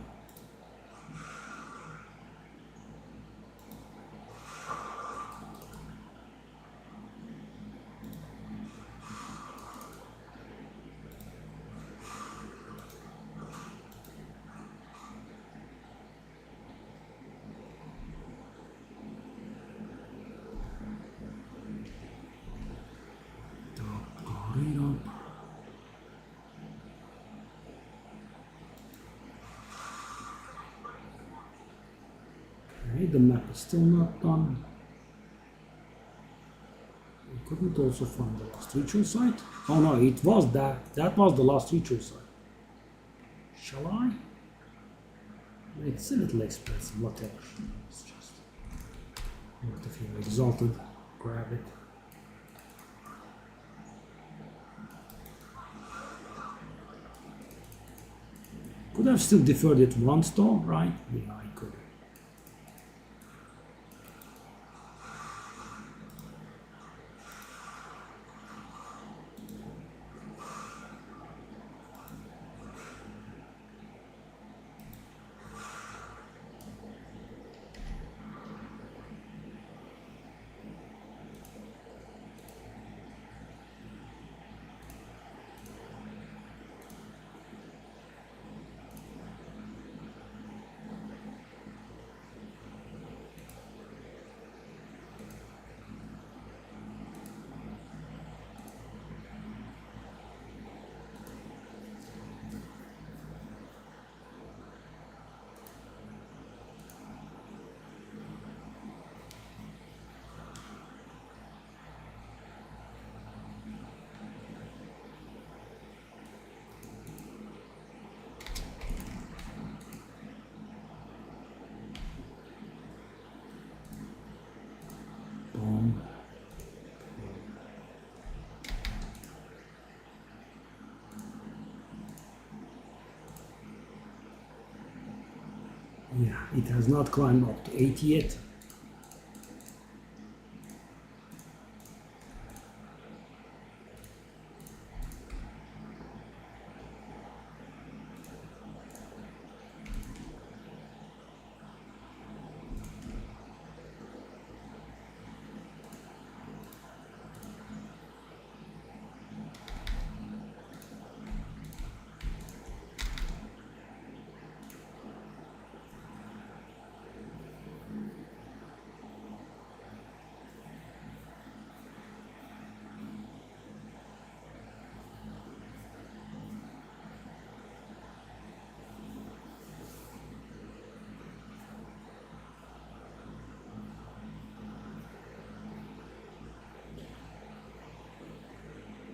[SPEAKER 1] Okay, the map is still not done. We couldn't also find the last ritual site. Oh no, it was that. That was the last ritual site. Shall I? It's a little expensive, whatever. It's just not to feel exalted. Grab it. Could have still deferred it once though, right? Yeah, I could. Boom. Yeah, it has not climbed up to 80 yet.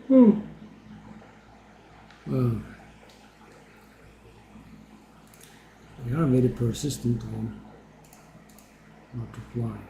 [SPEAKER 1] Well, they are very persistent on not replying.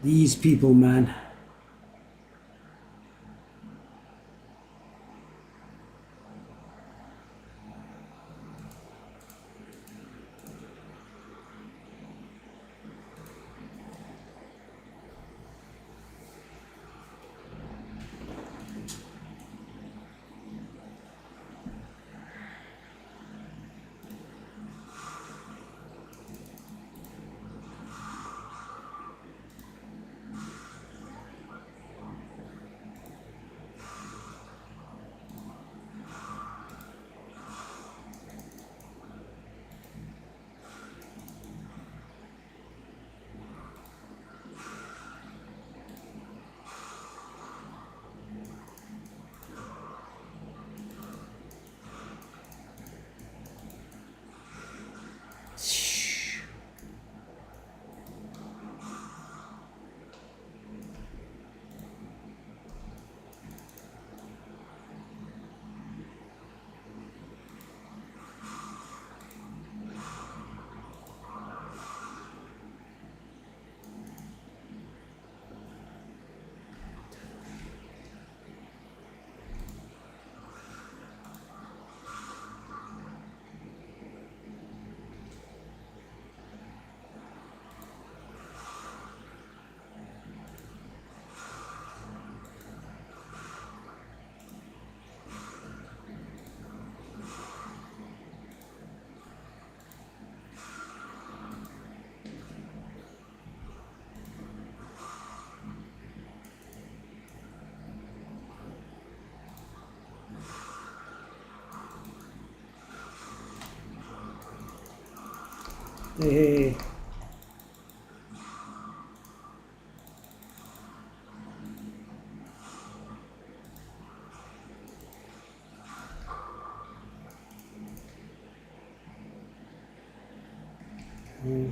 [SPEAKER 1] These people, man. Hey, hey, hey.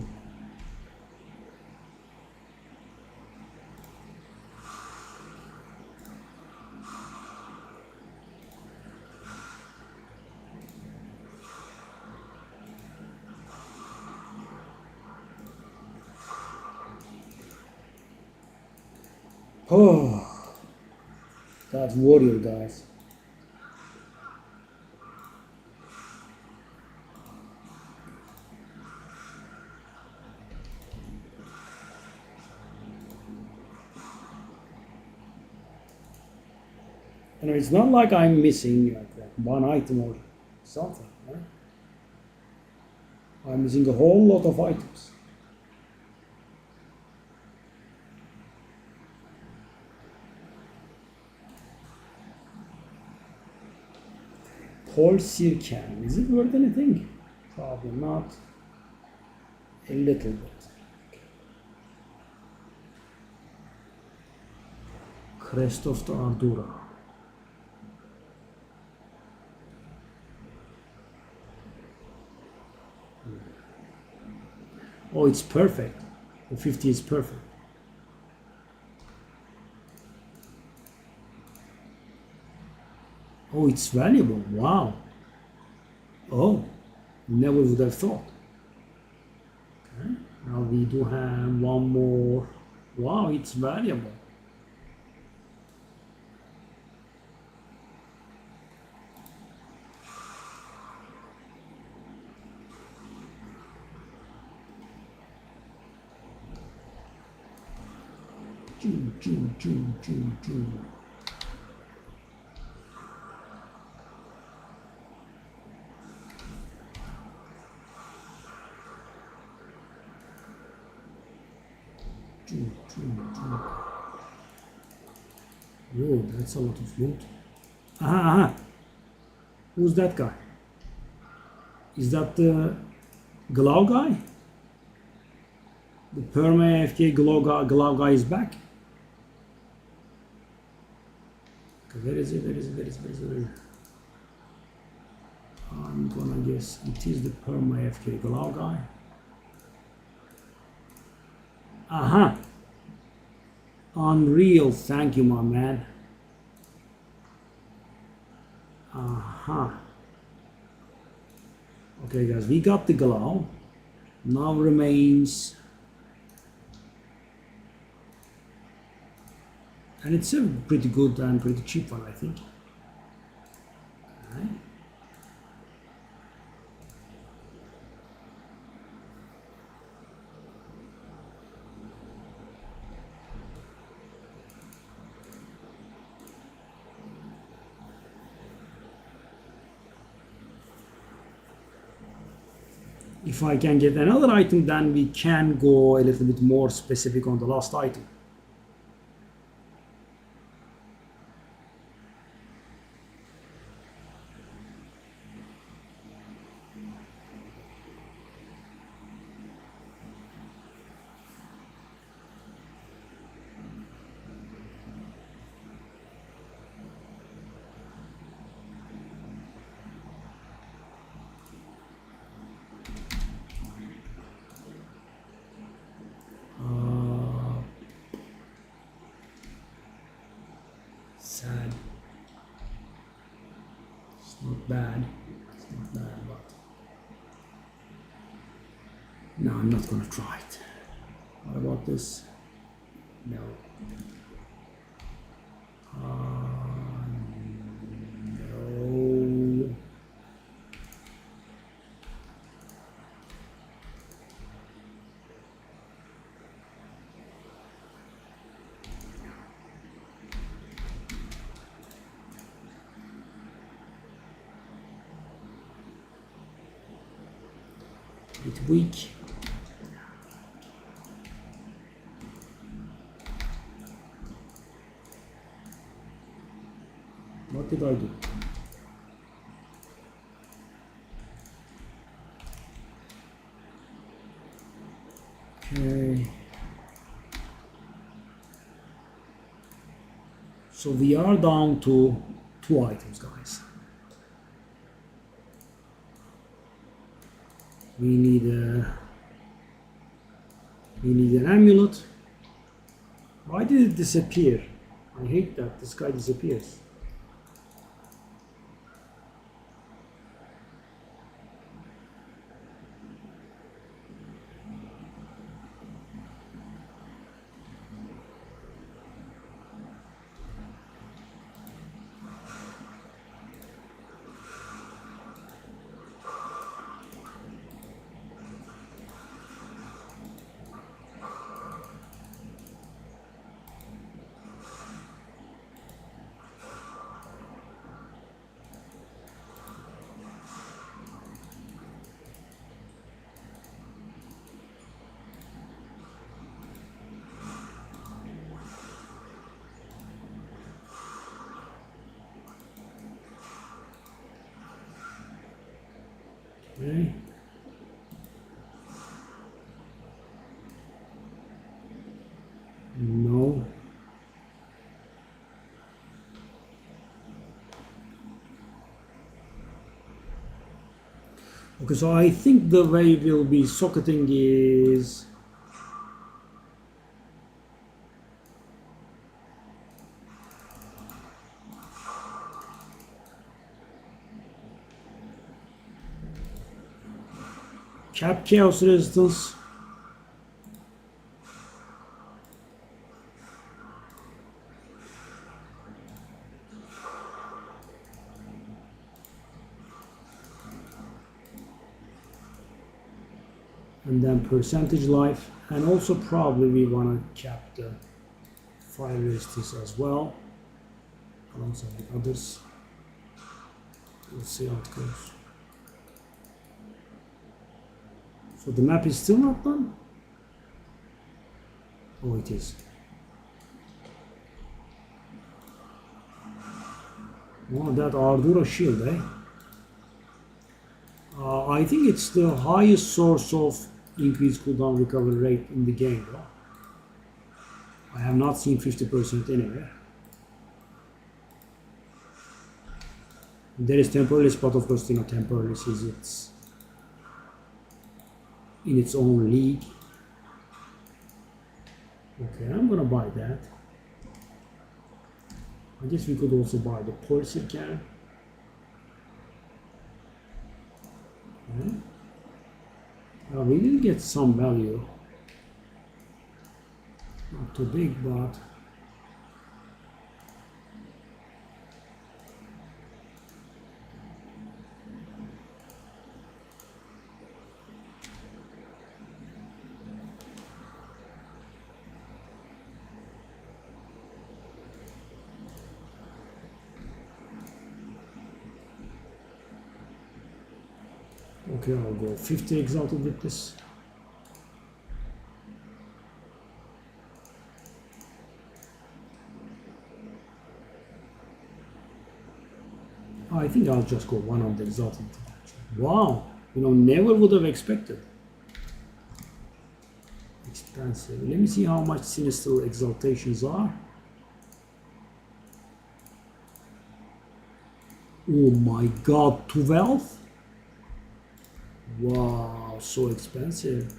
[SPEAKER 1] Oh, that warrior, guys. You know, it's not like I'm missing like one item or something. Right? I'm missing a whole lot of items. Paul Sirkan, is it worth anything? Probably not. A little bit. Crest of the Ardura. Oh, it's perfect. The 50 is perfect. Oh, it's valuable. Wow. Oh, never would have thought. Okay. Now we do have one more. Wow, it's valuable. Choo, choo, choo, choo, choo. Choo, choo, choo. Whoa, that's a lot of loot. Aha, aha. Who's that guy? Is that the Glow guy? The Perma AFK Glow guy is back. Okay, where is it? Where is it? Where is it? Where is it? Where is it? I'm gonna guess it is the Perma AFK Glow guy. Aha! Unreal, thank you, my man. Aha. Okay, guys, we got the Glow. Now remains, and it's a pretty good and pretty cheap one, I think. Okay. If I can get another item, then we can go a little bit more specific on the last item. Sad. It's not bad. It's not bad, but no, I'm not gonna try it. What about this? No. No. Bit weak. What did I do? So we are down to 2 items, guys. We need an amulet. Why did it disappear? I hate that this guy disappears. Okay. No. Okay, so I think the way we'll be socketing is cap chaos resistance, and then percentage life, and also probably we want to cap the fire resistance as well alongside the others. We'll see how it goes. So the map is still not done? Oh, it is. Oh, that Ardura shield, eh? I think it's the highest source of increased cooldown recovery rate in the game, though. I have not seen 50% anywhere. There is Temporalis, but of course, you know, Temporalis is in its own league. Okay, I'm gonna buy that. I guess we could also buy the Pulsar can. Okay. We will get some value. Not too big, but okay, I'll go 50 exalted with this. I think I'll just go 1 on the exalted. Wow, you know, never would have expected. Expensive. Let me see how much sinister exaltations are. Oh my god, 12? Wow, so expensive.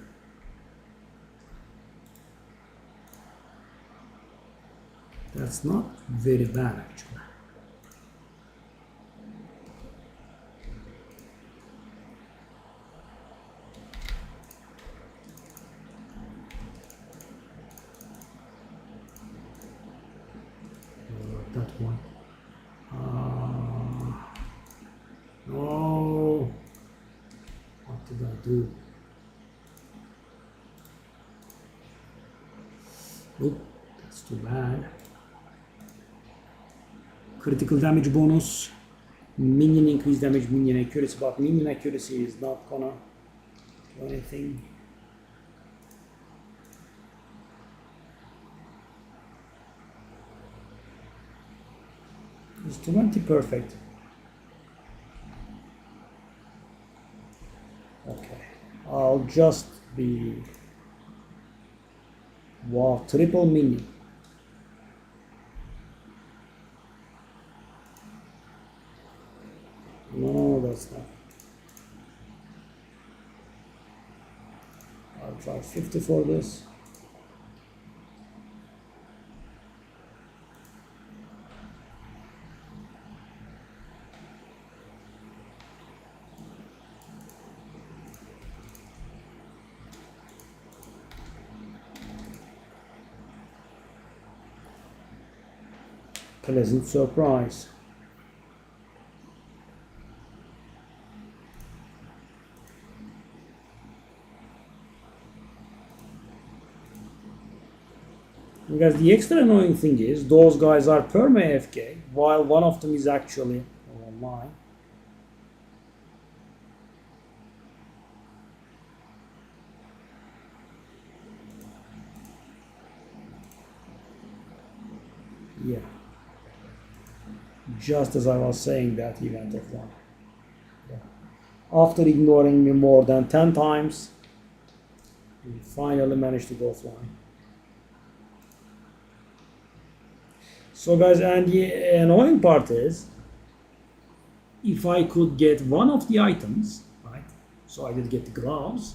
[SPEAKER 1] That's not very bad actually. That one. No. What did I do? Oh, that's too bad. Critical damage bonus. Minion increased damage, minion accuracy, but minion accuracy is not gonna do anything. It's 20 perfect. Okay, I'll just be, wow, triple minion. No, that's not. I'll try 50 for this. Pleasant surprise. Because the extra annoying thing is those guys are perma AFK while one of them is actually online. Yeah. Just as I was saying that he went offline. Yeah. After ignoring me more than 10 times, he finally managed to go offline. So guys, and the annoying part is, if I could get one of the items, right? So I did get the gloves.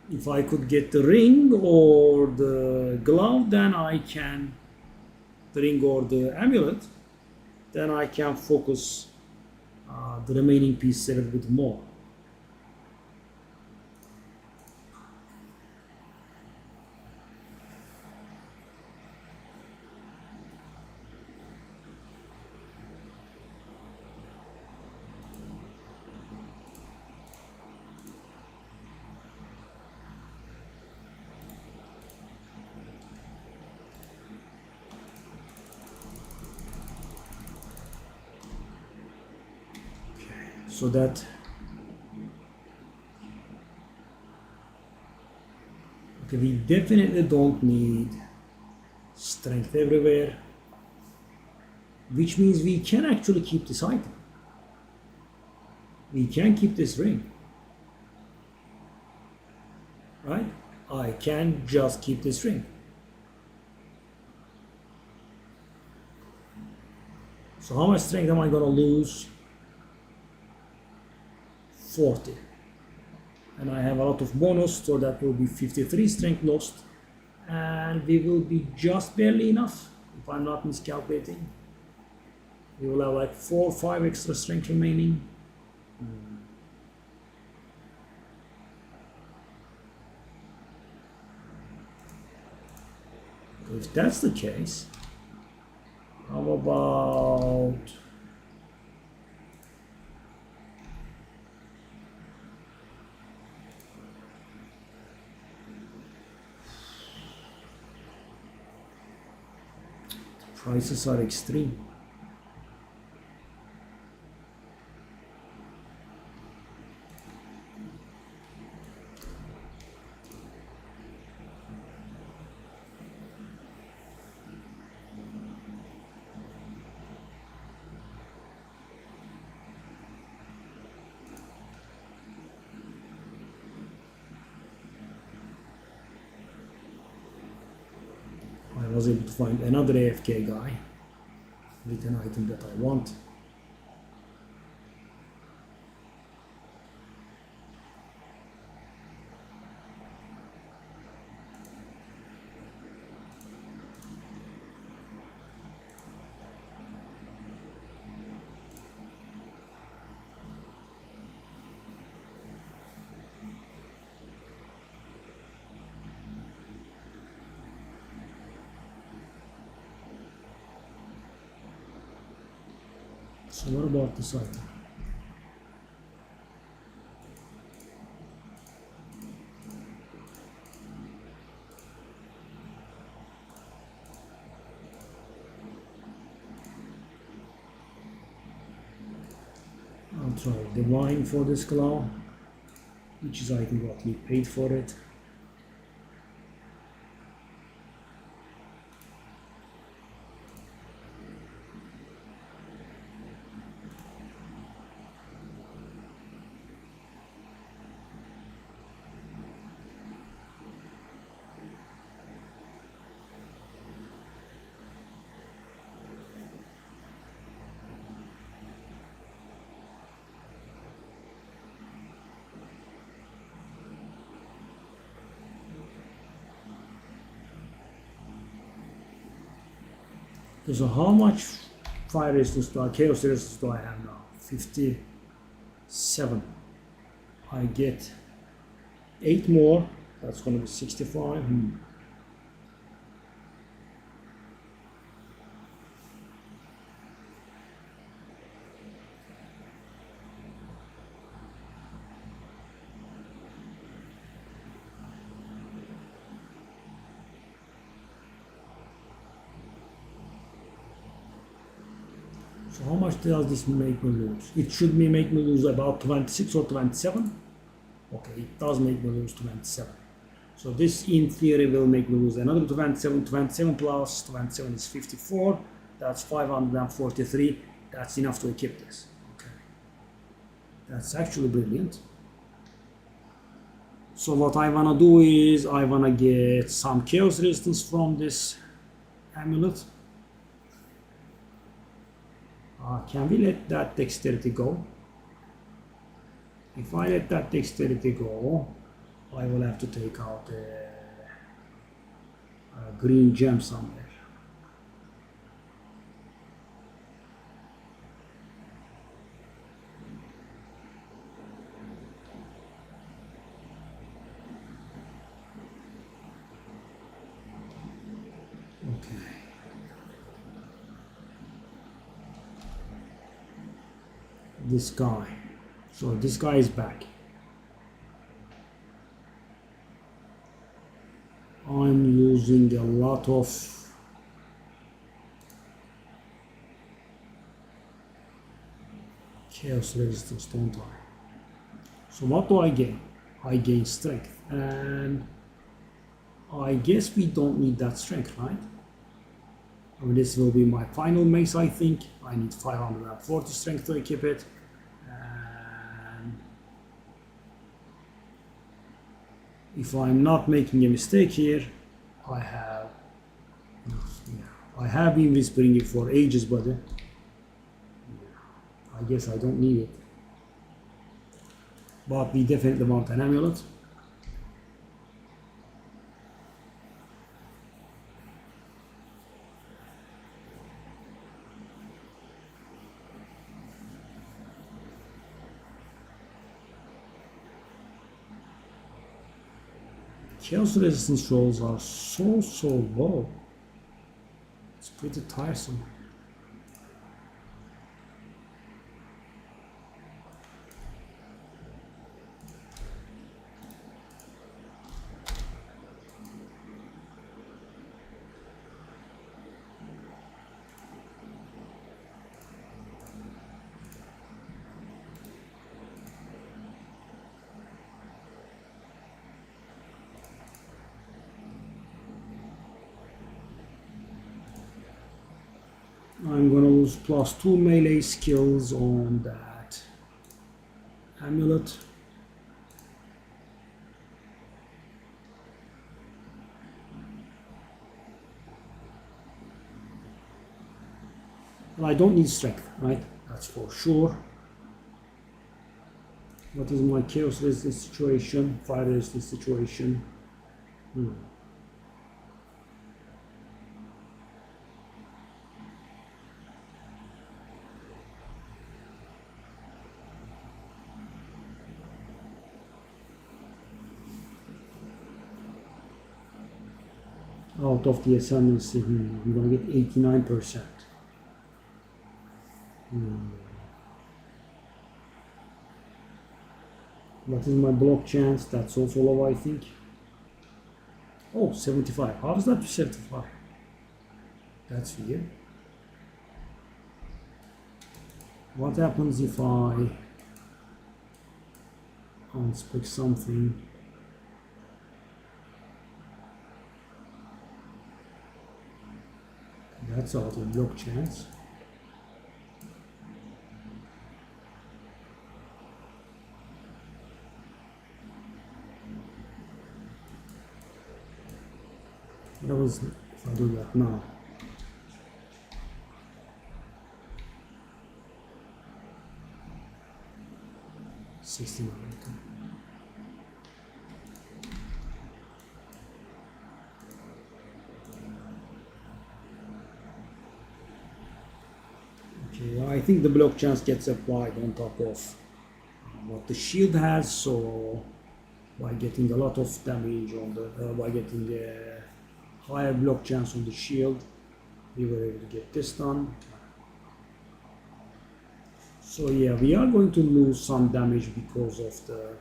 [SPEAKER 1] If I could get the ring or the glove, then I can, the ring or the amulet, then I can focus the remaining pieces a little bit more. So that okay, we definitely don't need strength everywhere, which means we can actually keep this item. We can keep this ring, right? I can just keep this ring. So how much strength am I gonna lose? 40. And I have a lot of bonus, so that will be 53 strength lost, and we will be just barely enough if I'm not miscalculating. We will have like 4 or 5 extra strength remaining. If that's the case, how about prices are extreme. I was able to find another AFK guy with an item that I want. So what about this item? I'll try Divine for this claw, which is I think what we paid for it. Okay, so how much fire resistance chaos resistance do I have now? 57. I get 8 more. That's going to be 65. So how much does this make me lose? It should make me lose about 26 or 27. Okay, it does make me lose 27. So this in theory will make me lose another 27. 27 plus 27 is 54. That's 543. That's enough to equip this. Okay. That's actually brilliant. So what I wanna do is I wanna get some chaos resistance from this amulet. Can we let that dexterity go? If I let that dexterity go, I will have to take out a green gem somewhere. Okay. This guy. So this guy is back. I'm losing a lot of chaos resistance, don't I? So what do I gain? I gain strength, and I guess we don't need that strength, right? I mean, this will be my final mace, I think. I need 540 strength to equip it. And if I'm not making a mistake here, I have been whispering it for ages, buddy. I guess I don't need it. But we definitely want an amulet. Chaos resistance rolls are so low. It's pretty tiresome. I'm gonna lose +2 melee skills on that amulet. Well, I don't need strength, right? That's for sure. What is my chaos resistance situation? Fire resistance situation? Out of the ascendancy, I'm gonna get 89%. What is my block chance? That's also low, I think. Oh, 75. How is that 75? That's weird. What happens if I unspec something? That's out of block chance. What was if I do that now? $69. Okay, I think the block chance gets applied on top of what the shield has, so by getting a lot of damage on the by getting a higher block chance on the shield, we were able to get this done. So yeah, we are going to lose some damage because of the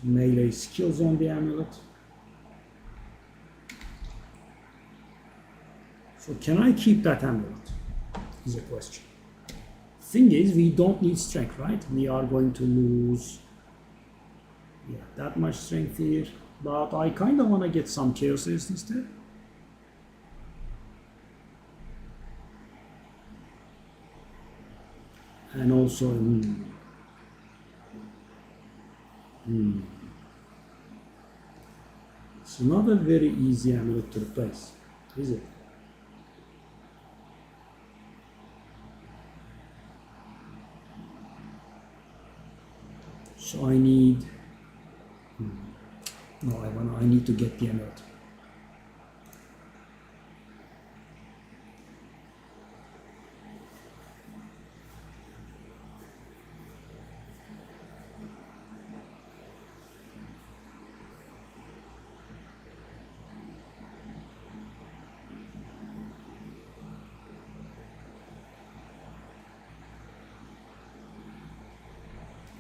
[SPEAKER 1] melee skills on the amulet. So can I keep that amulet is a question. Thing is, we don't need strength, right? We are going to lose that much strength here, but I kind of want to get some chaos resistance there. And also it's not a very easy amulet to replace, is it? So I need I need to get the amulet.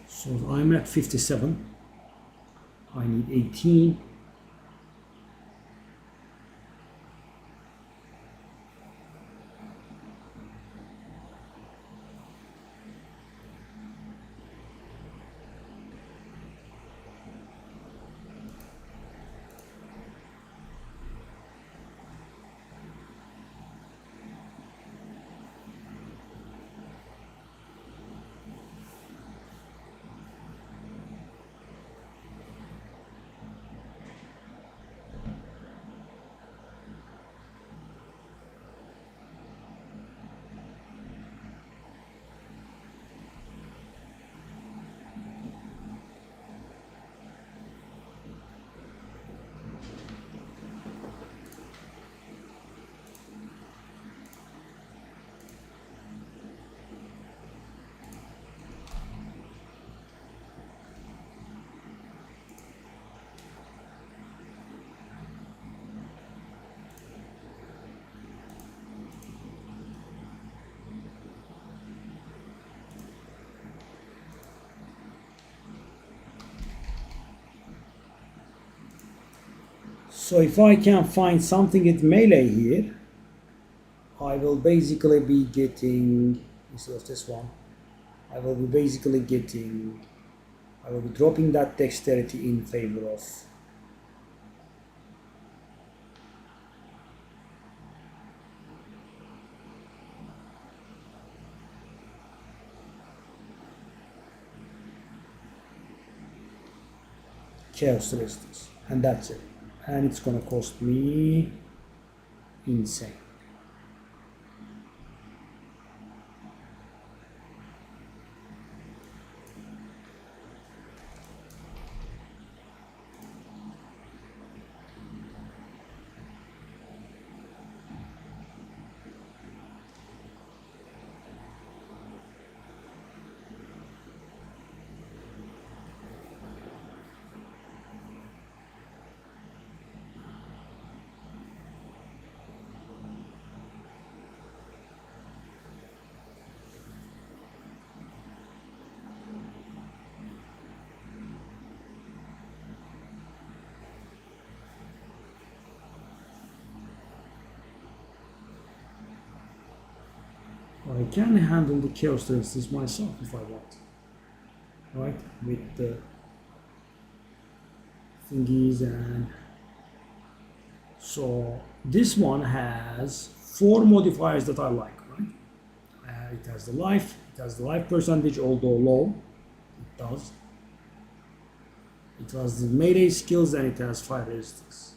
[SPEAKER 1] So I'm at 57. I need 18. So if I can find something at melee here, I will basically be getting, instead of this one, I will be dropping that dexterity in favor of chaos resistance, and that's it. And it's gonna cost me insane. I can handle the chaos resistance myself if I want, right? With the thingies, and so this one has 4 modifiers that I like, right? It has the life percentage, although low, it does. It has the melee skills, and it has fire resistance.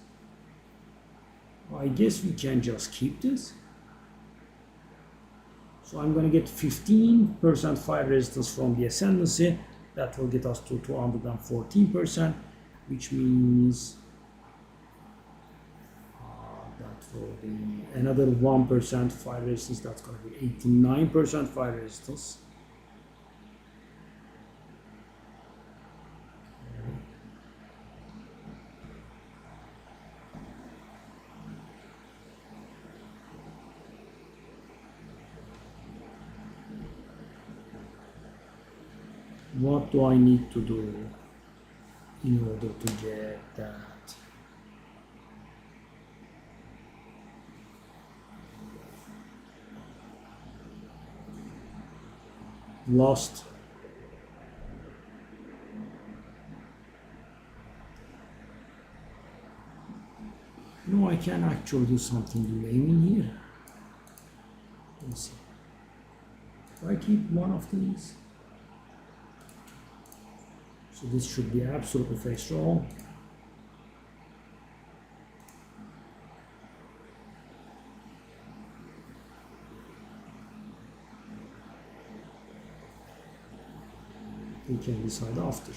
[SPEAKER 1] I guess we can just keep this. So I'm going to get 15% fire resistance from the Ascendancy. That will get us to 214%, which means that for the another 1% fire resistance, that's going to be 89% fire resistance. What do I need to do in order to get that? Lost. No, I can actually do something in here. Let me see. If I keep one of these, so this should be absolutely face roll. We can decide after.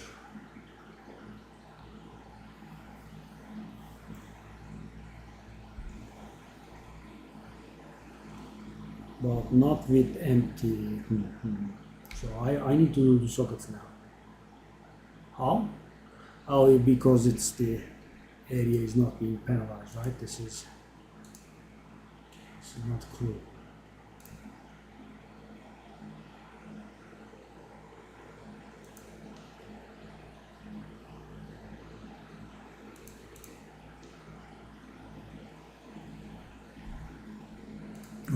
[SPEAKER 1] But not with empty. So I need to do the sockets now. How? Oh, because it's the area is not being penalized, right? This is not cool.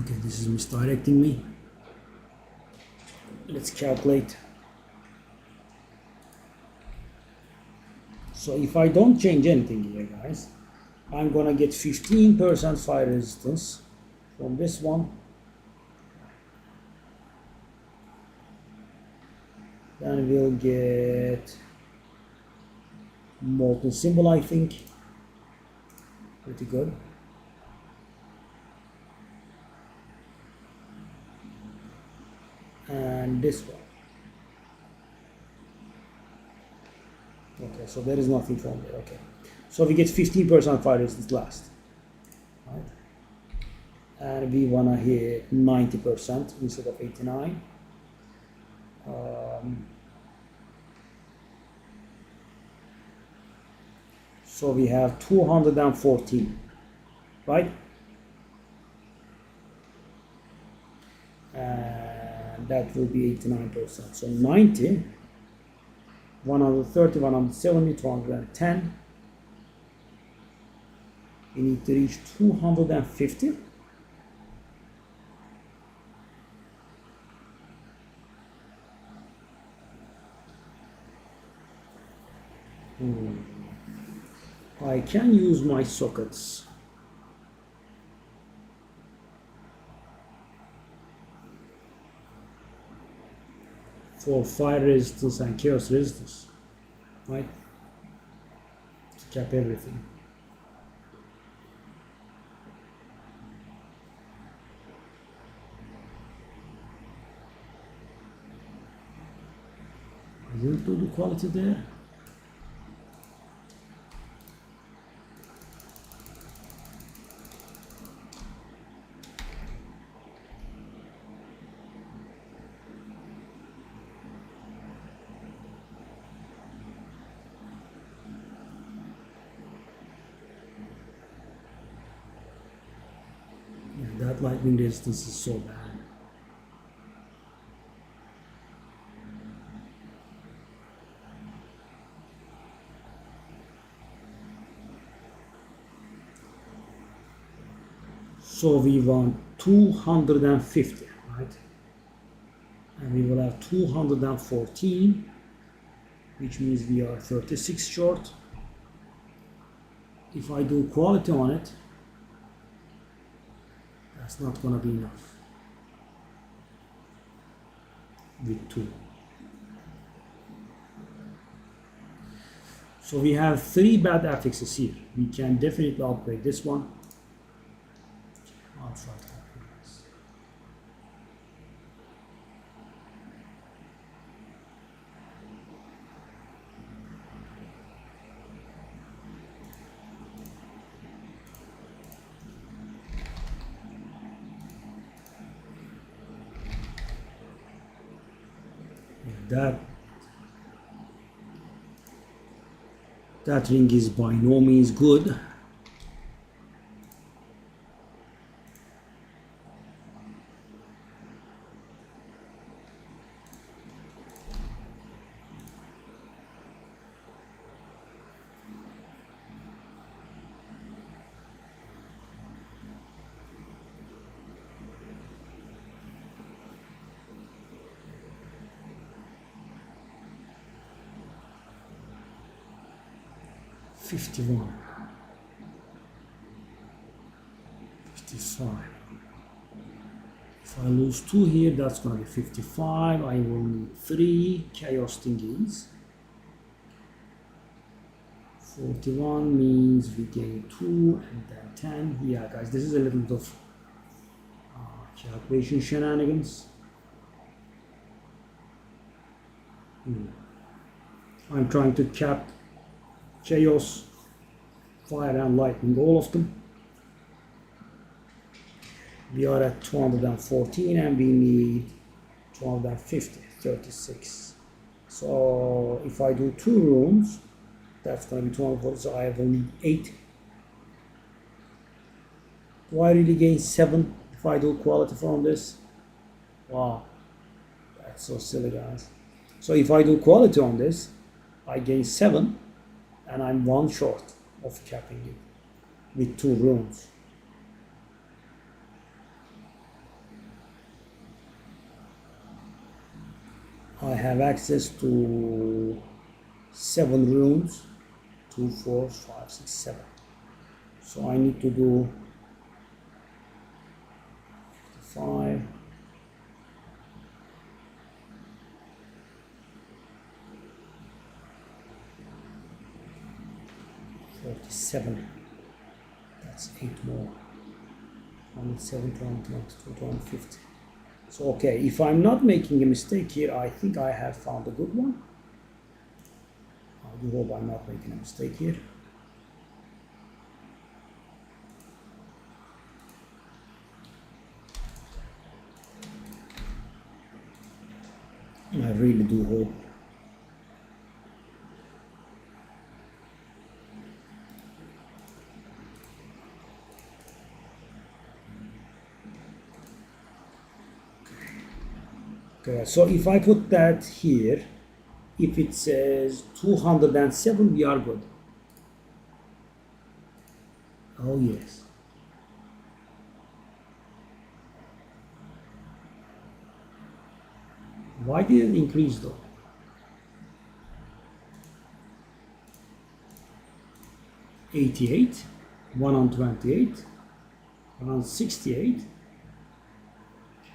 [SPEAKER 1] Okay, this is misdirecting me. Let's calculate. So if I don't change anything here, guys, I'm gonna get 15% fire resistance from this one. Then we'll get molten symbol, I think. Pretty good. And this one. Okay, so there is nothing from there. Okay, so we get 15% fire resistance last, right? And we wanna hit 90% instead of 89. So we have 214, right? And that will be 89%. So 90, 130, 170, 210. We need to reach 250. I can use my sockets. For fire resistance and chaos resistance, right? To cap everything. I didn't do the quality there. That lightning resistance is so bad. So we want 250, right? And we will have 214, which means we are 36 short. If I do quality on it, that's not gonna be enough with 2. So we have 3 bad affixes here. We can definitely upgrade this one. I'll try to upgrade this. that ring is by no means good. $51, $55. If I lose 2 here, that's going to be 55. I will need 3 chaos thingies. 41 means we gain 2 and then 10. Yeah, guys, this is a little bit of calculation shenanigans. I'm trying to cap chaos, fire and lightning, all of them. We are at 214 and we need 250, 36. So if I do 2 rooms, that's going to be 240, so I have only 8. Do I really gain 7 if I do quality from this? Wow, that's so silly, guys. So if I do quality on this, I gain 7 and I'm 1 short of capping it with 2 rooms. I have access to 7 rooms, 2, 4, 5, 6, 7. So I need to do 55, 47. That's 8 more. 107, 250. So okay, if I'm not making a mistake here, I think I have found a good one. I do hope I'm not making a mistake here. I really do hope. Okay, so if I put that here, if it says 207, we are good. Oh yes. Why did it increase though? $88, 128, 168.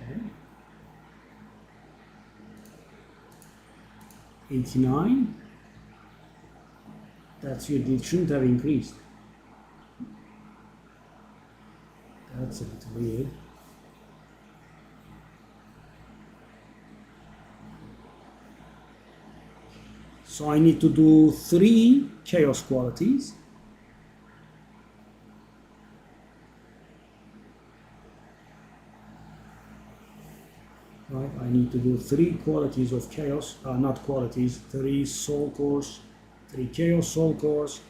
[SPEAKER 1] Okay. 89. That's weird. It shouldn't have increased. That's a bit weird. So I need to do 3 chaos qualities. Right, I need to do 3 qualities of chaos, not qualities, 3 soul cores, 3 chaos soul cores.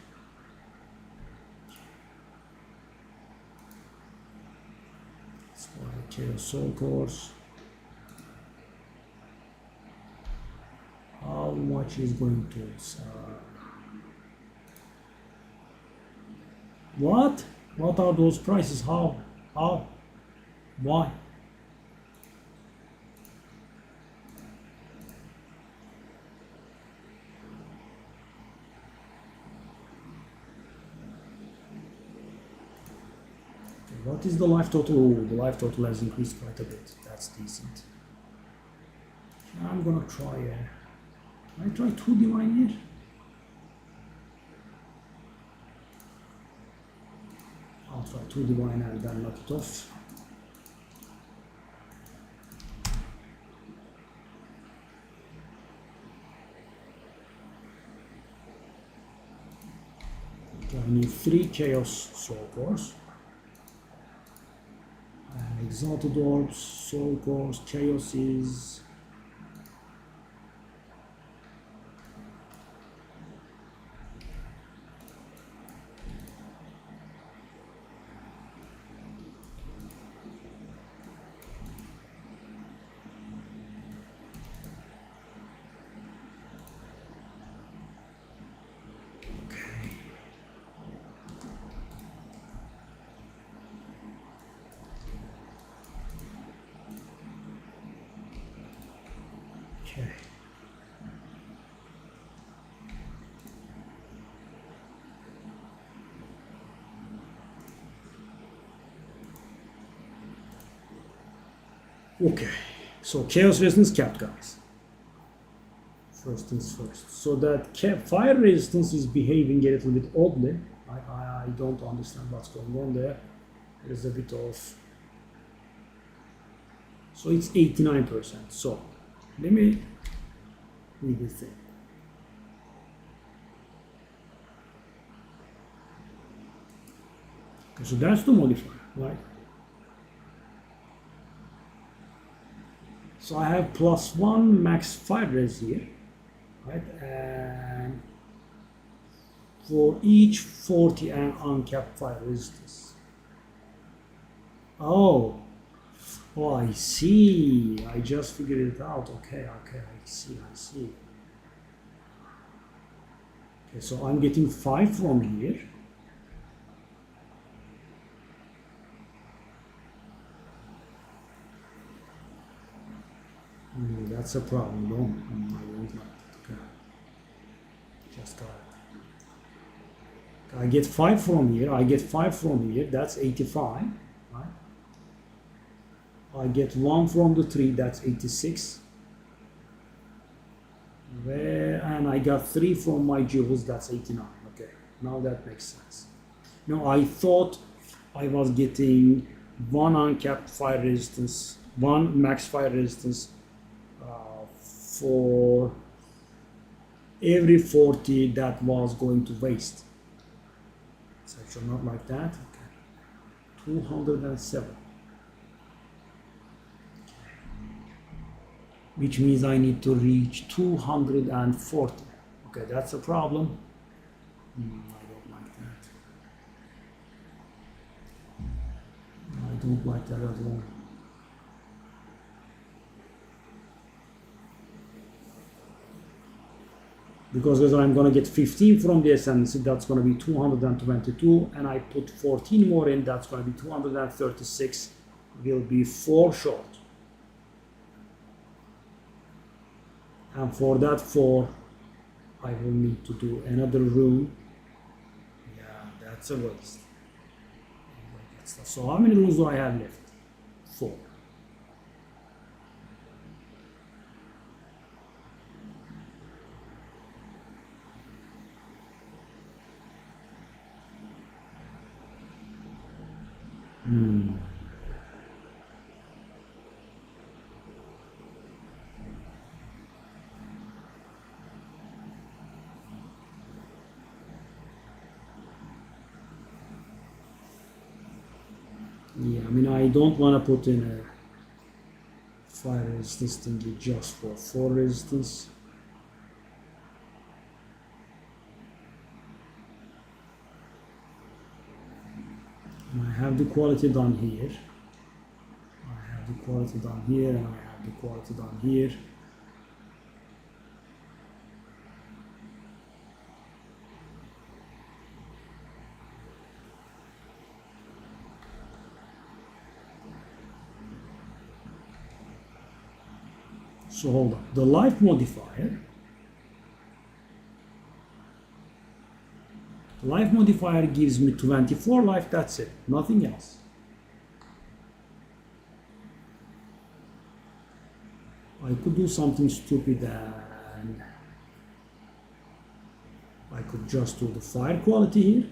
[SPEAKER 1] That's why chaos soul cores. How much is going to what? What are those prices? How? Why? What is the life total? Oh, the life total has increased quite a bit. That's decent. I'm gonna try can I try 2 divine here? I'll try 2 divine and then knock it off. Okay, I need 3 chaos soul cores. Exalted orbs, soul cores, chaos is Okay. Okay, so chaos resistance capped, guys. First things first. So that fire resistance is behaving a little bit oddly. I don't understand what's going on there. There's a bit of... So it's 89%. So let me read this thing. Okay, so that's the modifier, right? So I have +1 max fire res here, right? And for each 40 uncapped fire resistance. Oh, I see. I just figured it out. Okay, I see. Okay, so I'm getting 5 from here. That's a problem, no? I don't like it. Okay. Just got it. I get 5 from here, I get 5 from here, that's 85, right? I get 1 from the 3, that's 86. And I got 3 from my joules, that's 89. Okay, now that makes sense. Now I thought I was getting 1 uncapped fire resistance, 1 max fire resistance for every 40 that was going to waste. It's actually not like that. Okay. 207. Which means I need to reach 240. Okay, that's a problem. I don't like that. I don't like that at all. Because I'm going to get 15 from the ascendancy, that's going to be 222, and I put 14 more in, that's going to be 236, will be 4 short. And for that 4, I will need to do another rune. Yeah, that's a waste. So how many runes do I have left? 4. Yeah, I mean, I don't want to put in a fire resistance thingy just for 4 resistance. And I have the quality done here. I have the quality done here, and I have the quality done here. So hold on. The life modifier. The life modifier gives me 24 life, that's it. Nothing else. I could do something stupid and I could just do the fire quality here.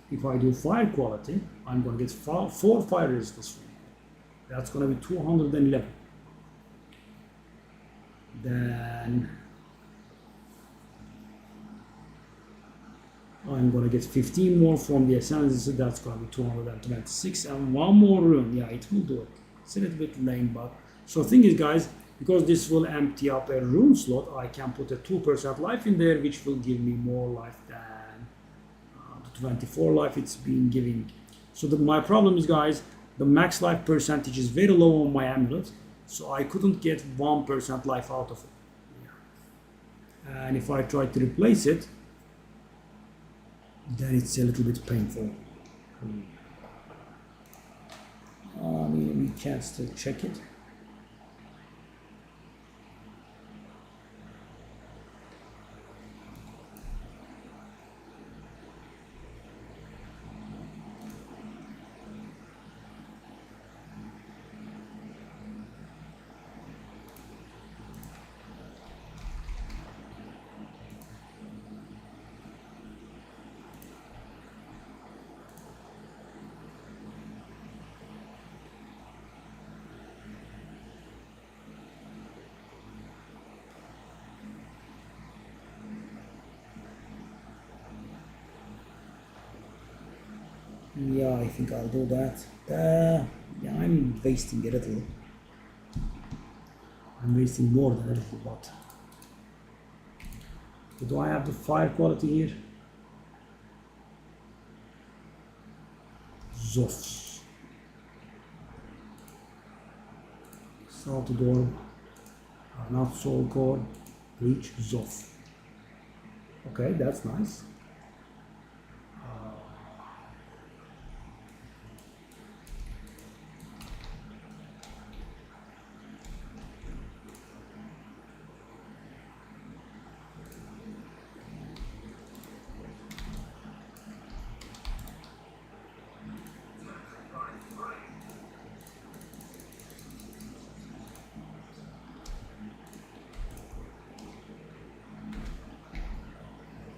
[SPEAKER 1] If I do fire quality, I'm going to get 4 fire resistance. That's going to be 211. Then I'm going to get 15 more from the ascendancy, that's going to be 226, and 1 more rune. Yeah, it will do it. It's a little bit lame, but so the thing is, guys, because this will empty up a rune slot, I can put a 2% life in there, which will give me more life than the 24 life it's been giving. So my problem is, guys, the max life percentage is very low on my amulet, so I couldn't get 1% life out of it. Yeah. And if I try to replace it, then it's a little bit painful. I mean, we can still check it. Yeah, I think I'll do that. Yeah, I'm wasting a little. I'm wasting more than a little, but do I have the fire quality here? Zoff. Salted oil, not soul core, bleach, Zoff. Okay, that's nice.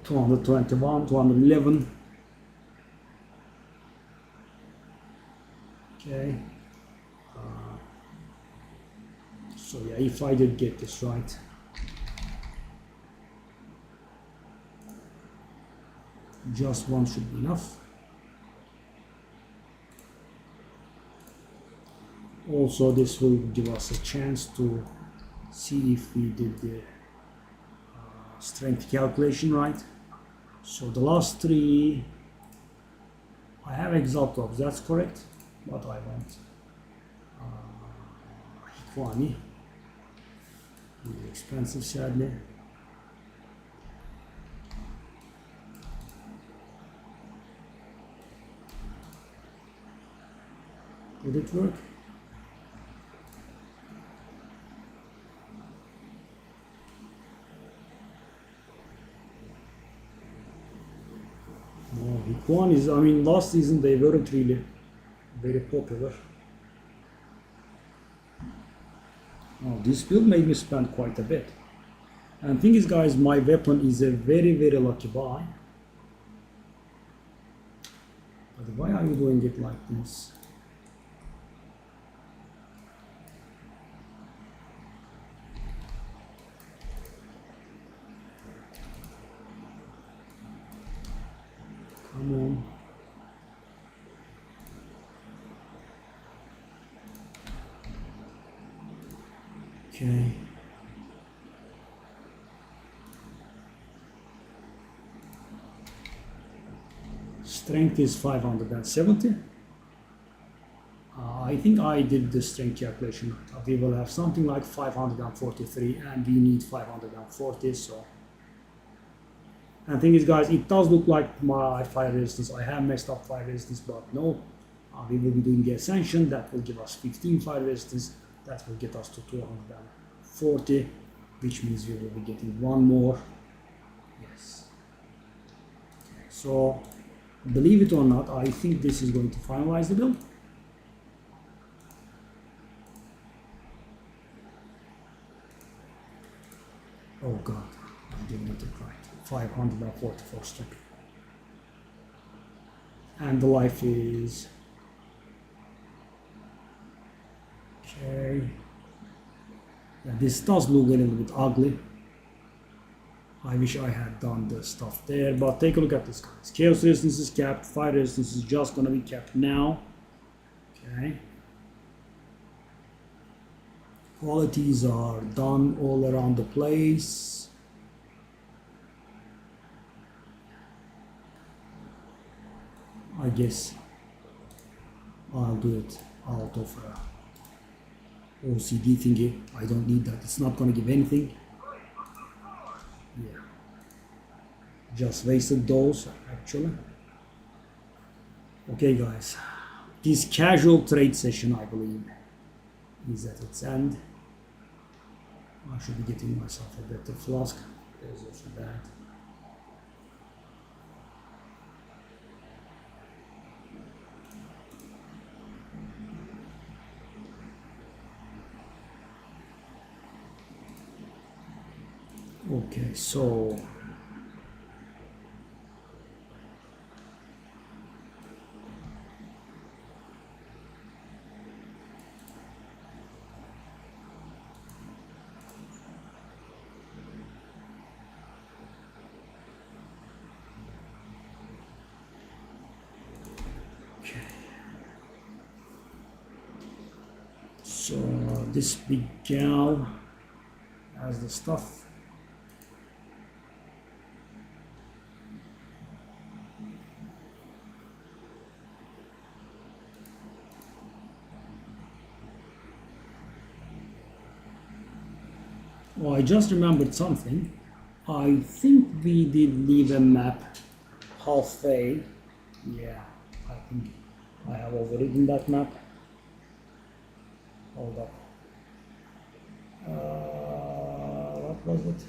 [SPEAKER 1] 221, 211. Okay. So yeah, if I did get this right, just one should be enough. Also, this will give us a chance to see if we did the strength calculation right. So the last three, I have Exaltops, that's correct, but I want Hikuani. Really expensive, sadly. Did it work? No, Hikuan is, I mean, last season they weren't really very popular. Oh, this build made me spend quite a bit. And thing is, guys, my weapon is a very, very lucky buy. But why are you doing it like this? Come on. Okay. Strength is 570. I think I did the strength calculation. We will have something like 543 and we need 540, so. And thing is, guys, it does look like my fire resistance. I have messed up fire resistance, but no. We will be doing the Ascension. That will give us 15 fire resistance. That will get us to 240, which means we will be getting one more. Yes. Okay, so, believe it or not, I think this is going to finalize the build. Oh god, I didn't get it right. 544 strength. And the life is... Okay. Yeah, this does look a little bit ugly. I wish I had done the stuff there, but take a look at this, guys. Chaos resistance is capped, fire resistance is just gonna be capped now. Okay. Qualities are done all around the place. I guess I'll do it out of OCD thingy. I don't need that. It's not gonna give anything. Yeah. Just wasted those actually. Okay, guys. This casual trade session, I believe, is at its end. I should be getting myself a better flask. There's also that. Okay, so So this big gal has the stuff. Oh, I just remembered something. I think we did leave a map halfway. Yeah, I think I have overridden that map. Hold up. What was it?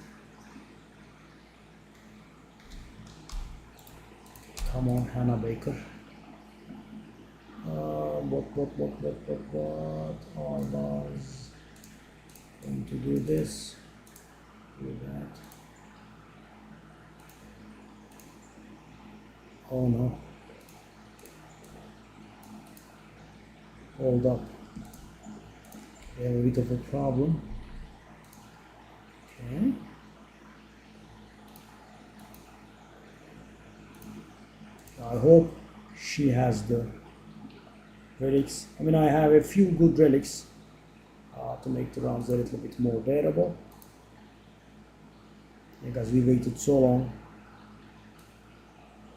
[SPEAKER 1] Come on, Hannah Baker. What? I was going to do this, do that. Oh no. Hold up. We have a bit of a problem. Okay. I hope she has the relics. I mean, I have a few good relics to make the rounds a little bit more bearable. Because we waited so long.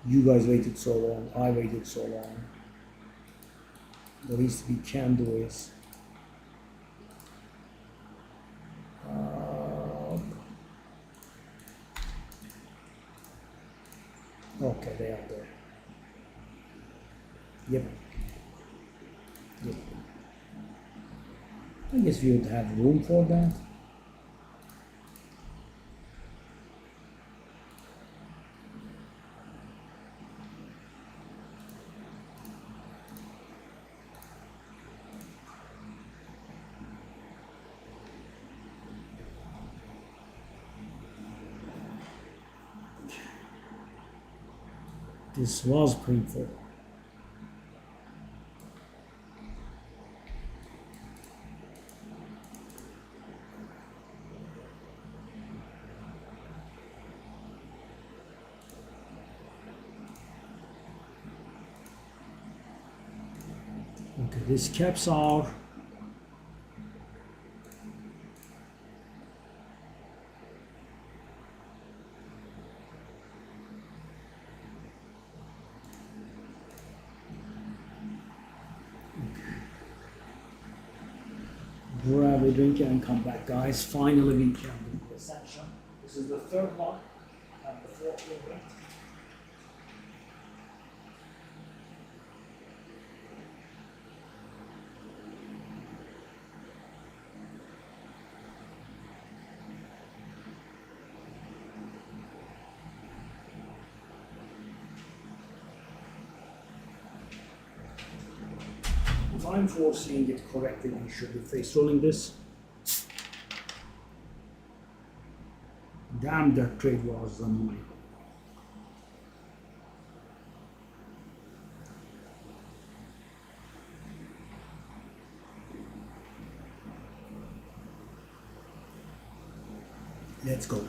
[SPEAKER 1] You guys waited so long. I waited so long. The least we can do is okay, they are there. Yep. I guess we would have room for that. This was painful. Okay, these caps are grab a drink and come back, guys. Finally, we can do the section. This is the third one and the fourth one. If I'm foreseeing it correctly, we should be face rolling this. Damn, that trade was annoying. Let's go.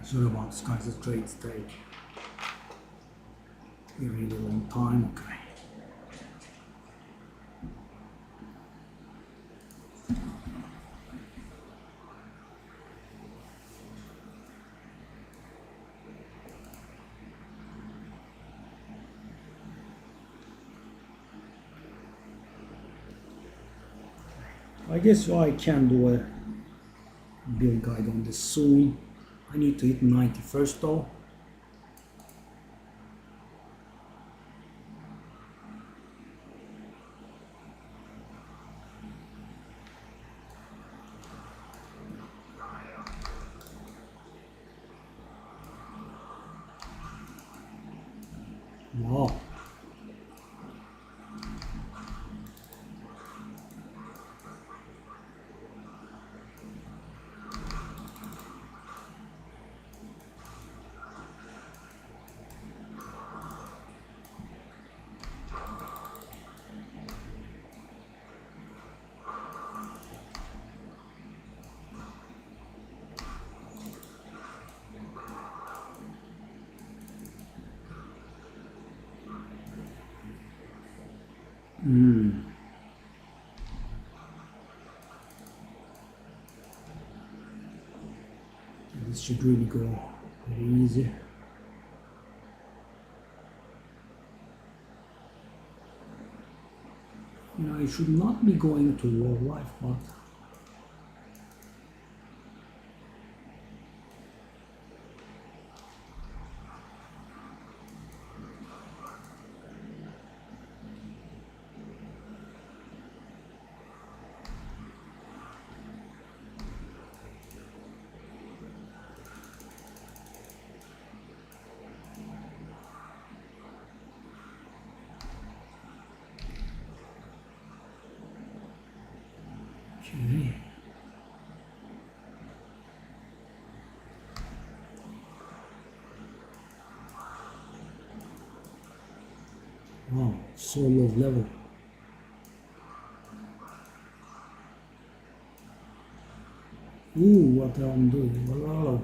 [SPEAKER 1] Sorry about this, guys. The trades take a really long time. Okay. I guess I can do a build guide on this soon. I need to hit 90 first though. Wow. this should really go very easy. You know, it should not be going to low life, but okay. Wow, so low level. Ooh, what I'm doing. Wow.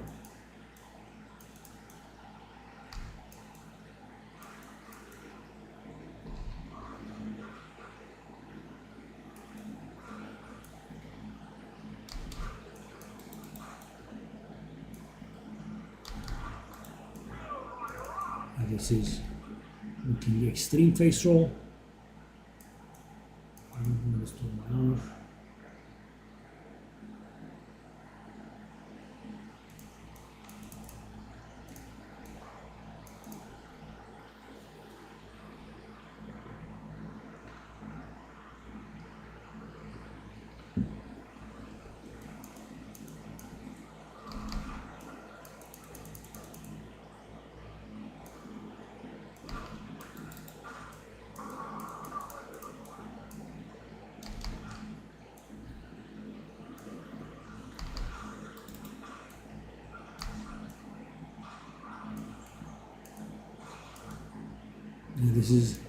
[SPEAKER 1] This is looking extreme face roll. I'm going to restore my honor. This is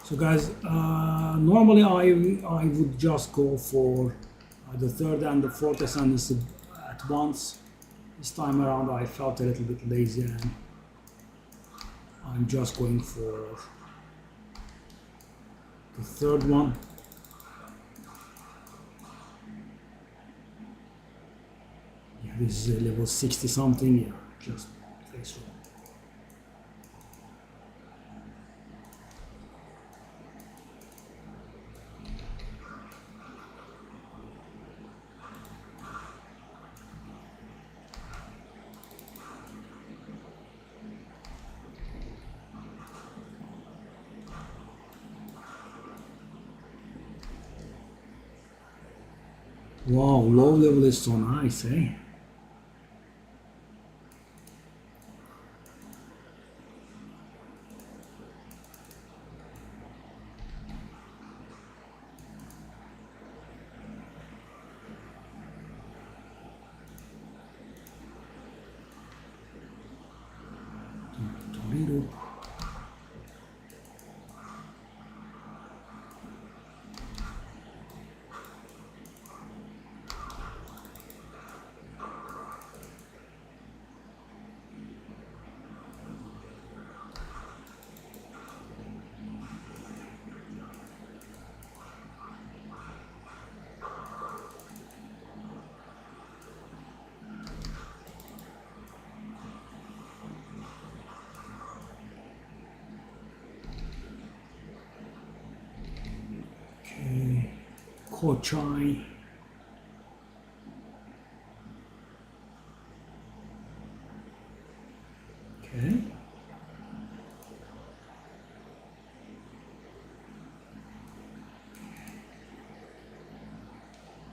[SPEAKER 1] so, guys. Normally, I would just go for the third and the fourth ascendant at once. This time around, I felt a little bit lazy, and I'm just going for the third one. Yeah, this is a level 60 something. Yeah, just face roll. Wow, low level is so nice, eh? Torito. Okay, Kochai. Okay.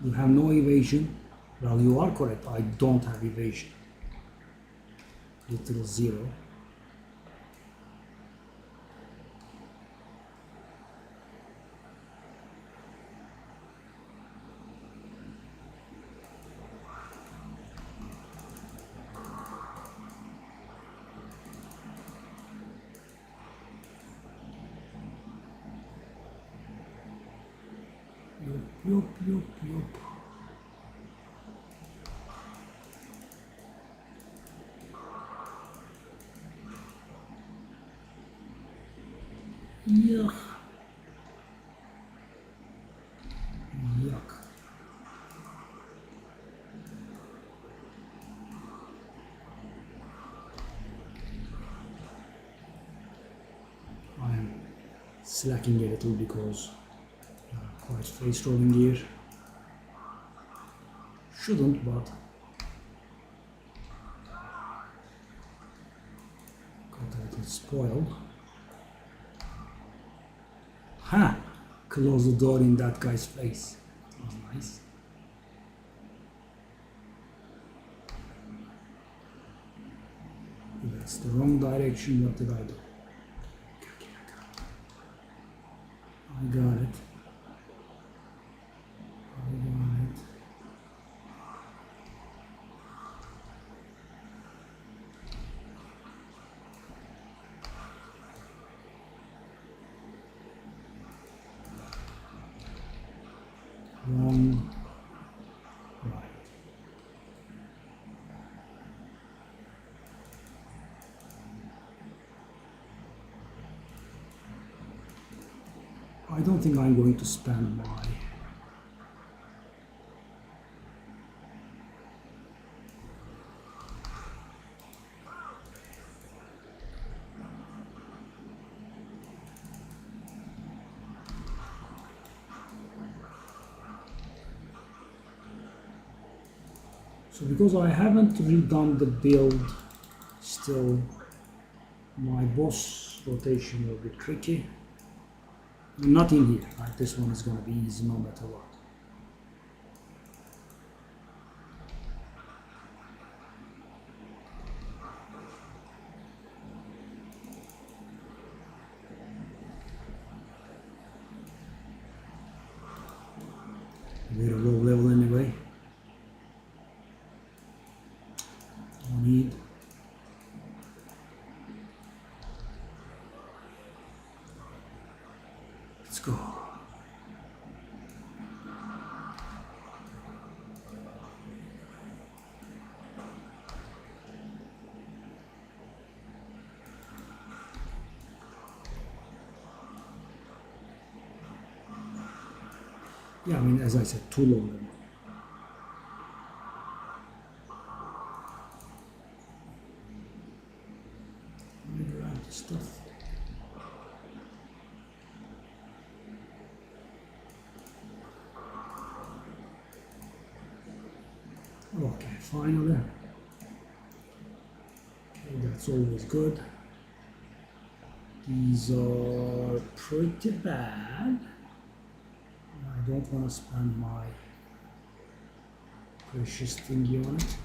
[SPEAKER 1] You have no evasion. Well, you are correct. I don't have evasion. Literal zero. Yup, yup, yup. Yuck. Yuck. slacking a little because quite face rolling here. Shouldn't, but got a little spoiled. Ha! Close the door in that guy's face. That was nice. That's the wrong direction. What did I do? I got it. I got it. Wrong. Right. I don't think I'm going to spend my so because I haven't redone the build still, my boss rotation will be tricky. Not in here, right? This one is going to be easy no matter what. Very low level anyway. No need. Let's go. Yeah, I mean, as I said, too low level. Grab the stuff. Okay, finally. Okay, that's always good. These are pretty bad. I don't want to spend my precious thingy on it.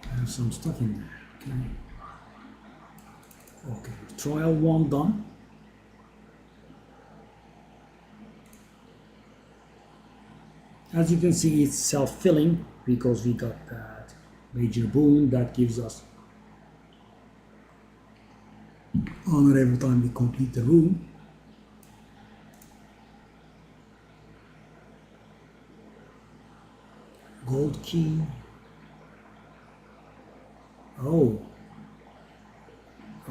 [SPEAKER 1] I have some stuff in there. Okay. Okay, trial one done. As you can see, it's self-filling because we got that major boon that gives us honor every time we complete the room. Gold key. Oh.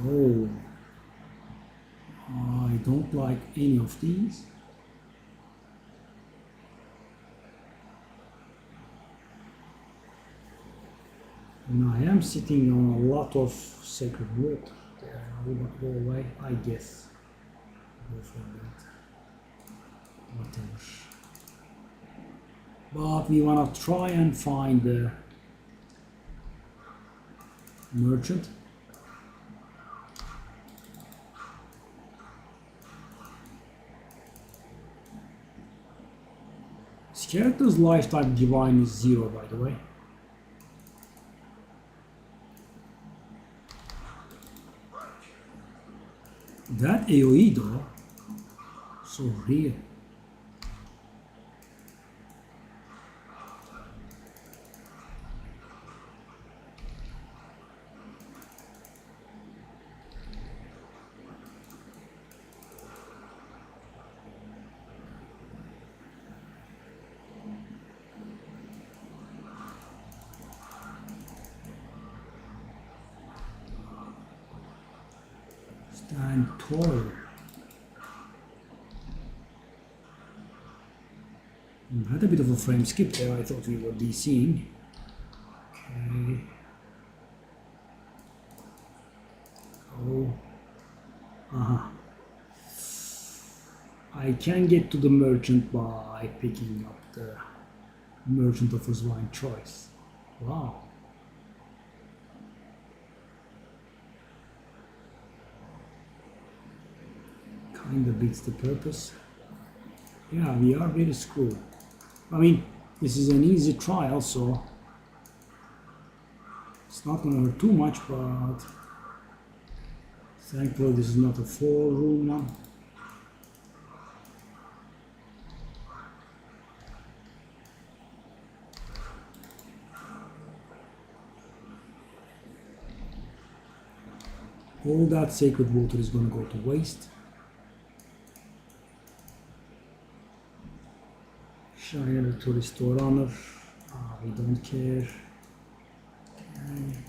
[SPEAKER 1] Oh. I don't like any of these. And I am sitting on a lot of sacred water. There, I will not go away, I guess. Go for that. Whatever. But we want to try and find the merchant. This character's lifetime divine is 0, by the way. That AoE though, so real. Stand taller. Had a bit of a frame skip there. I thought we would be seeing. Okay. Oh. I can get to the merchant by picking up the merchant of his wine choice. Wow. Kinda beats the purpose. Yeah, we are very screwed. I mean, this is an easy trial, so it's not gonna hurt too much, but thankfully this is not a 4-room one. All that sacred water is gonna go to waste. Shiner to restore honor. We don't care. Okay.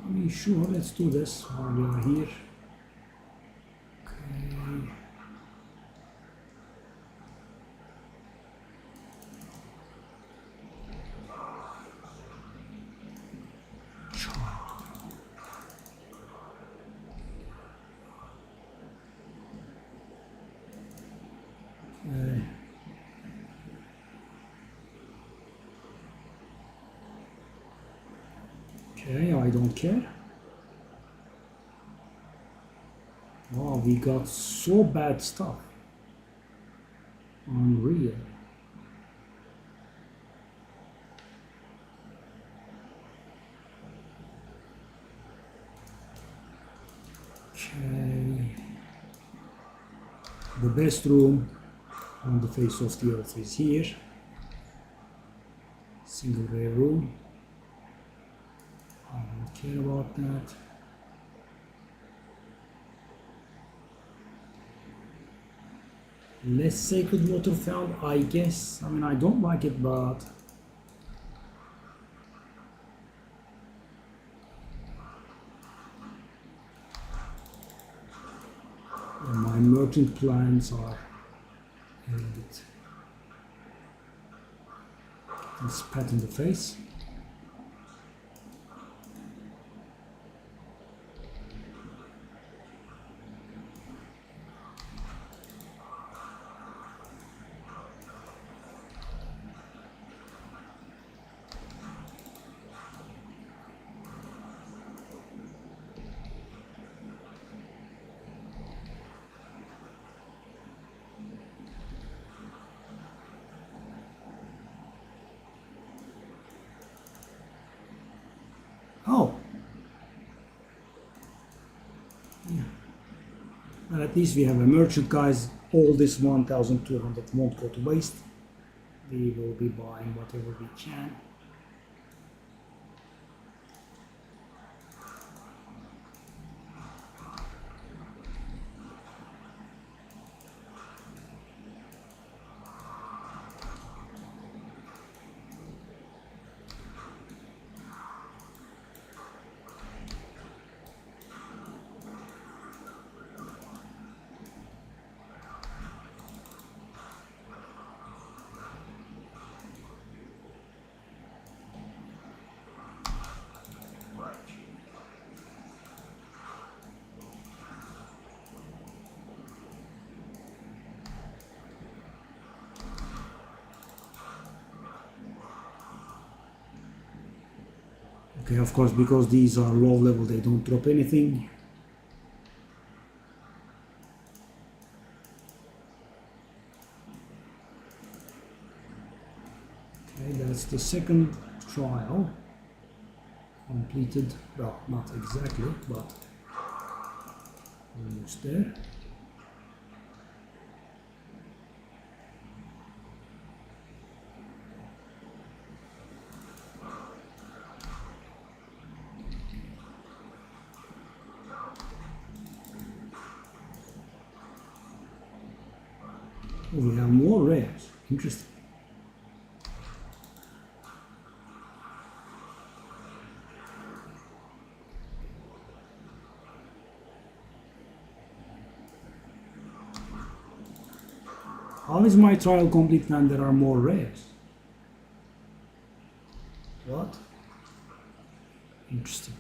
[SPEAKER 1] I mean, sure, let's do this while we are here. Okay. Okay, I don't care. Wow, we got so bad stuff. Unreal. Okay. The best room on the face of the earth is here. Single rare room. I don't care about that. Less sacred water found, I guess. I mean, I don't like it, but my merchant plans are a little bit spat in the face. Oh, yeah. Well, at least we have a merchant, guys. All this 1,200 won't go to waste. We will be buying whatever we can. Okay, of course, because these are low level, they don't drop anything. Okay, that's the second trial completed. Well, not exactly, but almost there. Oh, we have more rares. Interesting. How is my trial complete when there are more rares? What? Interesting.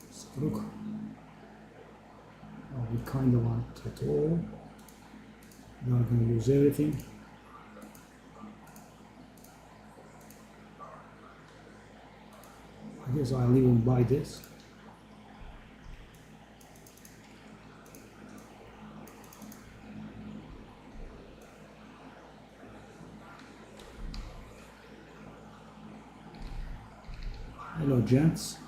[SPEAKER 1] Let's look. Oh, we kind of want it all. We are going to lose everything. I guess I'll even buy this. Hello, gents.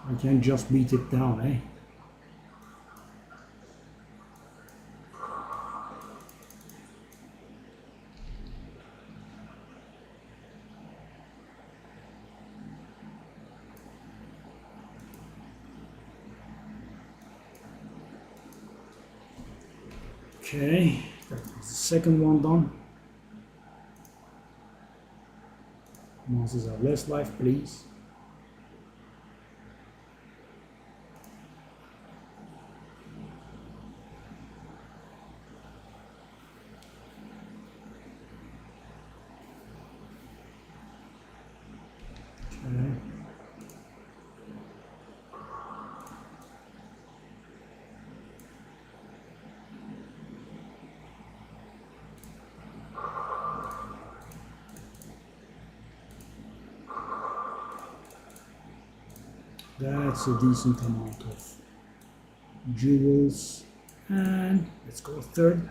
[SPEAKER 1] I can't just beat it down, eh? Okay, that's the second one done. Monsters have less life, please. Okay. That's a decent amount of jewels. And let's go third.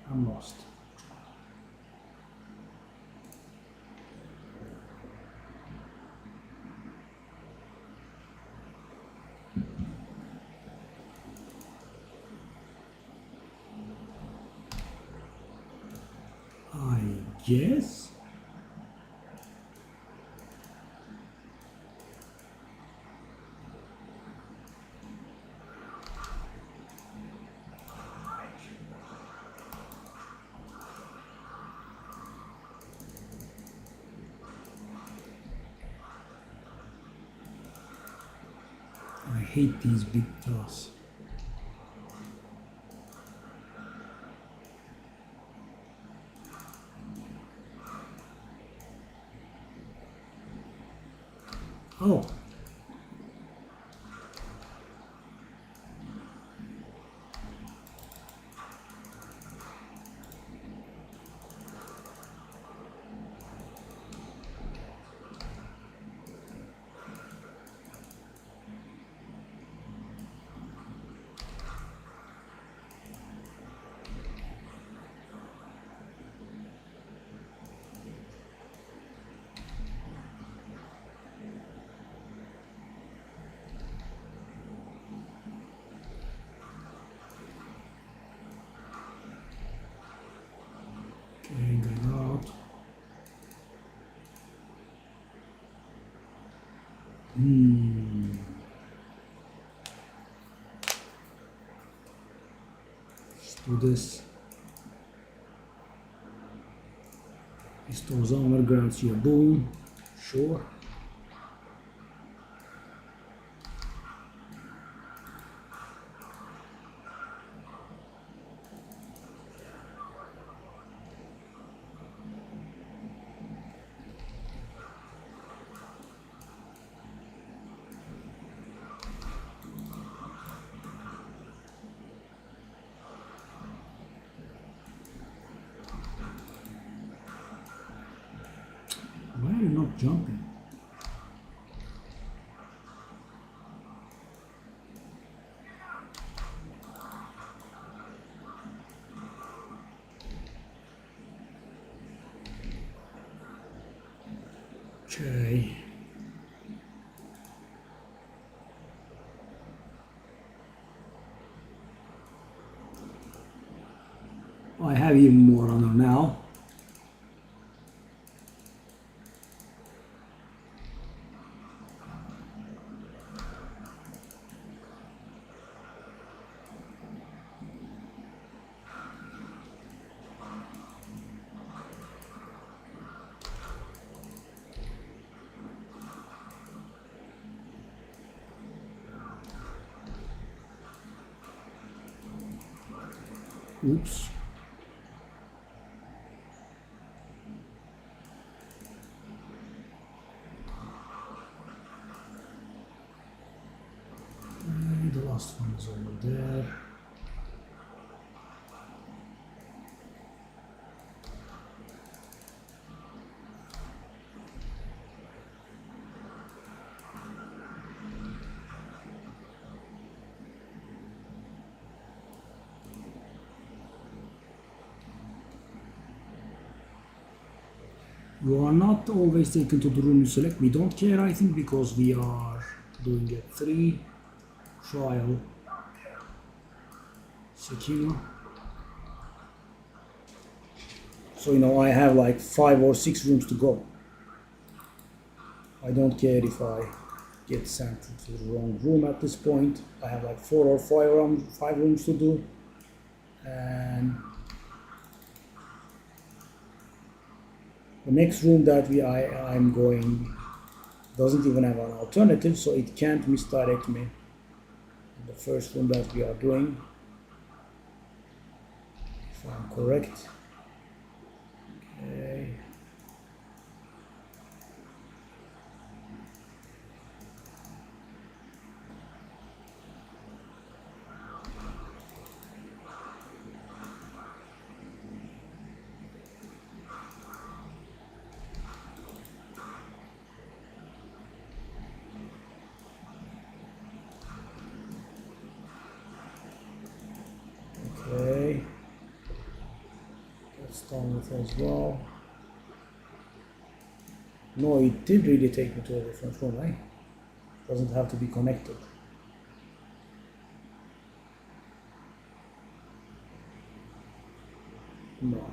[SPEAKER 1] I'm lost. I guess. I hate these big toss. Oh. Okay, get out. Let's do this. Restores armor, grants you a boon. Sure. Why are you not jumping? Okay. have even more honor now. Oops. The last one is over there. You are not always taken to the room you select. We don't care, I think, because we are doing a 3 trial schema. So, you know, I have like 5 or 6 rooms to go. I don't care if I get sent to the wrong room at this point. I have like 4 or 5 rooms to do. And the next room that I'm going doesn't even have an alternative, so it can't misdirect me. The first room that we are doing, if I'm correct. Okay. Okay, that's done with as well. No, it did really take me to a different room, right? Doesn't have to be connected. No.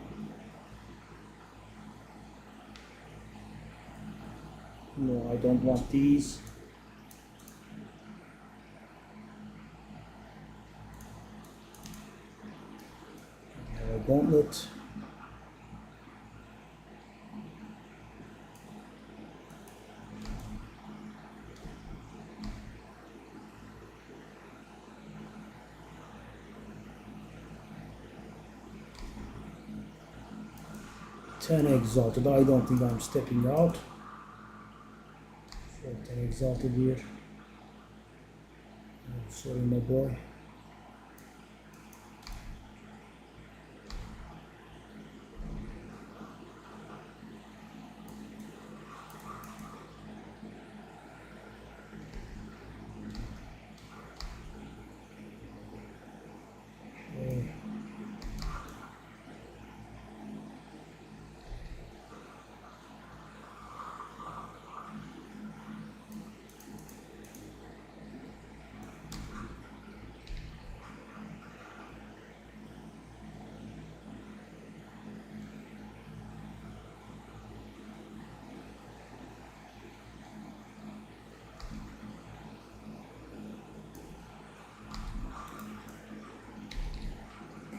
[SPEAKER 1] No, I don't want these. Gauntlet. Ten exalted. I don't think I'm stepping out. 10 exalted here. Oh, sorry, my boy.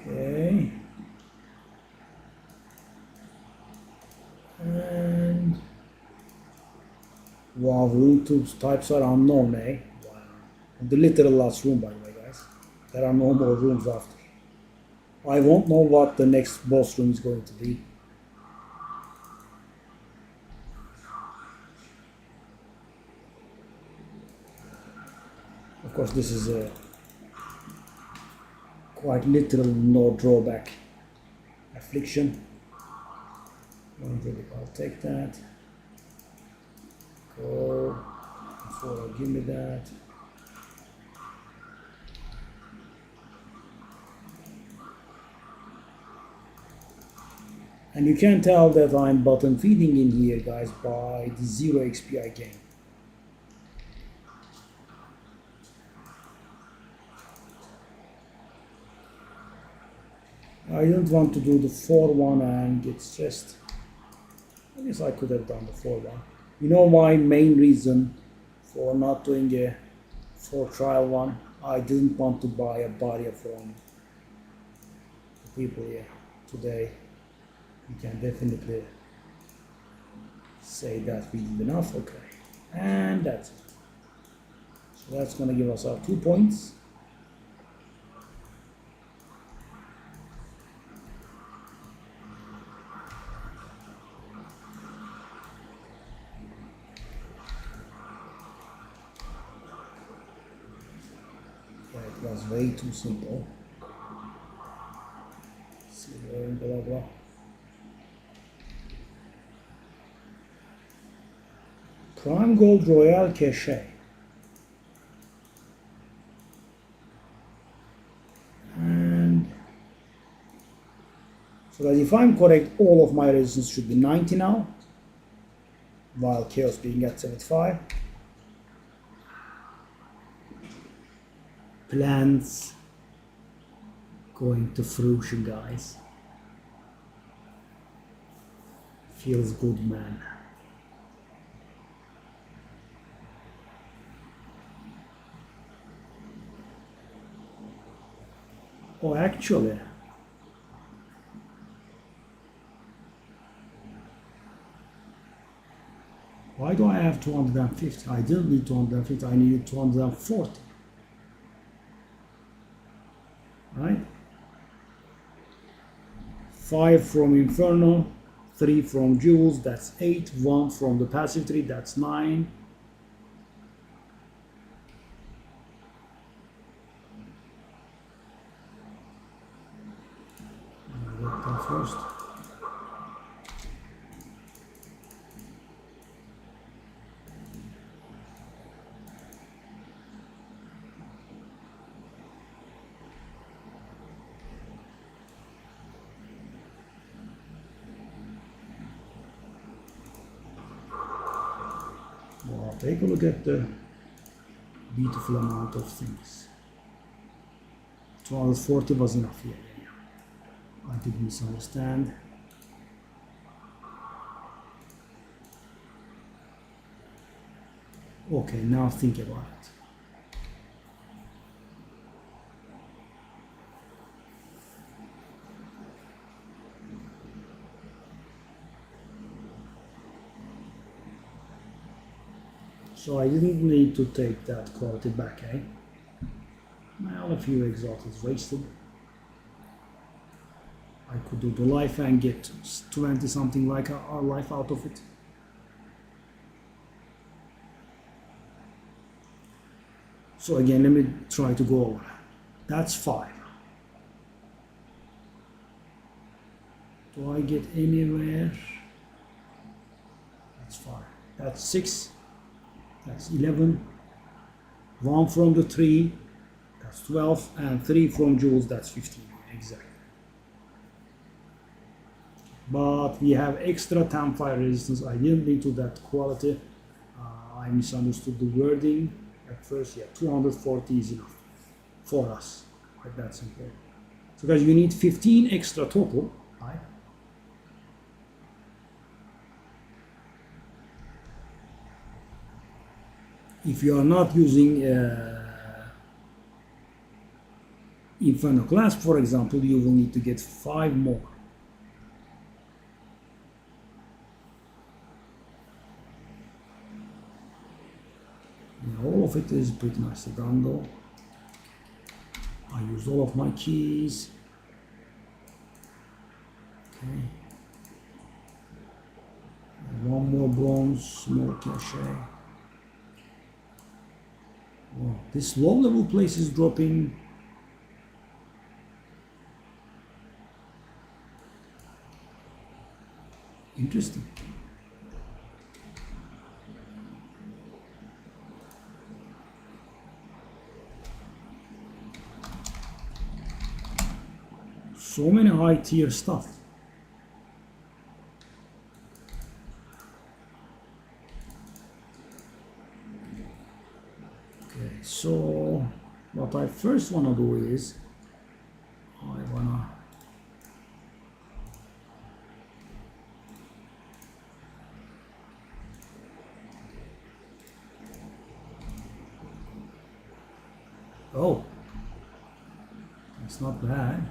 [SPEAKER 1] Okay. And wow, room types are unknown, eh? Wow. And the literal last room, by the way, guys. There are no more rooms after. I won't know what the next boss room is going to be. Of course, this is a quite literal no drawback affliction. I'll take that. Go. Before give me that. And you can tell that I'm bottom feeding in here, guys, by the 0 XP I gain. I don't want to do the 4-1 and get stressed. I guess I could have done the 4-1. You know my main reason for not doing a 4 trial one? I didn't want to buy a barrier from the people here today. We can definitely say that we did enough. Okay, and that's it. So that's going to give us our 2 points. It was way too simple. Silver, blah blah. Prime Gold Royal Cache. And so that if I'm correct, all of my resistance should be 90 now, while Chaos being at 75. Plans going to fruition, guys. Feels good, man. Oh, actually, why do I have 250? I didn't need 250, I needed 240. Right? 5 from Inferno, 3 from Jewels, that's 8, 1 from the passive tree, that's 9. That first. Well, take a look at the beautiful amount of things. 240 was enough here. I did misunderstand. Okay, now think about it. So I didn't need to take that quality back, eh? Well, a few exalted wasted. I could do the life and get 20 something like our life out of it. So again, let me try to go over. That's 5. Do I get anywhere? That's 5. That's 6. That's 11. 1 from the 3. That's 12. And 3 from Jewels. That's 15. Exactly. But we have extra TAM fire resistance. I didn't need to that quality. I misunderstood the wording at first. Yeah, 240 is enough for us. Right, that's important. So guys, you need 15 extra total, right? If you are not using Inferno class, for example, you will need to get 5 more. All of it is pretty nicely done though. I used all of my keys. Okay. And 1 more bronze, more cachet. Oh, this low level place is dropping. Interesting. So many high tier stuff. Okay, so what I first want to do is I want to Oh, that's not bad.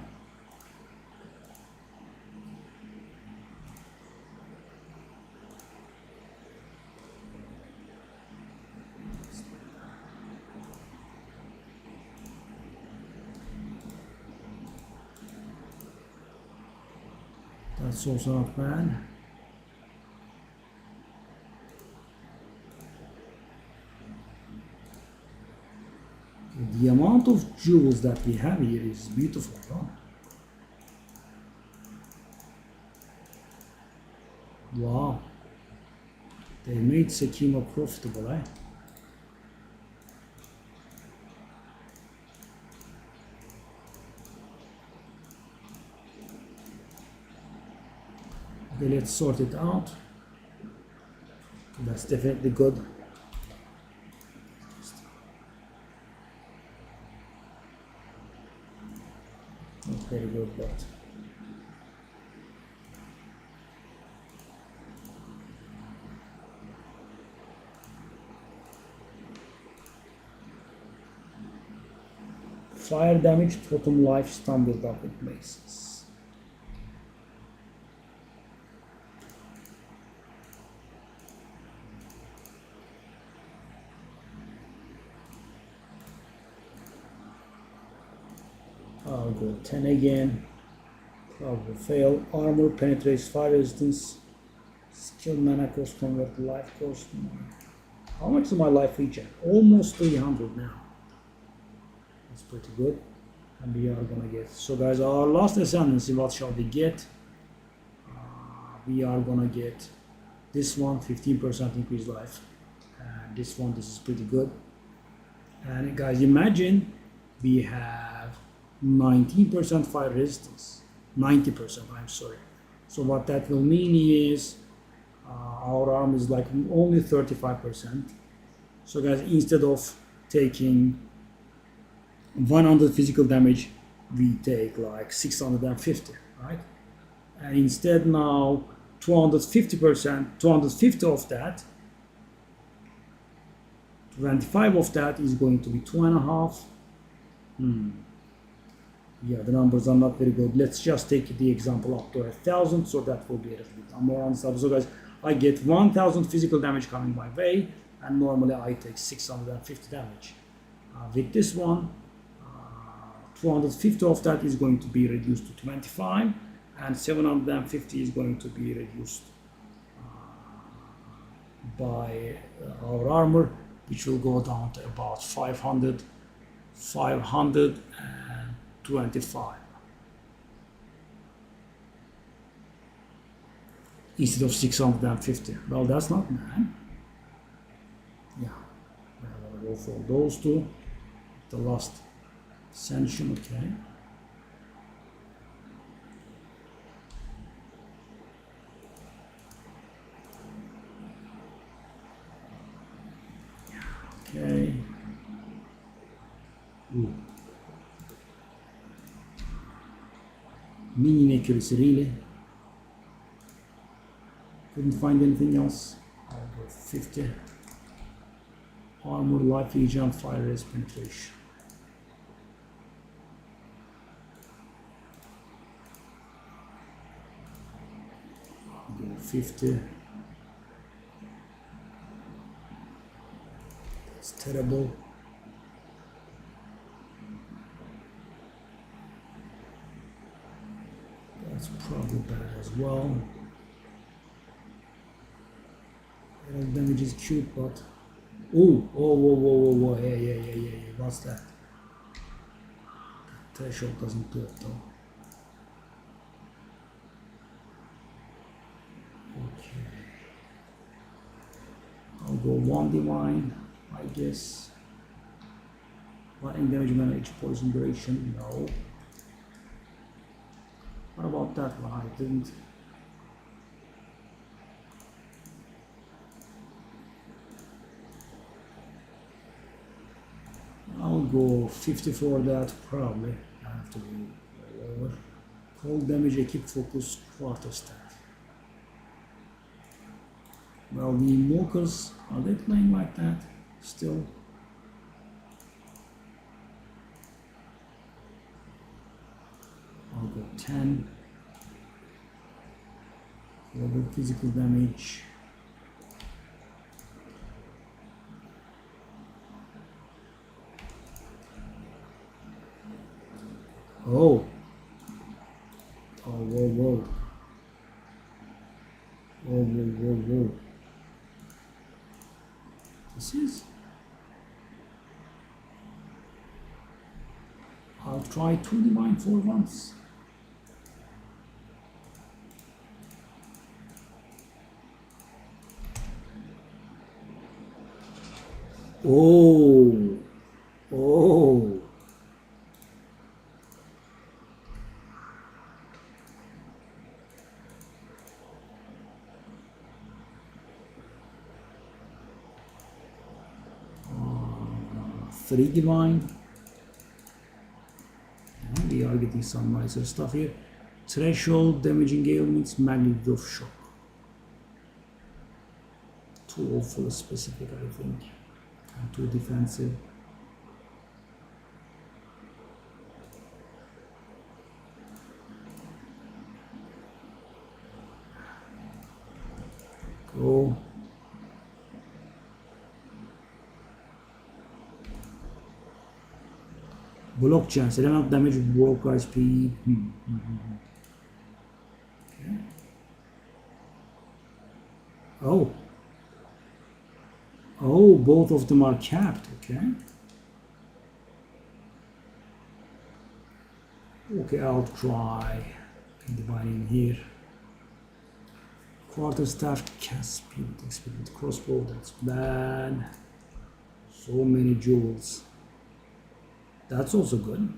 [SPEAKER 1] That's also not bad. The amount of jewels that we have here is beautiful, huh? Wow. They made Sekima profitable, eh? Okay, let's sort it out. That's definitely good. Not very good, but fire damage, totem life, stun build up in places. I'll go 10 again. Probably fail. Armor penetrates fire resistance. Skill mana cost convert life cost. How much is my life regen? Almost 300 now. That's pretty good. And we are gonna get. So guys, our last ascendancy, what shall we get? We are gonna get this one, 15% increased life. And this one, this is pretty good. And guys, imagine we have 19% fire resistance. 90%, I'm sorry. So what that will mean is our arm is like only 35%. So guys, instead of taking 100 physical damage, we take like 650, right? And instead now 250%, 250 of that, 25 of that is going to be 2.5. Yeah, the numbers are not very good. Let's just take the example up to 1,000, so that will be a little bit more understandable. So guys, I get 1,000 physical damage coming my way, and normally I take 650 damage. With this one, 250 of that is going to be reduced to 25, and 750 is going to be reduced by our armor, which will go down to about 525 instead of 650. Well, that's not bad. Yeah, I'm gonna go for those two. The last ascension, okay. Okay. Ooh. Minion accuracy, really? Couldn't find anything else. I'll go 50. Armor, life regen, fire res, penetration. I'll go 50. That's terrible. That's probably bad as well. Damage is cute, but whoa, yeah. What's that? The threshold doesn't do it though. Okay. I'll go 1 divine, I guess. Lightning damage manage poison duration, no. What about that one? I didn't. I'll go 50 for that, probably. I have to be lower. Cold damage, equip focus, quarter staff. Well, the Invokers, are they playing like that still? 10 for the physical damage. Oh, whoa, whoa. Whoa, whoa, whoa, whoa. This is... I'll try 2 divine for once. Oh, oh. Three divine. And we are getting some nicer stuff here. Threshold, damaging ailments, magnitude of shock. Too awful specific, I think. And too defensive. Go. Block chance, element damage, walk speed. Okay. Oh. Oh, both of them are capped, okay. Okay, I'll try dividing here. Quarterstaff, cast speed, expedient crossbow, that's bad. So many jewels. That's also good.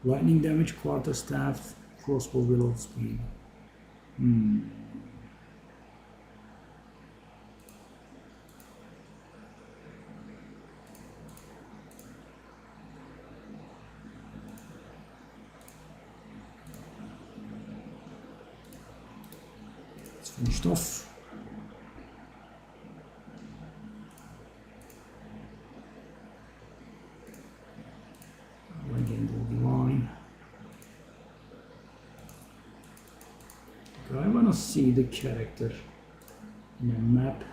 [SPEAKER 1] Lightning damage, quarterstaff, crossbow, reload speed. It's finished off. Again, the divine. Okay, I wanna see the character in a map.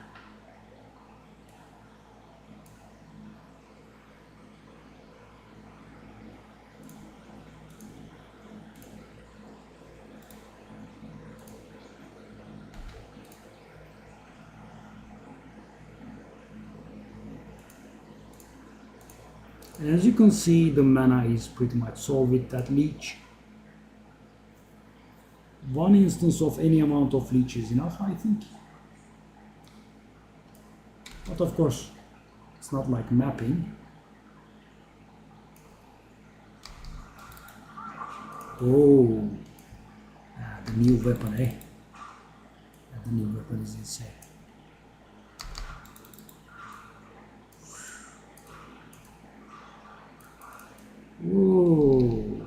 [SPEAKER 1] And as you can see, the mana is pretty much solved with that leech. One instance of any amount of leech is enough, I think. But of course, it's not like mapping. Oh, the new weapon, eh? The new weapon is insane. Whoa.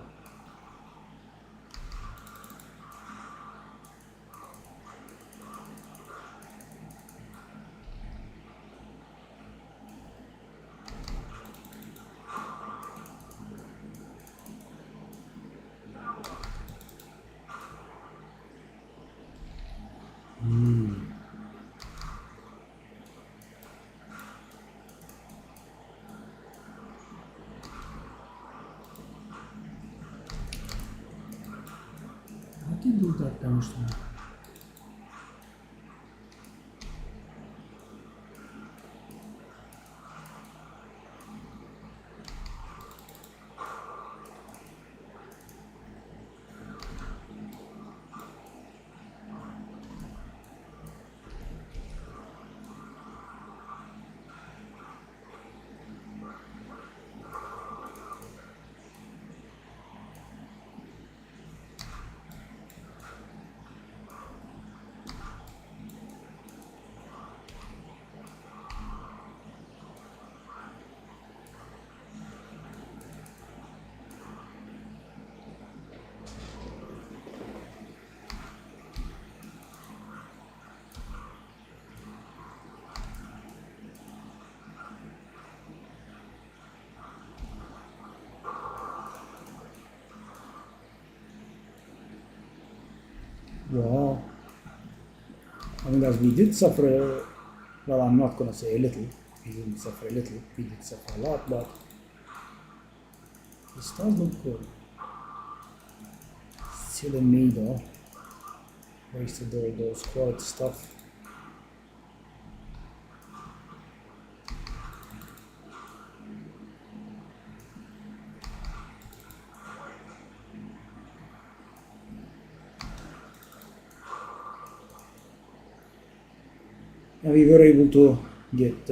[SPEAKER 1] How did you do that damage to me? Wow. I mean, as we did suffer, well, I'm not going to say a little. We didn't suffer a little. We did suffer a lot, but this does look good. Still in me though. Wasted all those quality stuff. And we were able to get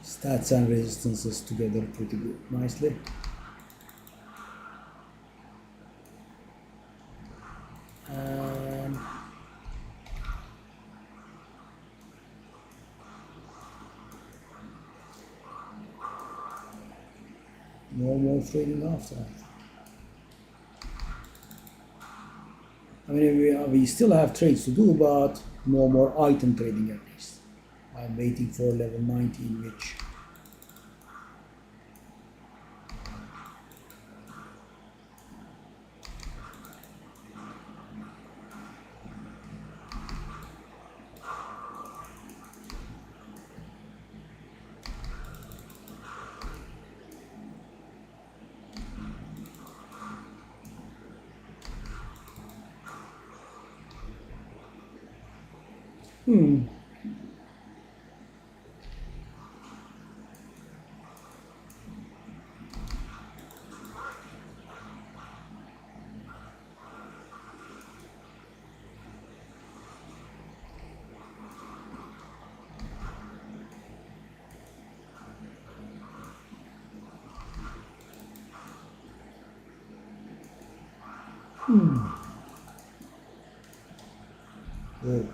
[SPEAKER 1] stats and resistances together pretty good, nicely. And no more trading after that. I mean, we still have trades to do, but no more item trading at least. I'm waiting for level 19, which oh,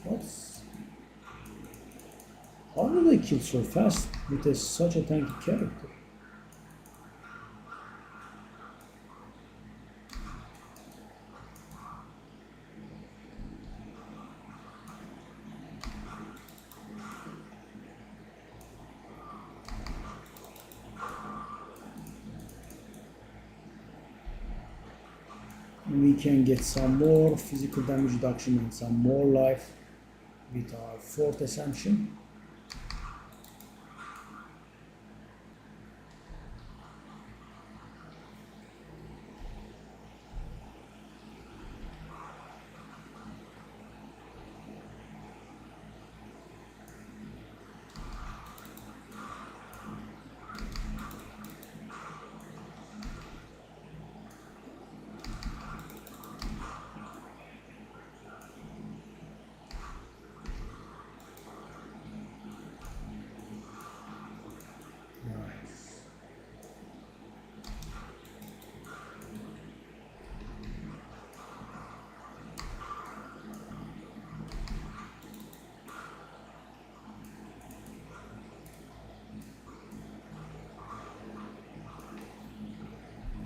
[SPEAKER 1] what's how do they kill so fast with such a tanky character? We can get some more physical damage reduction and some more life with our fourth ascension.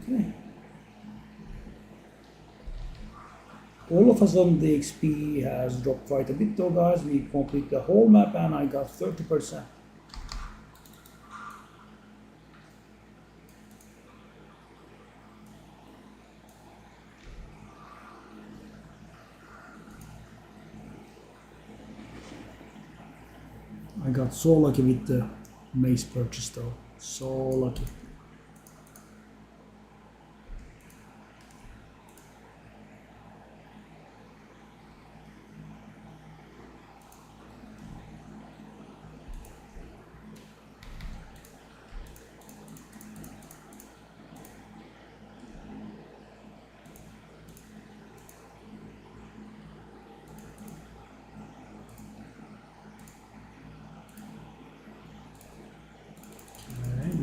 [SPEAKER 1] Okay. All of a sudden the XP has dropped quite a bit though, guys. We complete the whole map and I got 30%. I got so lucky with the mace purchase though. So lucky.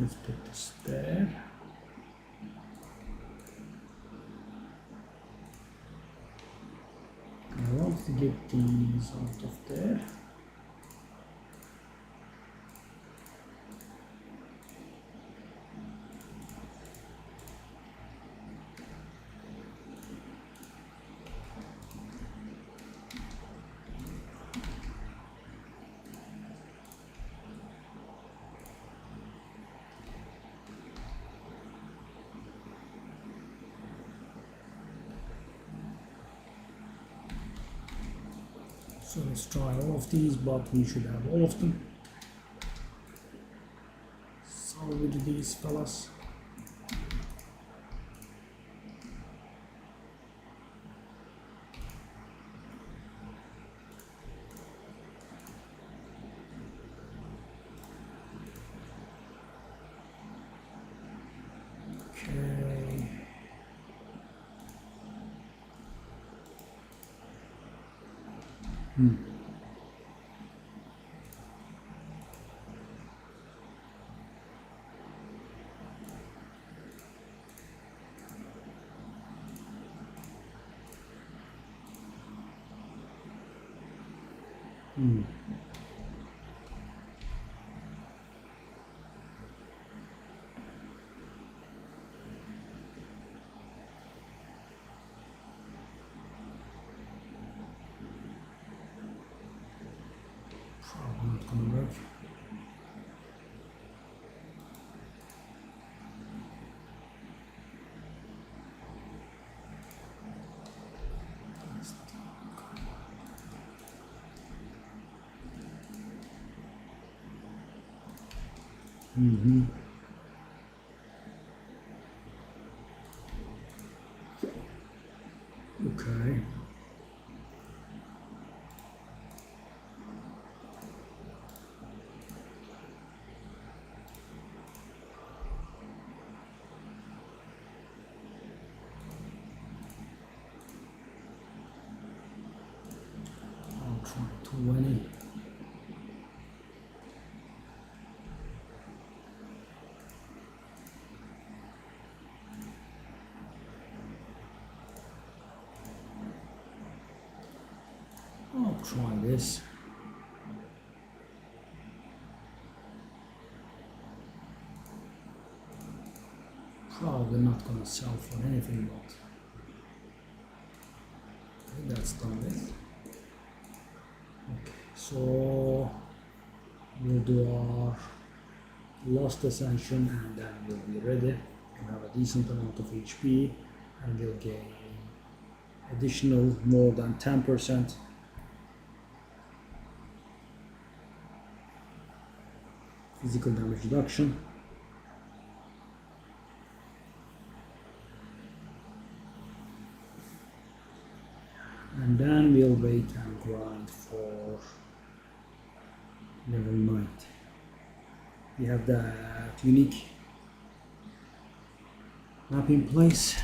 [SPEAKER 1] Let's put this there. I want to get these out of there. So let's try all of these, but we should have all of them. Salvage these fellas. Okay. Probably not gonna work. Okay. I'll try 20. I'll try this. Probably not gonna sell for anything, but okay, that's done with. Okay, so we'll do our last ascension and then we'll be ready. We'll have a decent amount of HP and we'll gain additional more than 10% physical damage reduction. And then we'll wait and grind for level 90. We have that unique map in place.